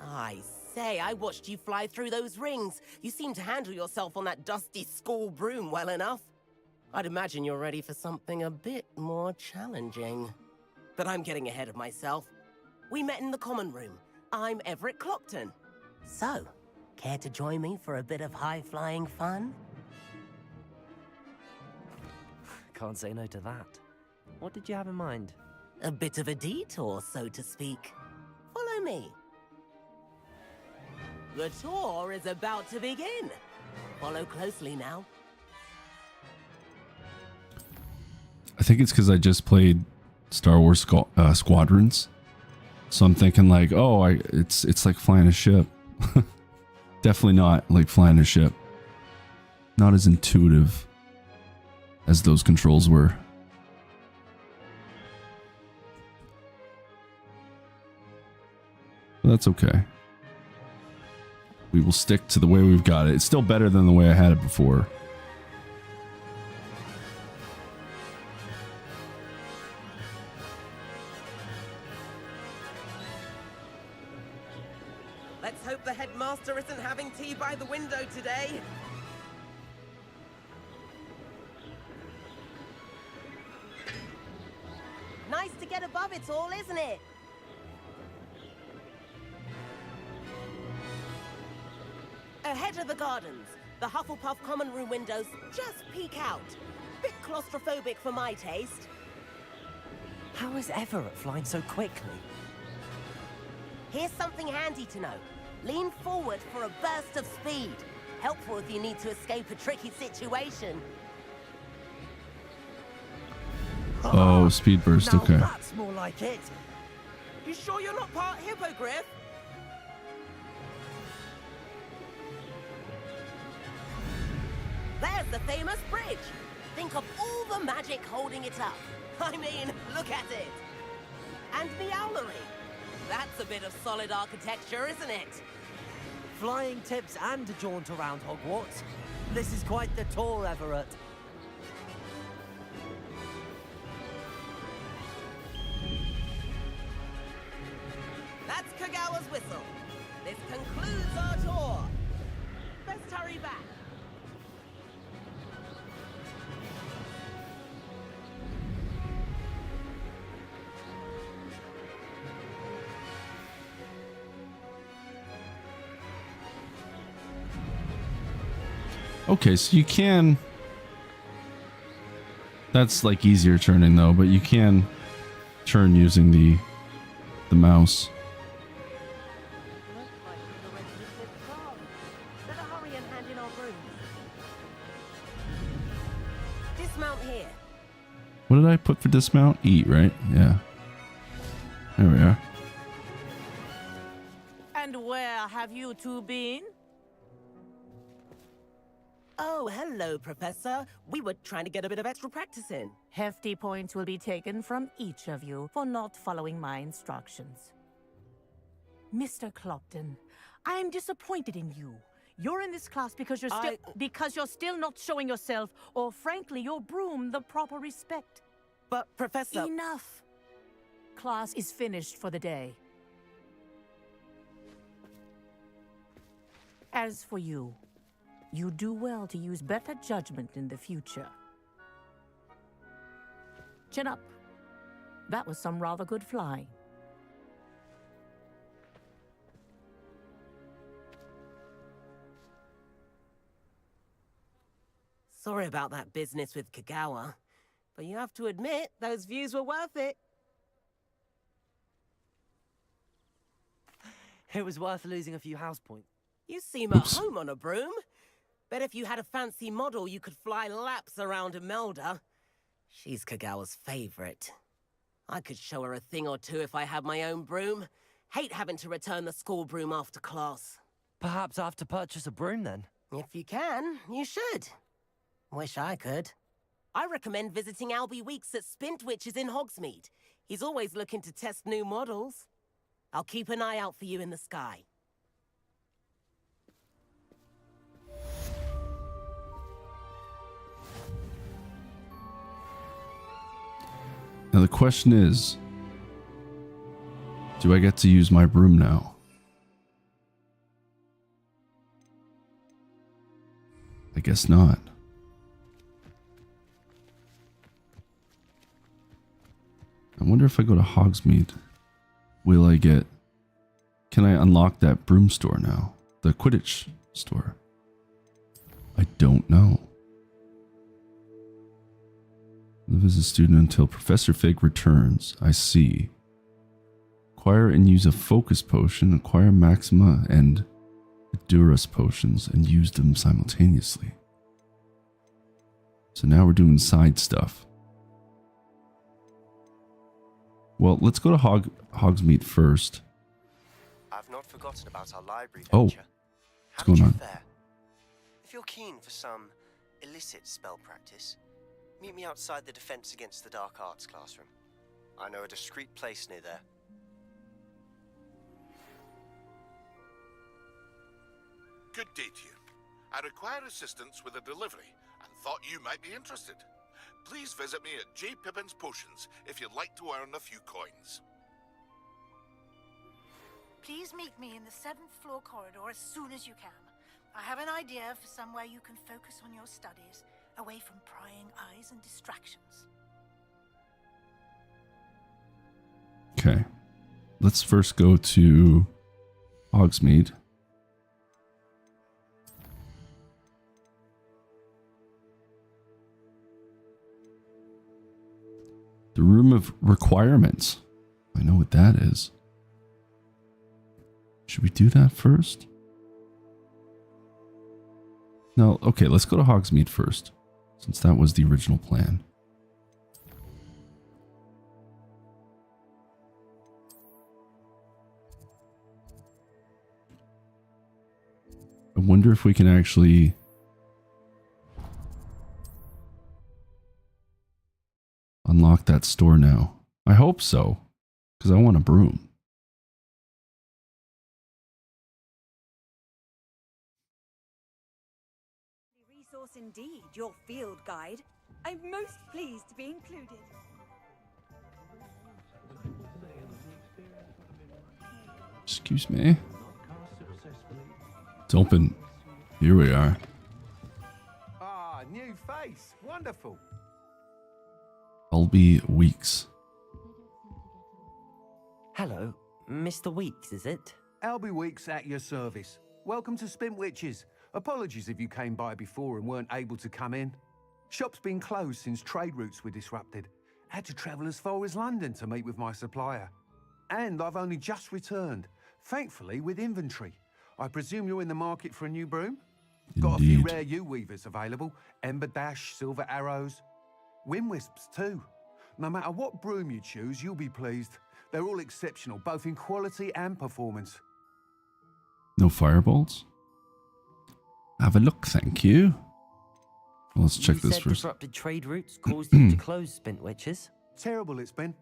I say, I watched you fly through those rings. You seem to handle yourself on that dusty school broom well enough. I'd imagine you're ready for something a bit more challenging. But I'm getting ahead of myself. We met in the common room. I'm Everett Clopton. So, care to join me for a bit of high-flying fun? Can't say no to that. What did you have in mind? A bit of a detour, so to speak. Follow me. The tour is about to begin. Follow closely now. I think it's because I just played Star Wars Squadrons. So I'm thinking like, oh, it's like flying a ship. Definitely not like flying a ship. Not as intuitive as those controls were. But that's okay. We will stick to the way we've got it. It's still better than the way I had it before. Let's hope the headmaster isn't having tea by the window today. Nice to get above it all, isn't it? Ahead of the gardens, the Hufflepuff common room windows just peek out. Bit claustrophobic for my taste. How is Everett flying so quickly? Here's something handy to know. Lean forward for a burst of speed. Helpful if you need to escape a tricky situation. Oh, speed burst, Now okay. that's more like it. You sure you're not part hippogriff? There's the famous bridge. Think of all the magic holding it up. I mean, look at it. And the owlery. That's a bit of solid architecture, isn't it? Flying tips and a jaunt around Hogwarts. This is quite the tour, Everett. That's Kagawa's whistle. This concludes our tour. Best hurry back. Okay, so you can... That's like easier turning though, but you can turn using the mouse. Better hurry and hand in our brooms. Dismount here. What did I put for dismount? Eat, right? Yeah. There we are. And where have you two been? Oh, hello, Professor. We were trying to get a bit of extra practice in. Hefty points will be taken from each of you for not following my instructions. Mr. Clopton, I am disappointed in you. You're in this class because you're still not showing yourself, or frankly, your broom, the proper respect. But, Professor... Enough. Class is finished for the day. As for you, you do well to use better judgment in the future. Chin up. That was some rather good flying. Sorry about that business with Kagawa, but you have to admit, those views were worth it. It was worth losing a few house points. You seem at home on a broom. Bet if you had a fancy model, you could fly laps around Imelda. She's Kagawa's favorite. I could show her a thing or two if I had my own broom. Hate having to return the school broom after class. Perhaps I have to purchase a broom then? If you can, you should. Wish I could. I recommend visiting Albie Weeks at Spintwitches in Hogsmeade. He's always looking to test new models. I'll keep an eye out for you in the sky. Now the question is, do I get to use my broom now? I guess not. I wonder if I go to Hogsmeade, will I get... Can I unlock that broom store now? The Quidditch store? I don't know. Live as a student until Professor Fig returns. I see. Acquire and use a focus potion. Acquire Maxima and Duras potions and use them simultaneously. So now we're doing side stuff. Well, let's go to Hogsmeade first. I've not forgotten about our library Oh, venture. what's going on? There. If you're keen for some illicit spell practice, meet me outside the Defense Against the Dark Arts classroom. I know a discreet place near there. Good day to you. I require assistance with a delivery and thought you might be interested. Please visit me at J. Pippin's Potions if you'd like to earn a few coins. Please meet me in the 7th floor corridor as soon as you can. I have an idea for somewhere you can focus on your studies, away from prying eyes and distractions. Okay. Let's first go to Hogsmeade. The Room of Requirements. I know what that is. Should we do that first? No, okay, let's go to Hogsmeade first, since that was the original plan. I wonder if we can actually... unlock that store now. I hope so, because I want a broom. Resource indeed, your field guide. I'm most pleased to be included. Excuse me. It's open. Here we are. Ah, new face. Wonderful. Albie Weeks. Hello, Mr. Weeks, is it? Albie Weeks at your service. Welcome to Spintwitches. Apologies if you came by before and weren't able to come in. Shop's been closed since trade routes were disrupted. Had to travel as far as London to meet with my supplier. And I've only just returned, thankfully with inventory. I presume you're in the market for a new broom? Got a few rare U-weavers available. Ember Dash, Silver Arrows. Wind Wisps too. No matter what broom you choose, you'll be pleased. They're all exceptional, both in quality and performance. No firebolts? Have a look, thank you. Well, let's check this first. Disrupted trade routes caused you to close Spintwitches. Terrible it's been.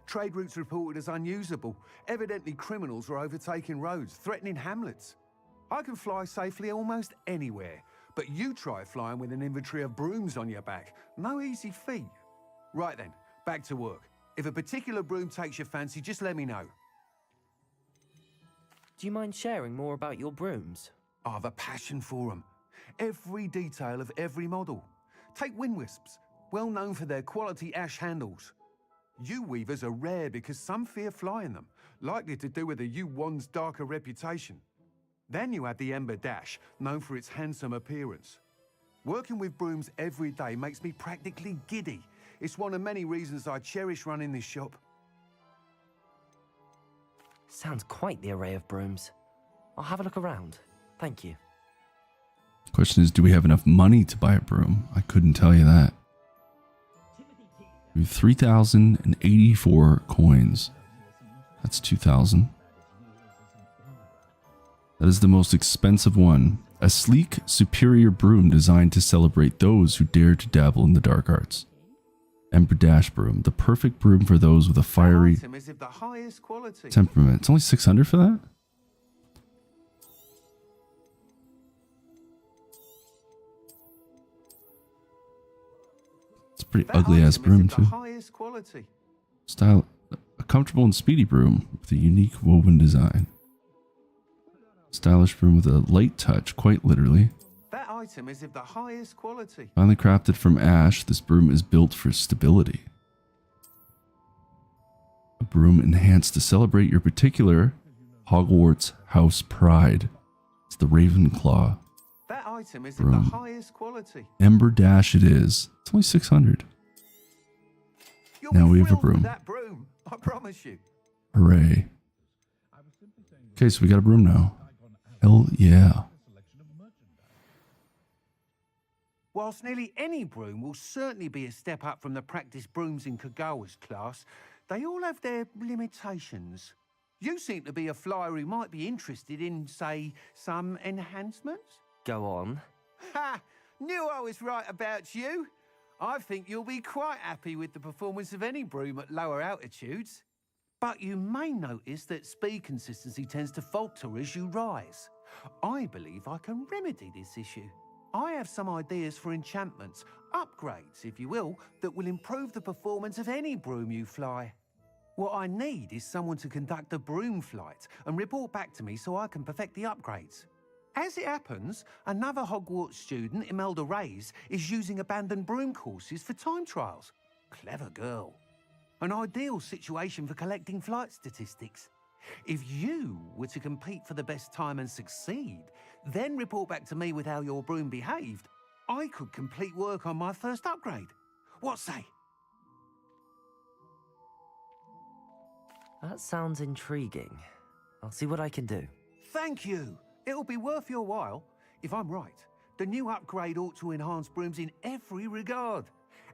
Trade routes reported as unusable. Evidently criminals were overtaking roads, threatening hamlets. I can fly safely almost anywhere, but you try flying with an inventory of brooms on your back. No easy feat. Right then, back to work. If a particular broom takes your fancy, just let me know. Do you mind sharing more about your brooms? I have a passion for them. Every detail of every model. Take Wind Wisps, well known for their quality ash handles. U-weavers are rare because some fear flying them, likely to do with the U-wand's darker reputation. Then you have the Ember Dash, known for its handsome appearance. Working with brooms every day makes me practically giddy. It's one of many reasons I cherish running this shop. Sounds quite the array of brooms. I'll have a look around. Thank you. Question is, do we have enough money to buy a broom? I couldn't tell you that. We have 3,084 coins. That's 2,000. That is the most expensive one. A sleek, superior broom designed to celebrate those who dare to dabble in the dark arts. Ember Dash Broom, the perfect broom for those with a fiery temperament. It's only 600 for that? It's a pretty ugly ass broom too. Style, a comfortable and speedy broom with a unique woven design. Stylish broom with a light touch, quite literally. That item is of the highest quality. Finely crafted from ash, this broom is built for stability. A broom enhanced to celebrate your particular Hogwarts house pride. It's the Ravenclaw. That item is broom. Of the highest quality. Ember Dash it is. It's only 600. Now we have a broom. That broom, I promise you. Hooray. Okay, so we got a broom now. Hell yeah. Whilst nearly any broom will certainly be a step up from the practice brooms in Kagawa's class, they all have their limitations. You seem to be a flyer who might be interested in, say, some enhancements? Go on. Ha! Knew I was right about you. I think you'll be quite happy with the performance of any broom at lower altitudes. But you may notice that speed consistency tends to falter as you rise. I believe I can remedy this issue. I have some ideas for enchantments, upgrades, if you will, that will improve the performance of any broom you fly. What I need is someone to conduct a broom flight and report back to me so I can perfect the upgrades. As it happens, another Hogwarts student, Imelda Reyes, is using abandoned broom courses for time trials. Clever girl. An ideal situation for collecting flight statistics. If you were to compete for the best time and succeed, then report back to me with how your broom behaved, I could complete work on my first upgrade. What say? That sounds intriguing. I'll see what I can do. Thank you. It'll be worth your while. If I'm right, the new upgrade ought to enhance brooms in every regard.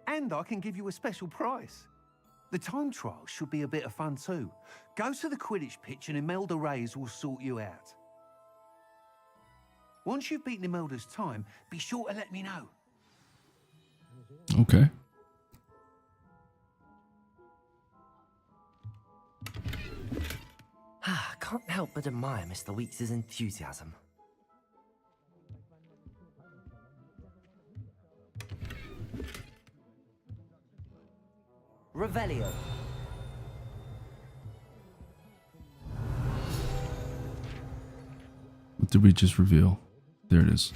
And I can give you a special price. The time trial should be a bit of fun too. Go to the Quidditch pitch and Imelda Reyes will sort you out. Once you've beaten Imelda's time, be sure to let me know. Okay. Can't help but admire Mr. Weeks' enthusiasm. Revelio. What did we just reveal? There it is.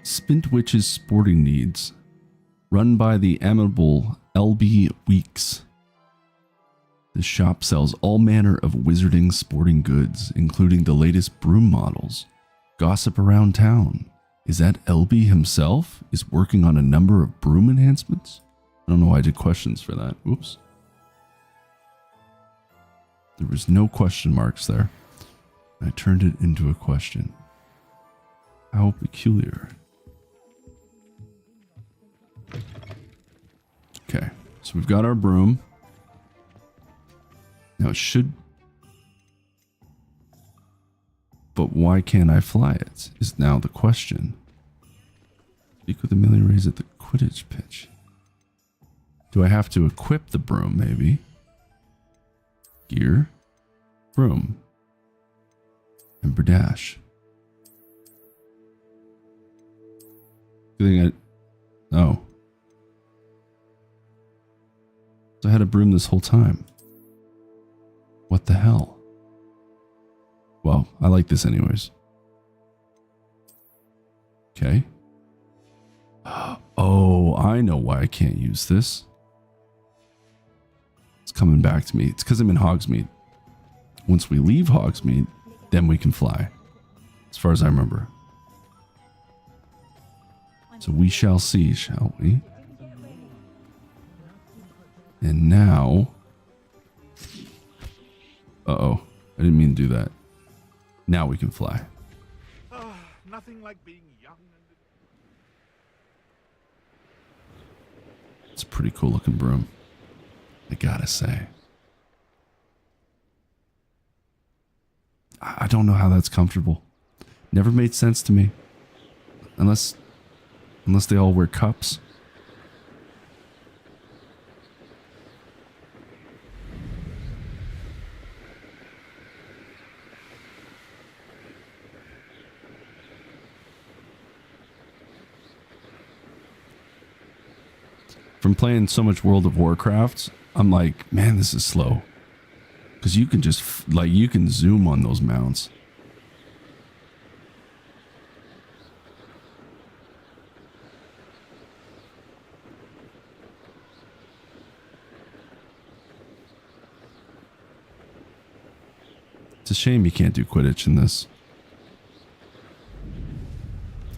Spintwitch's Sporting Needs. Run by the amiable LB Weeks. The shop sells all manner of wizarding sporting goods, including the latest broom models. Gossip around town. Is that LB himself? Is working on a number of broom enhancements? I don't know why I did questions for that. Oops. There was no question marks there. I turned it into a question. How peculiar. Okay, so we've got our broom. Now it should... But why can't I fly it, is now the question. Speak with Amelia Reyes at the Quidditch pitch. Do I have to equip the broom, maybe? Gear. Broom. Ember Dash. Good thing oh. So I had a broom this whole time. What the hell? Well, I like this anyways. Okay. Oh, I know why I can't use this. It's coming back to me. It's because I'm in Hogsmeade. Once we leave Hogsmeade, then we can fly. As far as I remember. So we shall see, shall we? And now... Uh-oh. I didn't mean to do that. Now we can fly. Nothing like being young and... It's a pretty cool looking broom, I gotta say. I don't know how that's comfortable. Never made sense to me. Unless they all wear cups. From playing so much World of Warcraft, I'm like, man, this is slow. Because you can just, like, you can zoom on those mounts. It's a shame you can't do Quidditch in this.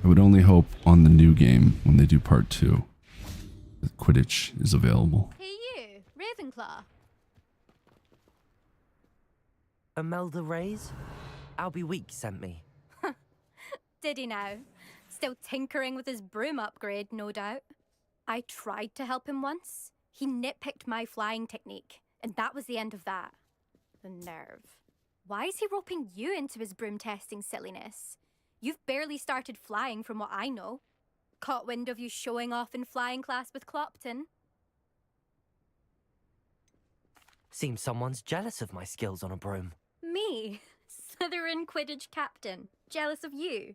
I would only hope on the new game, when they do part 2, that Quidditch is available. Hey you, Ravenclaw. Imelda Reyes? Albie Weeks sent me. Did he now? Still tinkering with his broom upgrade, no doubt. I tried to help him once. He nitpicked my flying technique, and that was the end of that. The nerve. Why is he roping you into his broom testing silliness? You've barely started flying from what I know. Caught wind of you showing off in flying class with Clopton. Seems someone's jealous of my skills on a broom. Me? Slytherin Quidditch captain. Jealous of you?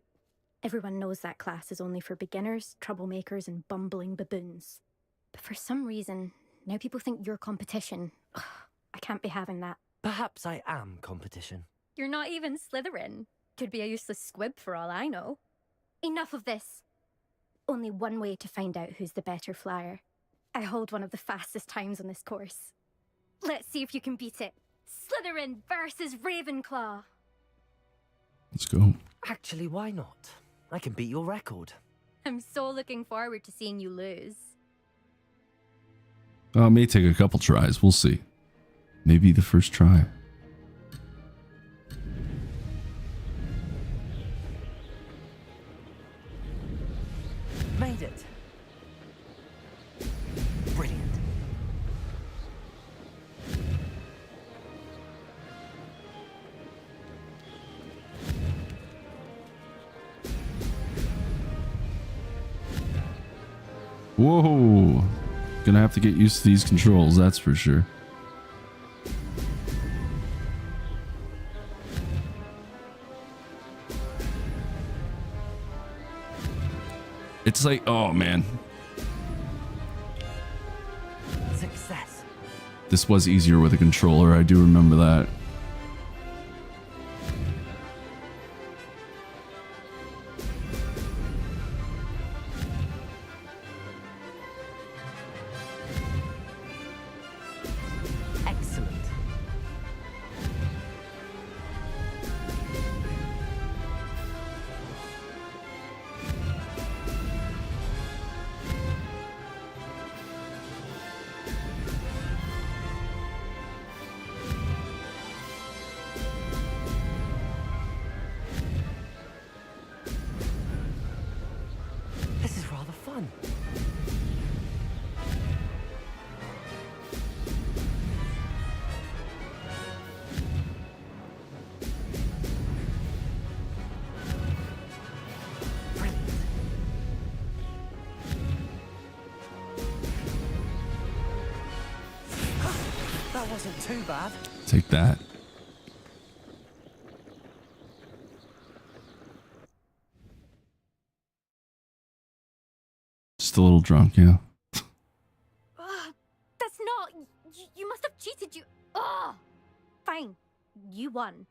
Everyone knows that class is only for beginners, troublemakers, and bumbling baboons. But for some reason, now people think you're competition. Ugh, I can't be having that. Perhaps I am competition. You're not even Slytherin. Could be a useless squib for all I know. Enough of this. Only one way to find out who's the better flyer. I hold one of the fastest times on this course. Let's see if you can beat it. Slytherin versus Ravenclaw. Let's go. Actually, why not? I can beat your record. I'm so looking forward to seeing you lose. It may take a couple tries. We'll see. Maybe the first try. Made it. Brilliant. Whoa. Gonna have to get used to these controls, that's for sure. It's like, oh man. Success. This was easier with a controller, I do remember that. Excellent. This is rather fun. That wasn't too bad. Take that. Just a little drunk, yeah. That's not... You must have cheated, you... Ugh. Fine. You won.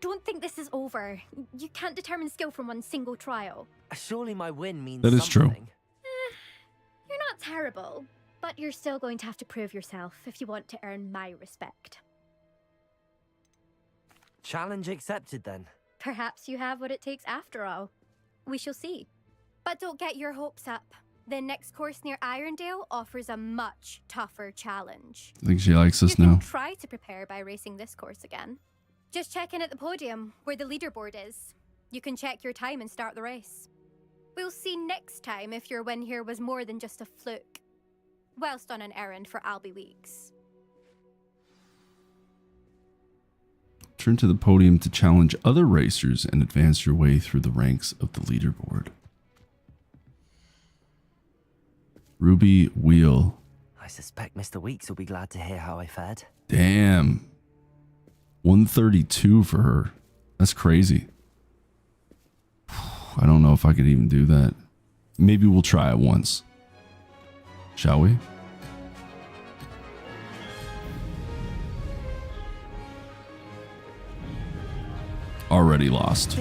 Don't think this is over. You can't determine skill from one single trial. Surely my win means That is true. something. You're not terrible, but you're still going to have to prove yourself if you want to earn my respect. Challenge accepted then. Perhaps you have what it takes after all. We shall see. But don't get your hopes up. The next course near Irondale offers a much tougher challenge. I think she likes us You now. can try to prepare by racing this course again. Just check in at the podium, where the leaderboard is. You can check your time and start the race. We'll see next time if your win here was more than just a fluke. Whilst on an errand for Albie Weeks. Return to the podium to challenge other racers and advance your way through the ranks of the leaderboard. Ruby Wheel. I suspect Mr. Weeks will be glad to hear how I fared. Damn. 132 for her. That's crazy. I don't know if I could even do that. Maybe we'll try it once. Shall we? Already lost.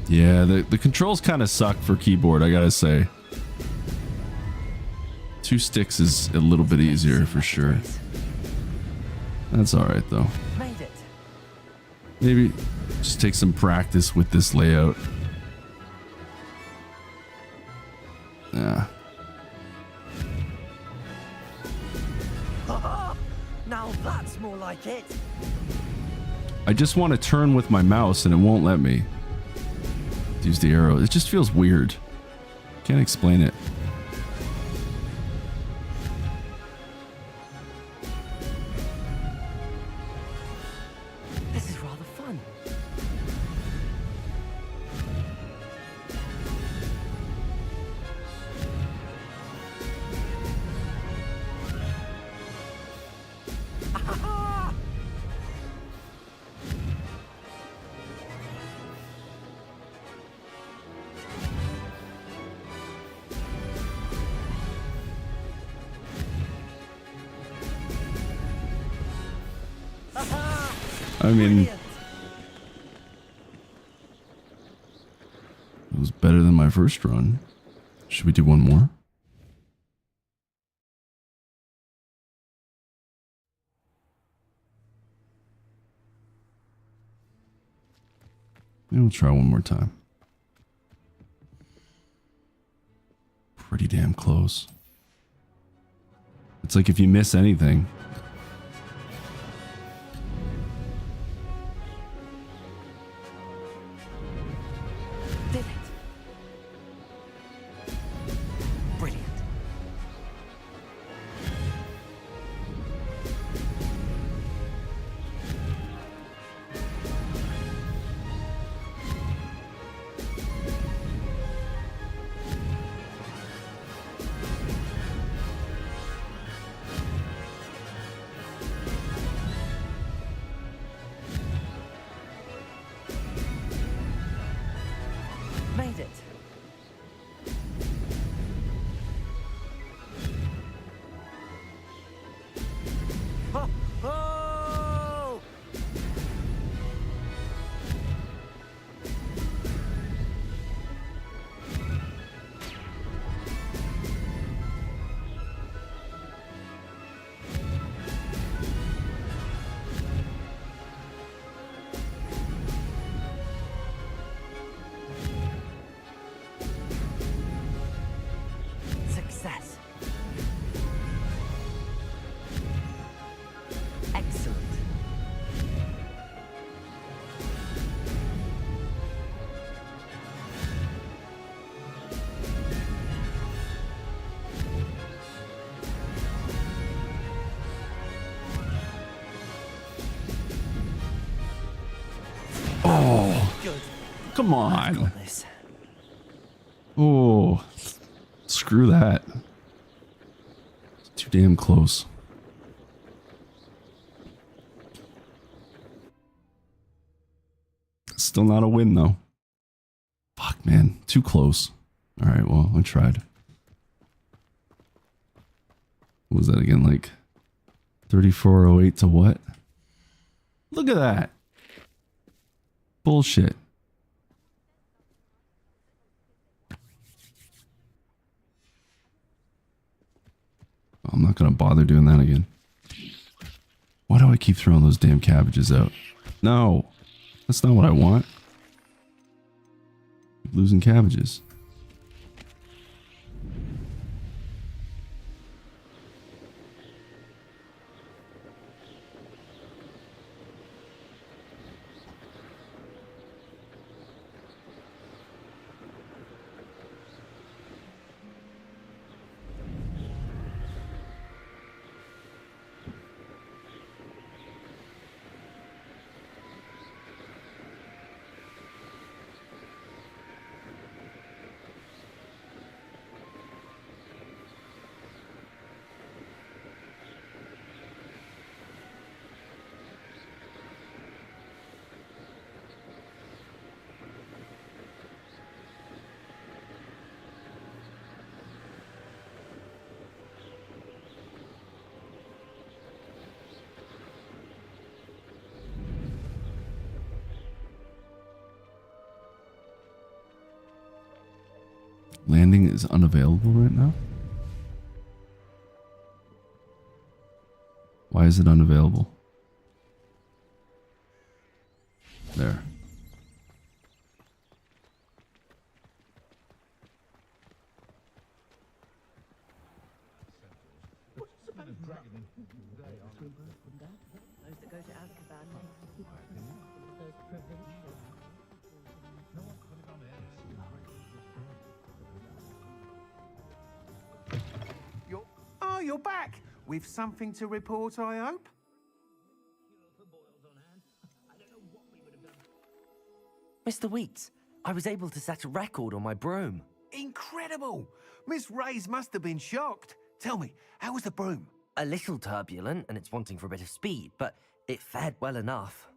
Yeah, the controls kind of suck for keyboard, I gotta say. 2 sticks is a little bit easier for sure. That's alright though. Made it. Maybe just take some practice with this layout. Yeah. Now that's more like it. I just want to turn with my mouse and it won't let me. Use the arrow. It just feels weird. Can't explain it. This is rather fun. I mean, it was better than my first run. Should we do one more? Maybe we'll try one more time. Pretty damn close. It's like if you miss anything. Made it. Ho, ho! Success. Excellent. Oh, Good. come I've on. got this. Oh, screw that. It's too damn close. Still not a win though. Fuck, man. Too close. All right, well, I tried. What was that again? Like 3408 to what? Look at that. Bullshit. I'm not going to bother doing that again. Why do I keep throwing those damn cabbages out? No, that's not what I want. Losing cabbages. Landing is unavailable right now? Why is it unavailable? There. Those that go to Azkaban those provincial. You're back! With something to report, I hope? Mr. Wheats, I was able to set a record on my broom. Incredible! Miss Reyes must have been shocked. Tell me, how was the broom? A little turbulent, and it's wanting for a bit of speed, but it fared well enough.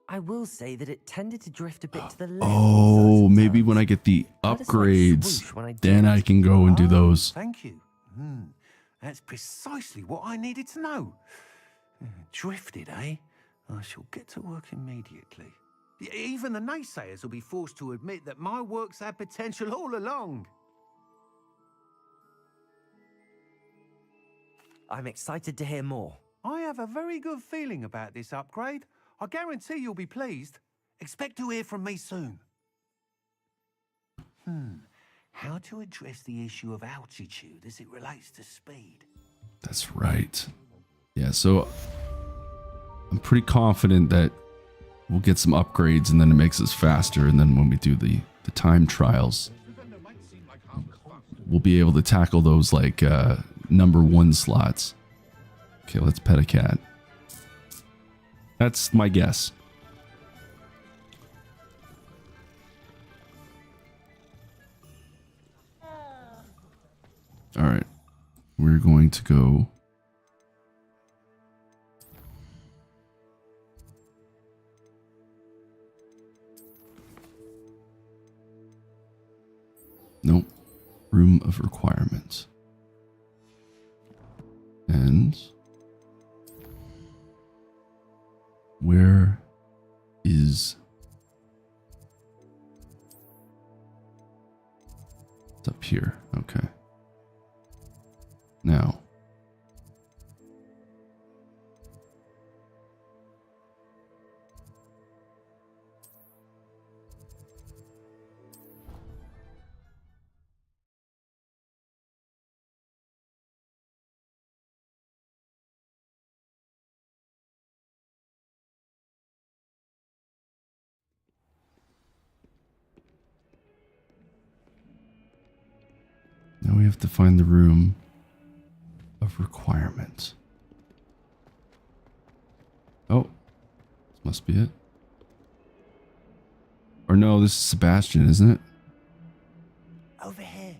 I will say that it tended to drift a bit to the left. Oh, maybe when I get the upgrades, then I can go and do those. Thank you. That's precisely what I needed to know. Drifted, eh? I shall get to work immediately. Even the naysayers will be forced to admit that my work's had potential all along. I'm excited to hear more. I have a very good feeling about this upgrade. I guarantee you'll be pleased. Expect to hear from me soon. How to address the issue of altitude as it relates to speed. That's right. Yeah, so I'm pretty confident that we'll get some upgrades and then it makes us faster. And then when we do the time trials, we'll be able to tackle those like number 1 slots. Okay, let's pet a cat. That's my guess. All right, we're going to go. Nope. Room of requirements. And where is... It's up here. Okay. Now. Now we have to find the room of requirements. Oh, this must be it. Or no, this is Sebastian, isn't it? Over here.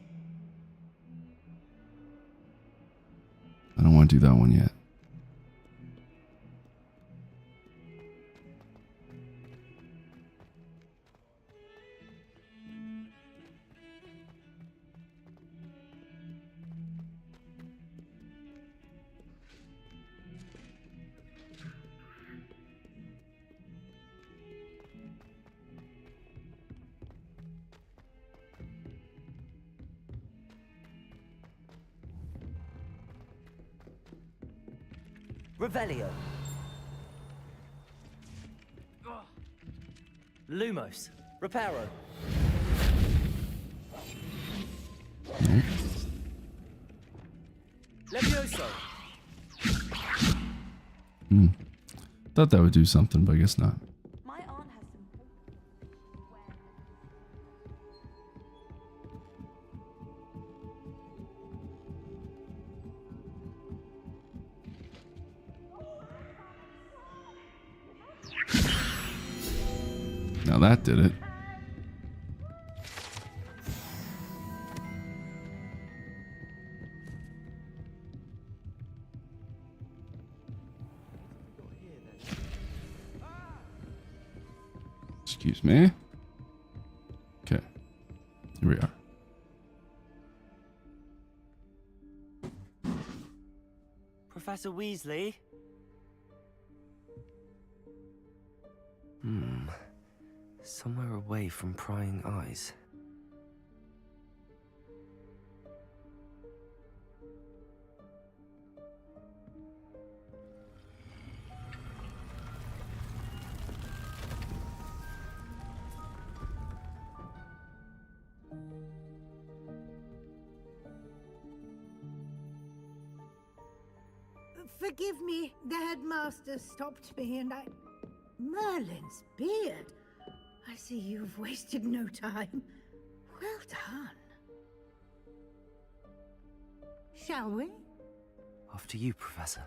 I don't want to do that one yet. Revelio. Lumos. Reparo. Levioso. Thought that would do something, but I guess not. My aunt has some. Now that did it. Excuse me. Okay. Here we are. Professor Weasley? Somewhere away from prying eyes. Forgive me, the headmaster stopped me and I... Merlin's beard. I see you've wasted no time. Well done. Shall we? After you, Professor.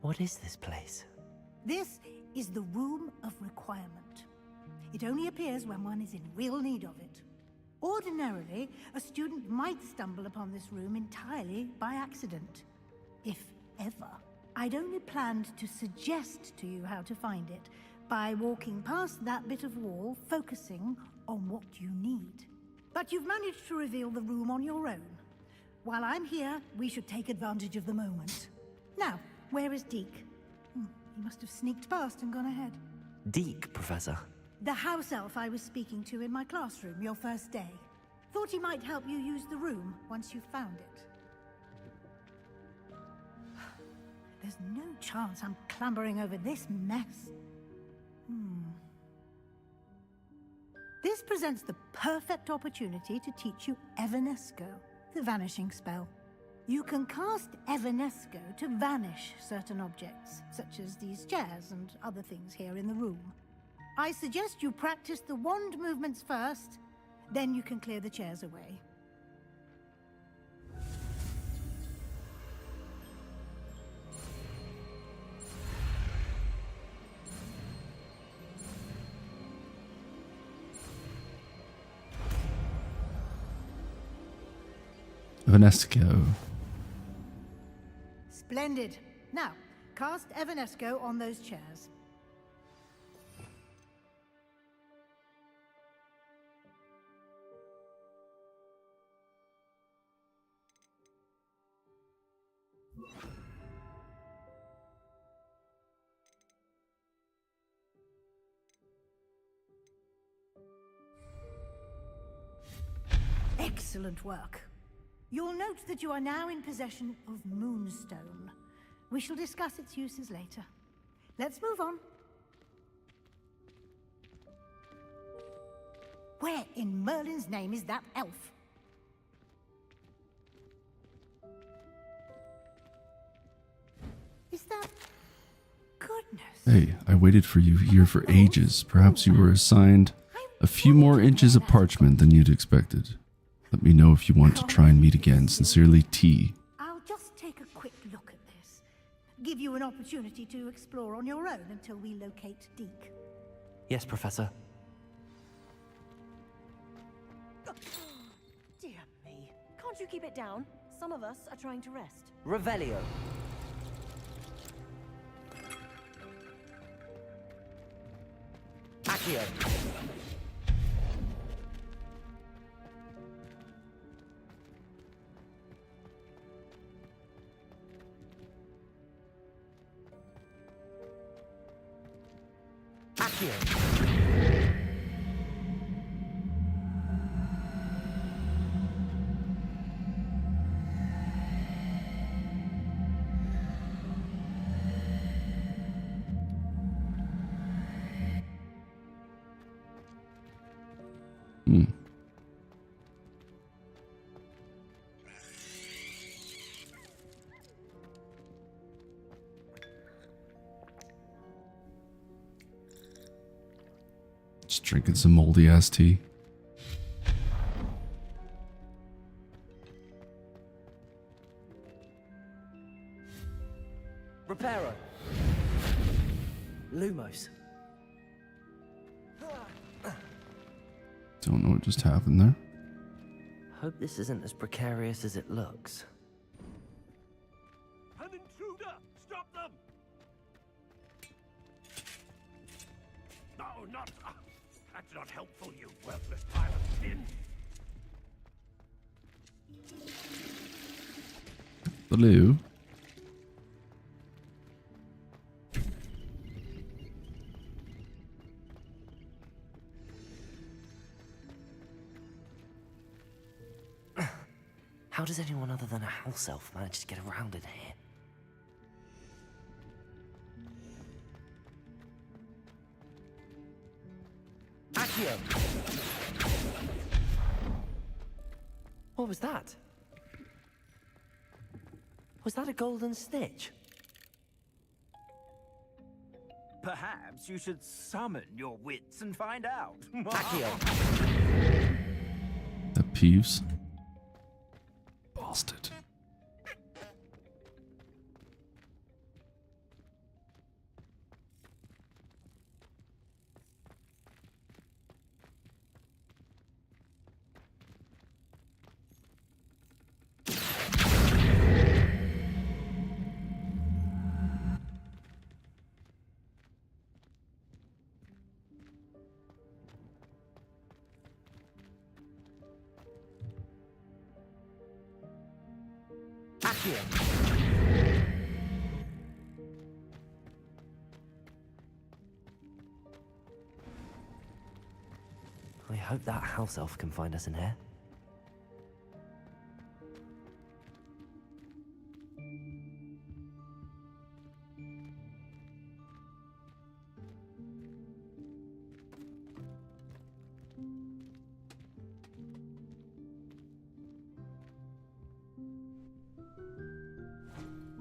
What is this place? This is the Room of Requirement. It only appears when one is in real need of it. Ordinarily, a student might stumble upon this room entirely by accident. If ever. I'd only planned to suggest to you how to find it by walking past that bit of wall, focusing on what you need. But you've managed to reveal the room on your own. While I'm here, we should take advantage of the moment. Now, where is Deke? He must have sneaked past and gone ahead. Deke, Professor. The house elf I was speaking to in my classroom your first day. Thought he might help you use the room once you found it. There's no chance I'm clambering over this mess. This presents the perfect opportunity to teach you Evanesco, the vanishing spell. You can cast Evanesco to vanish certain objects, such as these chairs and other things here in the room. I suggest you practice the wand movements first, then you can clear the chairs away. Evanesco. Splendid. Now, cast Evanesco on those chairs. Excellent work. You'll note that you are now in possession of Moonstone. We shall discuss its uses later. Let's move on. Where in Merlin's name is that elf? Is that... Goodness. Hey, I waited for you here for ages. Perhaps you were assigned a few more inches of parchment than you'd expected. Let me know if you want to try and meet again. Sincerely, T. I'll just take a quick look at this. Give you an opportunity to explore on your own until we locate Deke. Yes, Professor. Dear me. Can't you keep it down? Some of us are trying to rest. Revelio. Accio. Just drinking some moldy ass tea. Reparo. Lumos. Don't know what just happened there. Hope this isn't as precarious as it looks. An intruder! Stop them! No, not... that's not helpful, you worthless pile of tin! Hello. house elf managed to get around in here? Accio! What was that? Was that a golden snitch? Perhaps you should summon your wits and find out. That Peeves. Bastard. I hope that house elf can find us in here.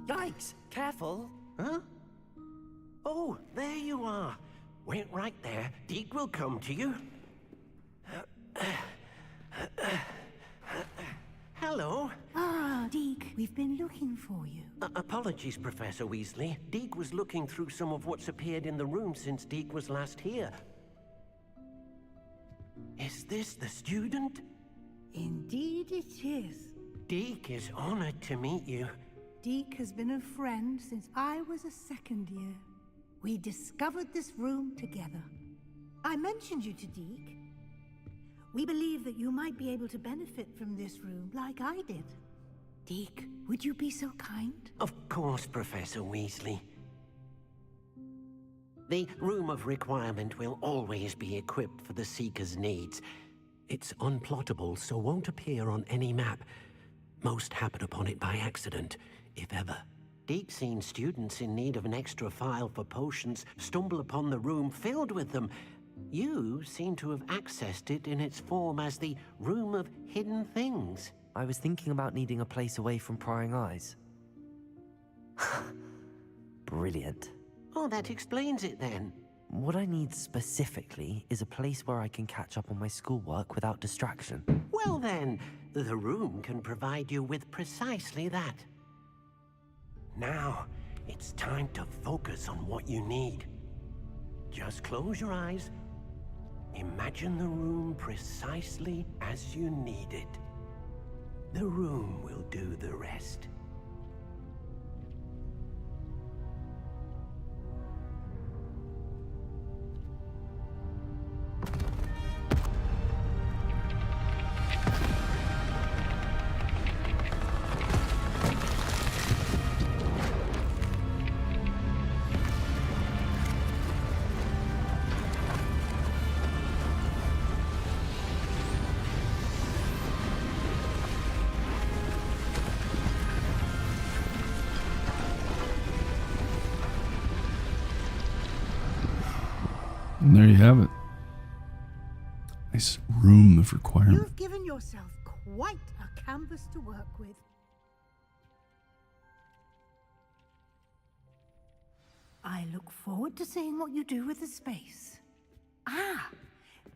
Yikes! Careful! Huh? Oh, there you are. Wait right there. Deke will come to you. Hello. Ah, Deke, we've been looking for you. Apologies, Professor Weasley. Deke was looking through some of what's appeared in the room since Deke was last here. Is this the student? Indeed it is. Deke is honored to meet you. Deke has been a friend since I was a second year. We discovered this room together. I mentioned you to Deke. We believe that you might be able to benefit from this room like I did. Deke, would you be so kind? Of course, Professor Weasley. The Room of Requirement will always be equipped for the Seeker's needs. It's unplottable, so won't appear on any map. Most happen upon it by accident, if ever. Deke's seen students in need of an extra file for potions stumble upon the room filled with them. You seem to have accessed it in its form as the Room of Hidden Things. I was thinking about needing a place away from prying eyes. Brilliant. Oh, that explains it then. What I need specifically is a place where I can catch up on my schoolwork without distraction. Well then, the room can provide you with precisely that. Now, it's time to focus on what you need. Just close your eyes. Imagine the room precisely as you need it. The room will do the rest. And there you have it. Nice room of requirement. You've given yourself quite a canvas to work with. I look forward to seeing what you do with the space. Ah,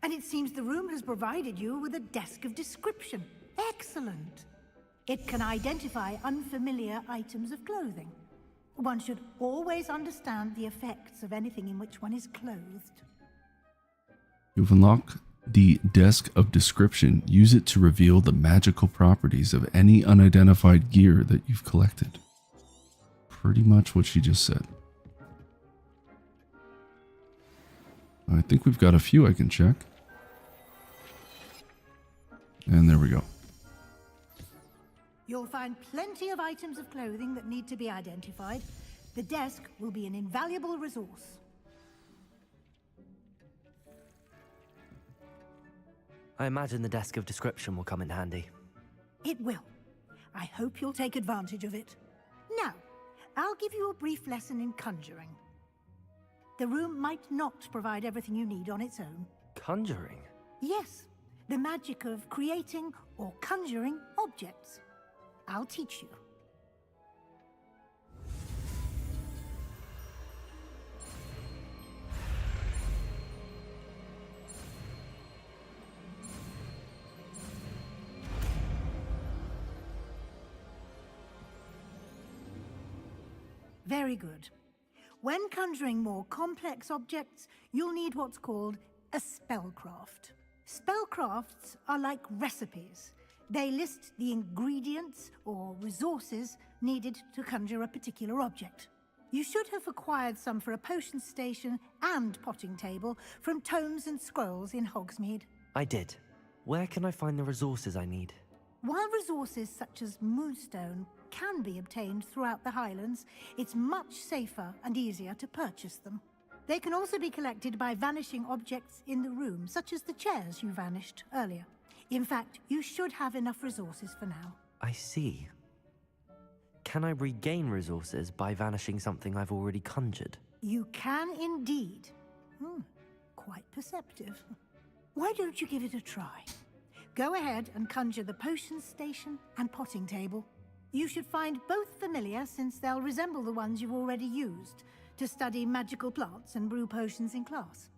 and it seems the room has provided you with a desk of description. Excellent. It can identify unfamiliar items of clothing. One should always understand the effects of anything in which one is clothed. You've unlocked the Desk of Description. Use it to reveal the magical properties of any unidentified gear that you've collected. Pretty much what she just said. I think we've got a few I can check. And there we go. You'll find plenty of items of clothing that need to be identified. The desk will be an invaluable resource. I imagine the Desk of Description will come in handy. It will. I hope you'll take advantage of it. Now, I'll give you a brief lesson in conjuring. The room might not provide everything you need on its own. Conjuring? Yes, the magic of creating or conjuring objects. I'll teach you. Very good. When conjuring more complex objects, you'll need what's called a spellcraft. Spellcrafts are like recipes. They list the ingredients or resources needed to conjure a particular object. You should have acquired some for a potion station and potting table from tomes and scrolls in Hogsmeade. I did. Where can I find the resources I need? While resources such as moonstone can be obtained throughout the Highlands, it's much safer and easier to purchase them. They can also be collected by vanishing objects in the room, such as the chairs you vanished earlier. In fact, you should have enough resources for now. I see. Can I regain resources by vanishing something I've already conjured? You can indeed. Quite perceptive. Why don't you give it a try? Go ahead and conjure the potion station and potting table. You should find both familiar, since they'll resemble the ones you've already used to study magical plants and brew potions in class.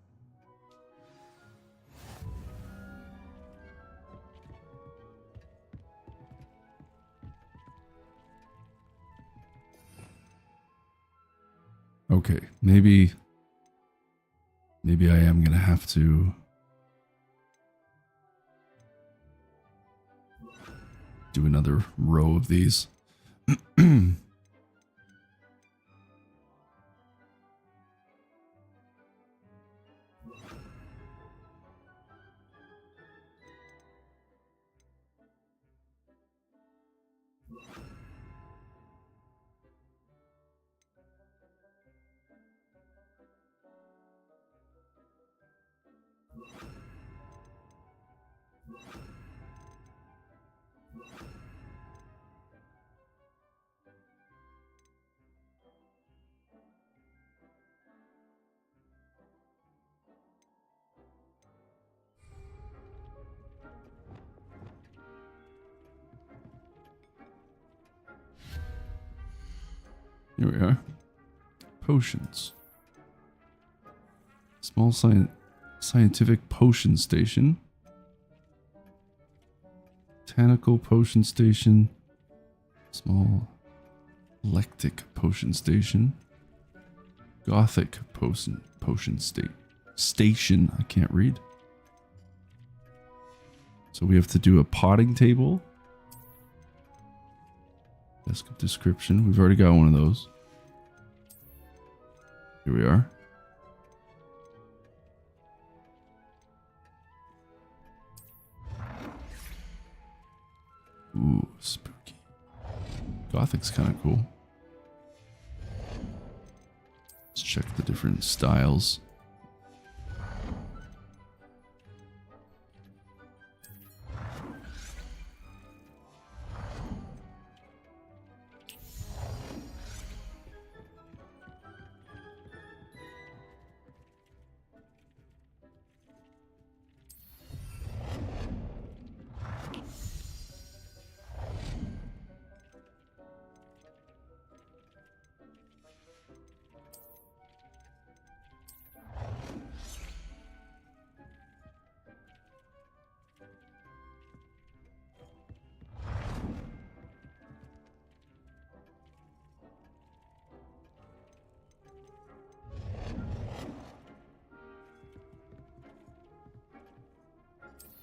Okay, maybe I am gonna have to do another row of these. Here we are. Potions. Small scientific potion station. Botanical potion station. Small eclectic potion station. Gothic potion station. I can't read. So we have to do a potting table. Desk of description. We've already got one of those. Here we are. Ooh, spooky. Gothic's kind of cool. Let's check the different styles.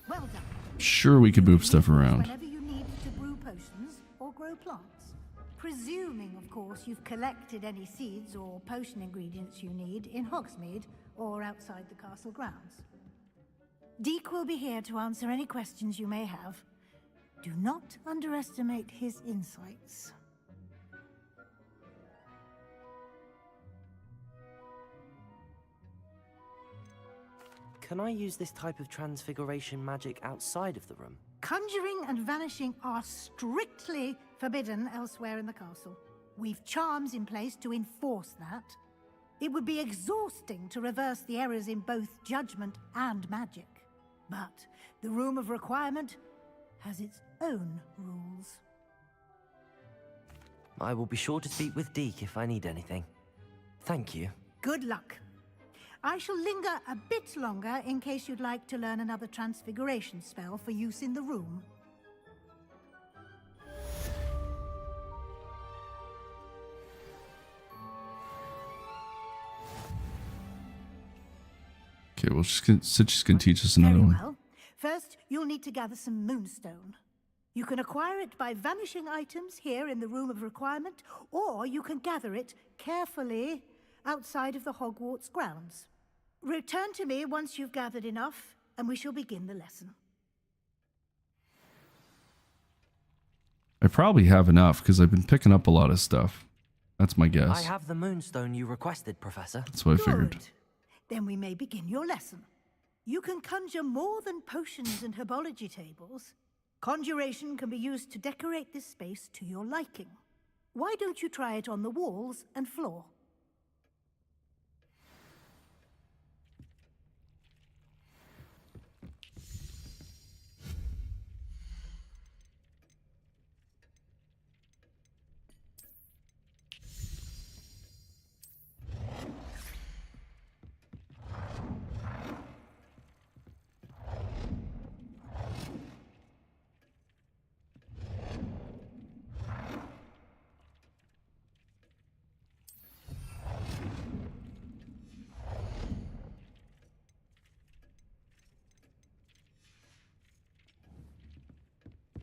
Well done. Sure, we could move stuff around. Whenever you need to brew potions or grow plants. Presuming, of course, you've collected any seeds or potion ingredients you need in Hogsmeade or outside the castle grounds. Deke will be here to answer any questions you may have. Do not underestimate his insights. Can I use this type of transfiguration magic outside of the room? Conjuring and vanishing are strictly forbidden elsewhere in the castle. We've charms in place to enforce that. It would be exhausting to reverse the errors in both judgment and magic. But the Room of Requirement has its own rules. I will be sure to speak with Deke if I need anything. Thank you. Good luck. I shall linger a bit longer in case you'd like to learn another transfiguration spell for use in the room. Okay, well, she's gonna teach us another one. Well, first you'll need to gather some moonstone. You can acquire it by vanishing items here in the Room of Requirement, or you can gather it carefully outside of the Hogwarts grounds. Return to me once you've gathered enough, and we shall begin the lesson. I probably have enough because I've been picking up a lot of stuff. That's my guess. I have the moonstone you requested, Professor. That's what I figured. Good. Then we may begin your lesson. You can conjure more than potions and herbology tables. Conjuration can be used to decorate this space to your liking. Why don't you try it on the walls and floor?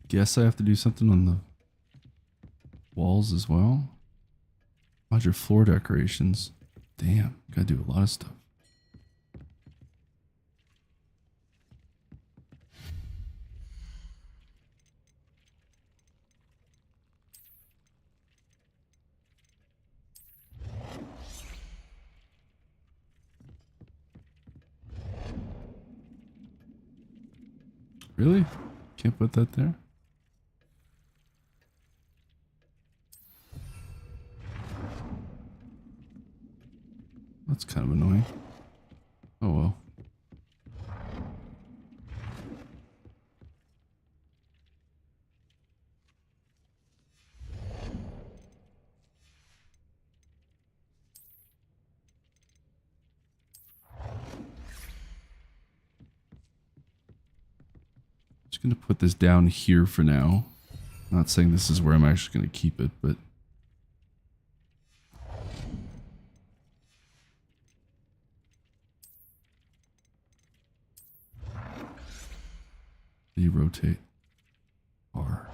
Guess I have to do something on the walls as well. Modular floor decorations. Damn, gotta do a lot of stuff. Really? Can't put that there? That's kind of annoying. Oh well. Just gonna put this down here for now. Not saying this is where I'm actually gonna keep it, but you rotate R.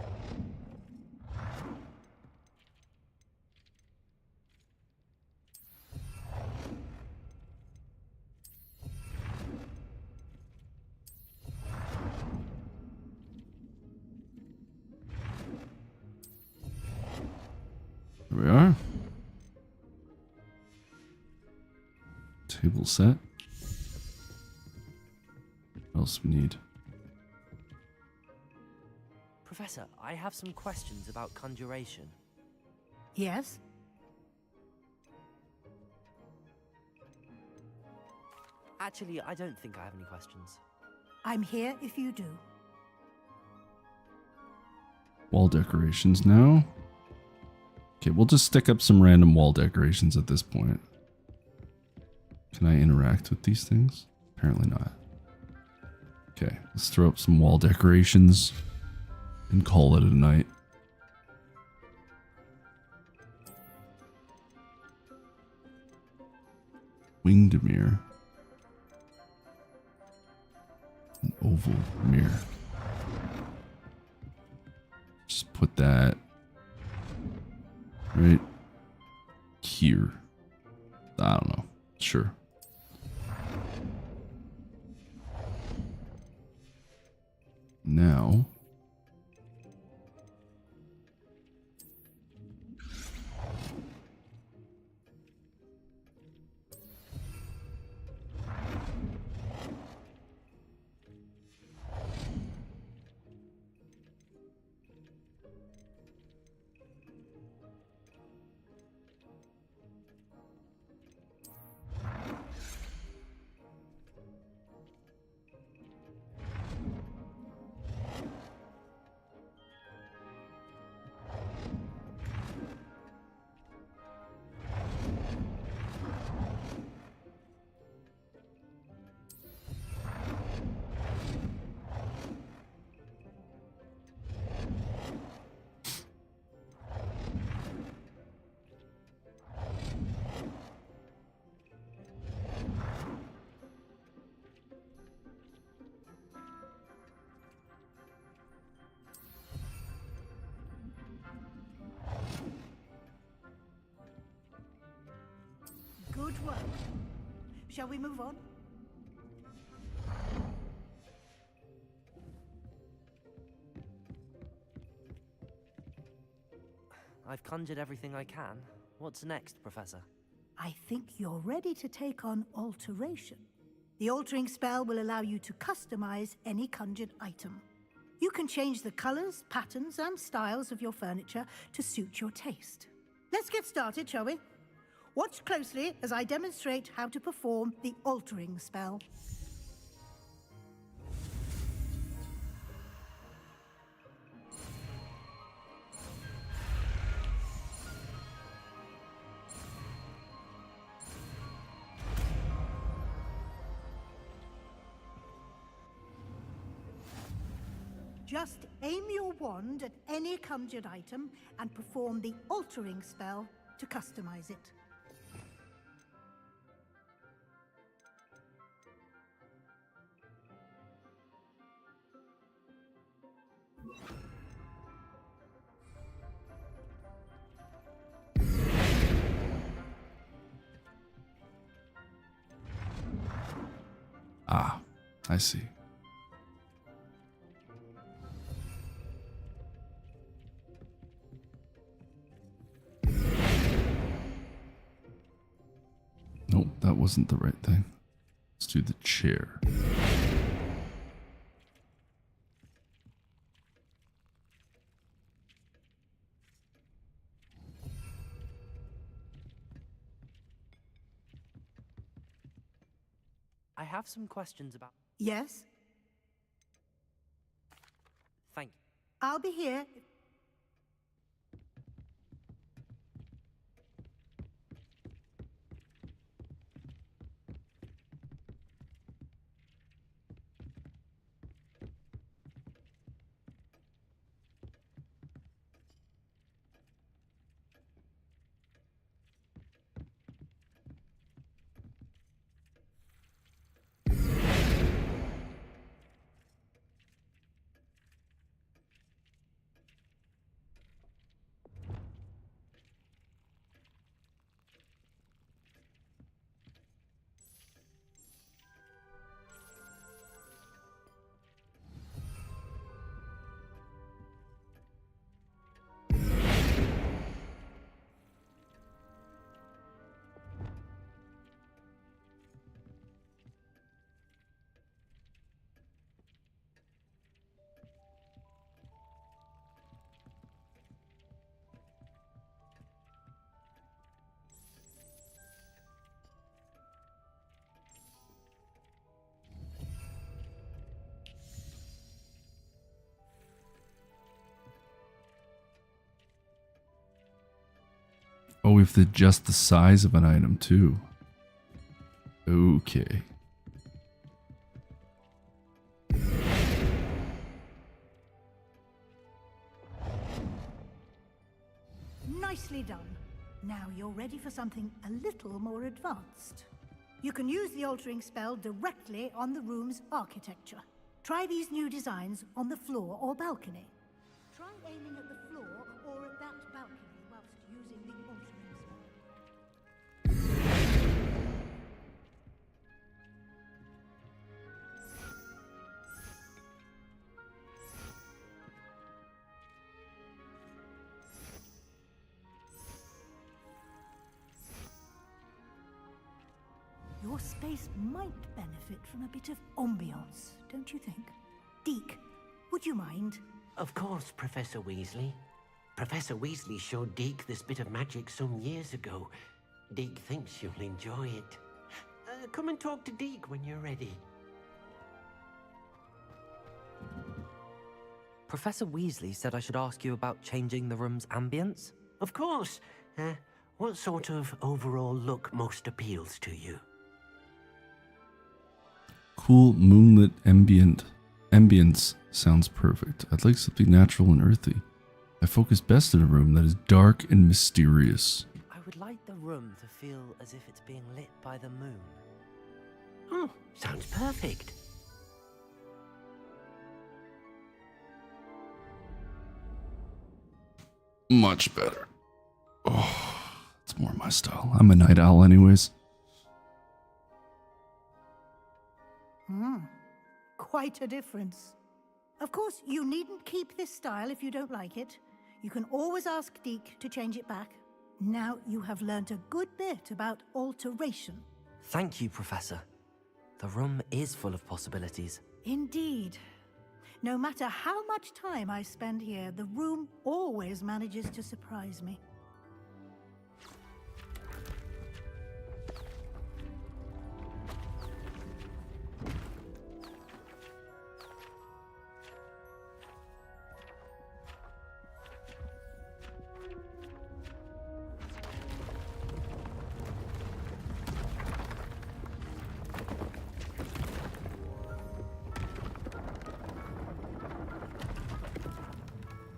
There we are. Table set. What else we need? Professor, I have some questions about conjuration. Yes? Actually, I don't think I have any questions. I'm here if you do. Wall decorations now. Okay, we'll just stick up some random wall decorations at this point. Can I interact with these things? Apparently not. Okay, let's throw up some wall decorations and call it a night. Winged mirror. An oval mirror. Just put that right here. I don't know. Sure. Now Good work. Shall we move on? I've conjured everything I can. What's next, Professor? I think you're ready to take on alteration. The altering spell will allow you to customize any conjured item. You can change the colors, patterns, and styles of your furniture to suit your taste. Let's get started, shall we? Watch closely as I demonstrate how to perform the altering spell. Just aim your wand at any conjured item and perform the altering spell to customize it. Ah, I see. Nope, that wasn't the right thing. Let's do the chair. I have some questions about... Yes? Thank you. I'll be here. Oh, we have to adjust the size of an item too. Okay. Nicely done. Now you're ready for something a little more advanced. You can use the altering spell directly on the room's architecture. Try these new designs on the floor or balcony. Try aiming at the floor or at that balcony whilst using the altering spell. Your space might benefit from a bit of ambiance, don't you think? Deke, would you mind? Of course, Professor Weasley. Professor Weasley showed Deke this bit of magic some years ago. Deke thinks you'll enjoy it. Come and talk to Deke when you're ready. Professor Weasley said I should ask you about changing the room's ambience? Of course. What sort of overall look most appeals to you? Cool moonlit ambience sounds perfect. I'd like something natural and earthy. I focus best in a room that is dark and mysterious. I would like the room to feel as if it's being lit by the moon. Oh, sounds perfect. Much better. Oh, it's more my style. I'm a night owl anyways. Quite a difference. Of course, you needn't keep this style if you don't like it. You can always ask Deke to change it back. Now you have learnt a good bit about alteration. Thank you, Professor. The room is full of possibilities. Indeed. No matter how much time I spend here, the room always manages to surprise me.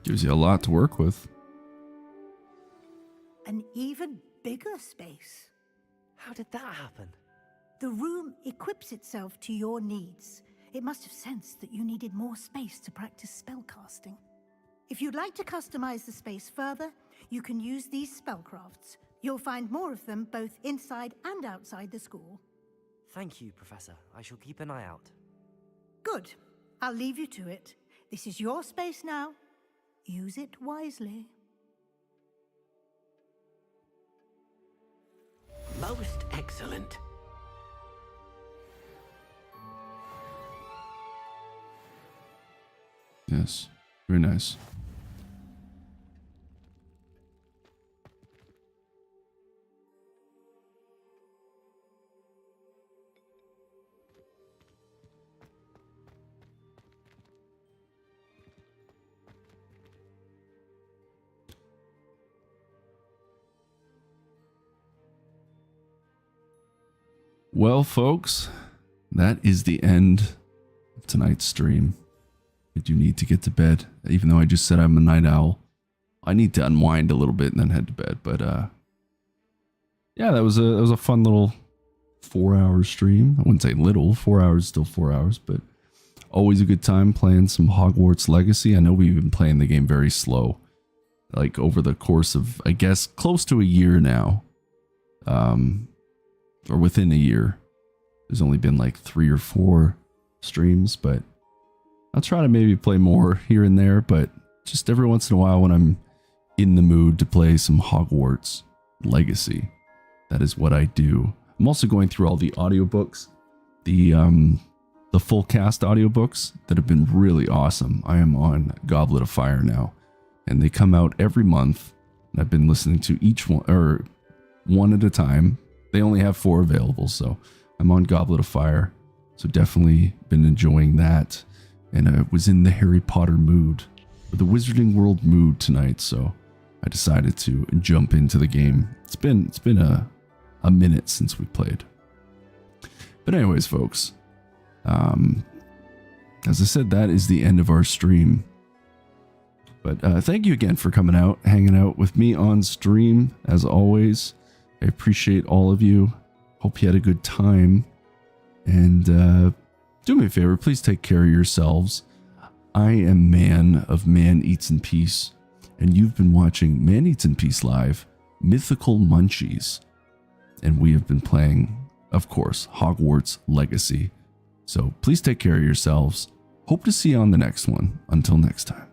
Gives you a lot to work with. An even bigger space. How did that happen? The room equips itself to your needs. It must have sensed that you needed more space to practice spellcasting. If you'd like to customize the space further, you can use these spellcrafts. You'll find more of them both inside and outside the school. Thank you, Professor. I shall keep an eye out. Good. I'll leave you to it. This is your space now. Use it wisely. Most excellent. Yes, very nice. Well, folks, that is the end of tonight's stream. I do need to get to bed, even though I just said I'm a night owl. I need to unwind a little bit and then head to bed. But yeah, that was a fun little 4-hour stream. I wouldn't say little, 4 hours, still 4 hours, but always a good time playing some Hogwarts Legacy. I know we've been playing the game very slow, like over the course of, I guess, close to a year now. Or within a year. There's only been like 3 or 4 streams, but I'll try to maybe play more here and there, but just every once in a while when I'm in the mood to play some Hogwarts Legacy, that is what I do. I'm also going through all the audiobooks, the full cast audiobooks that have been really awesome. I am on Goblet of Fire now, and they come out every month, and I've been listening to each one, or one at a time. They only have 4 available, so I'm on Goblet of Fire. So definitely been enjoying that. And I was in the Harry Potter mood, or the Wizarding World mood tonight, so I decided to jump into the game. It's been a minute since we played. But anyways, folks, as I said, that is the end of our stream. But thank you again for coming out, hanging out with me on stream, as always. I appreciate all of you. Hope you had a good time. And do me a favor, please take care of yourselves. I am Man of Man Eats in Peace, and you've been watching Man Eats in Peace Live, Mythical Munchies. And we have been playing, of course, Hogwarts Legacy. So please take care of yourselves. Hope to see you on the next one. Until next time.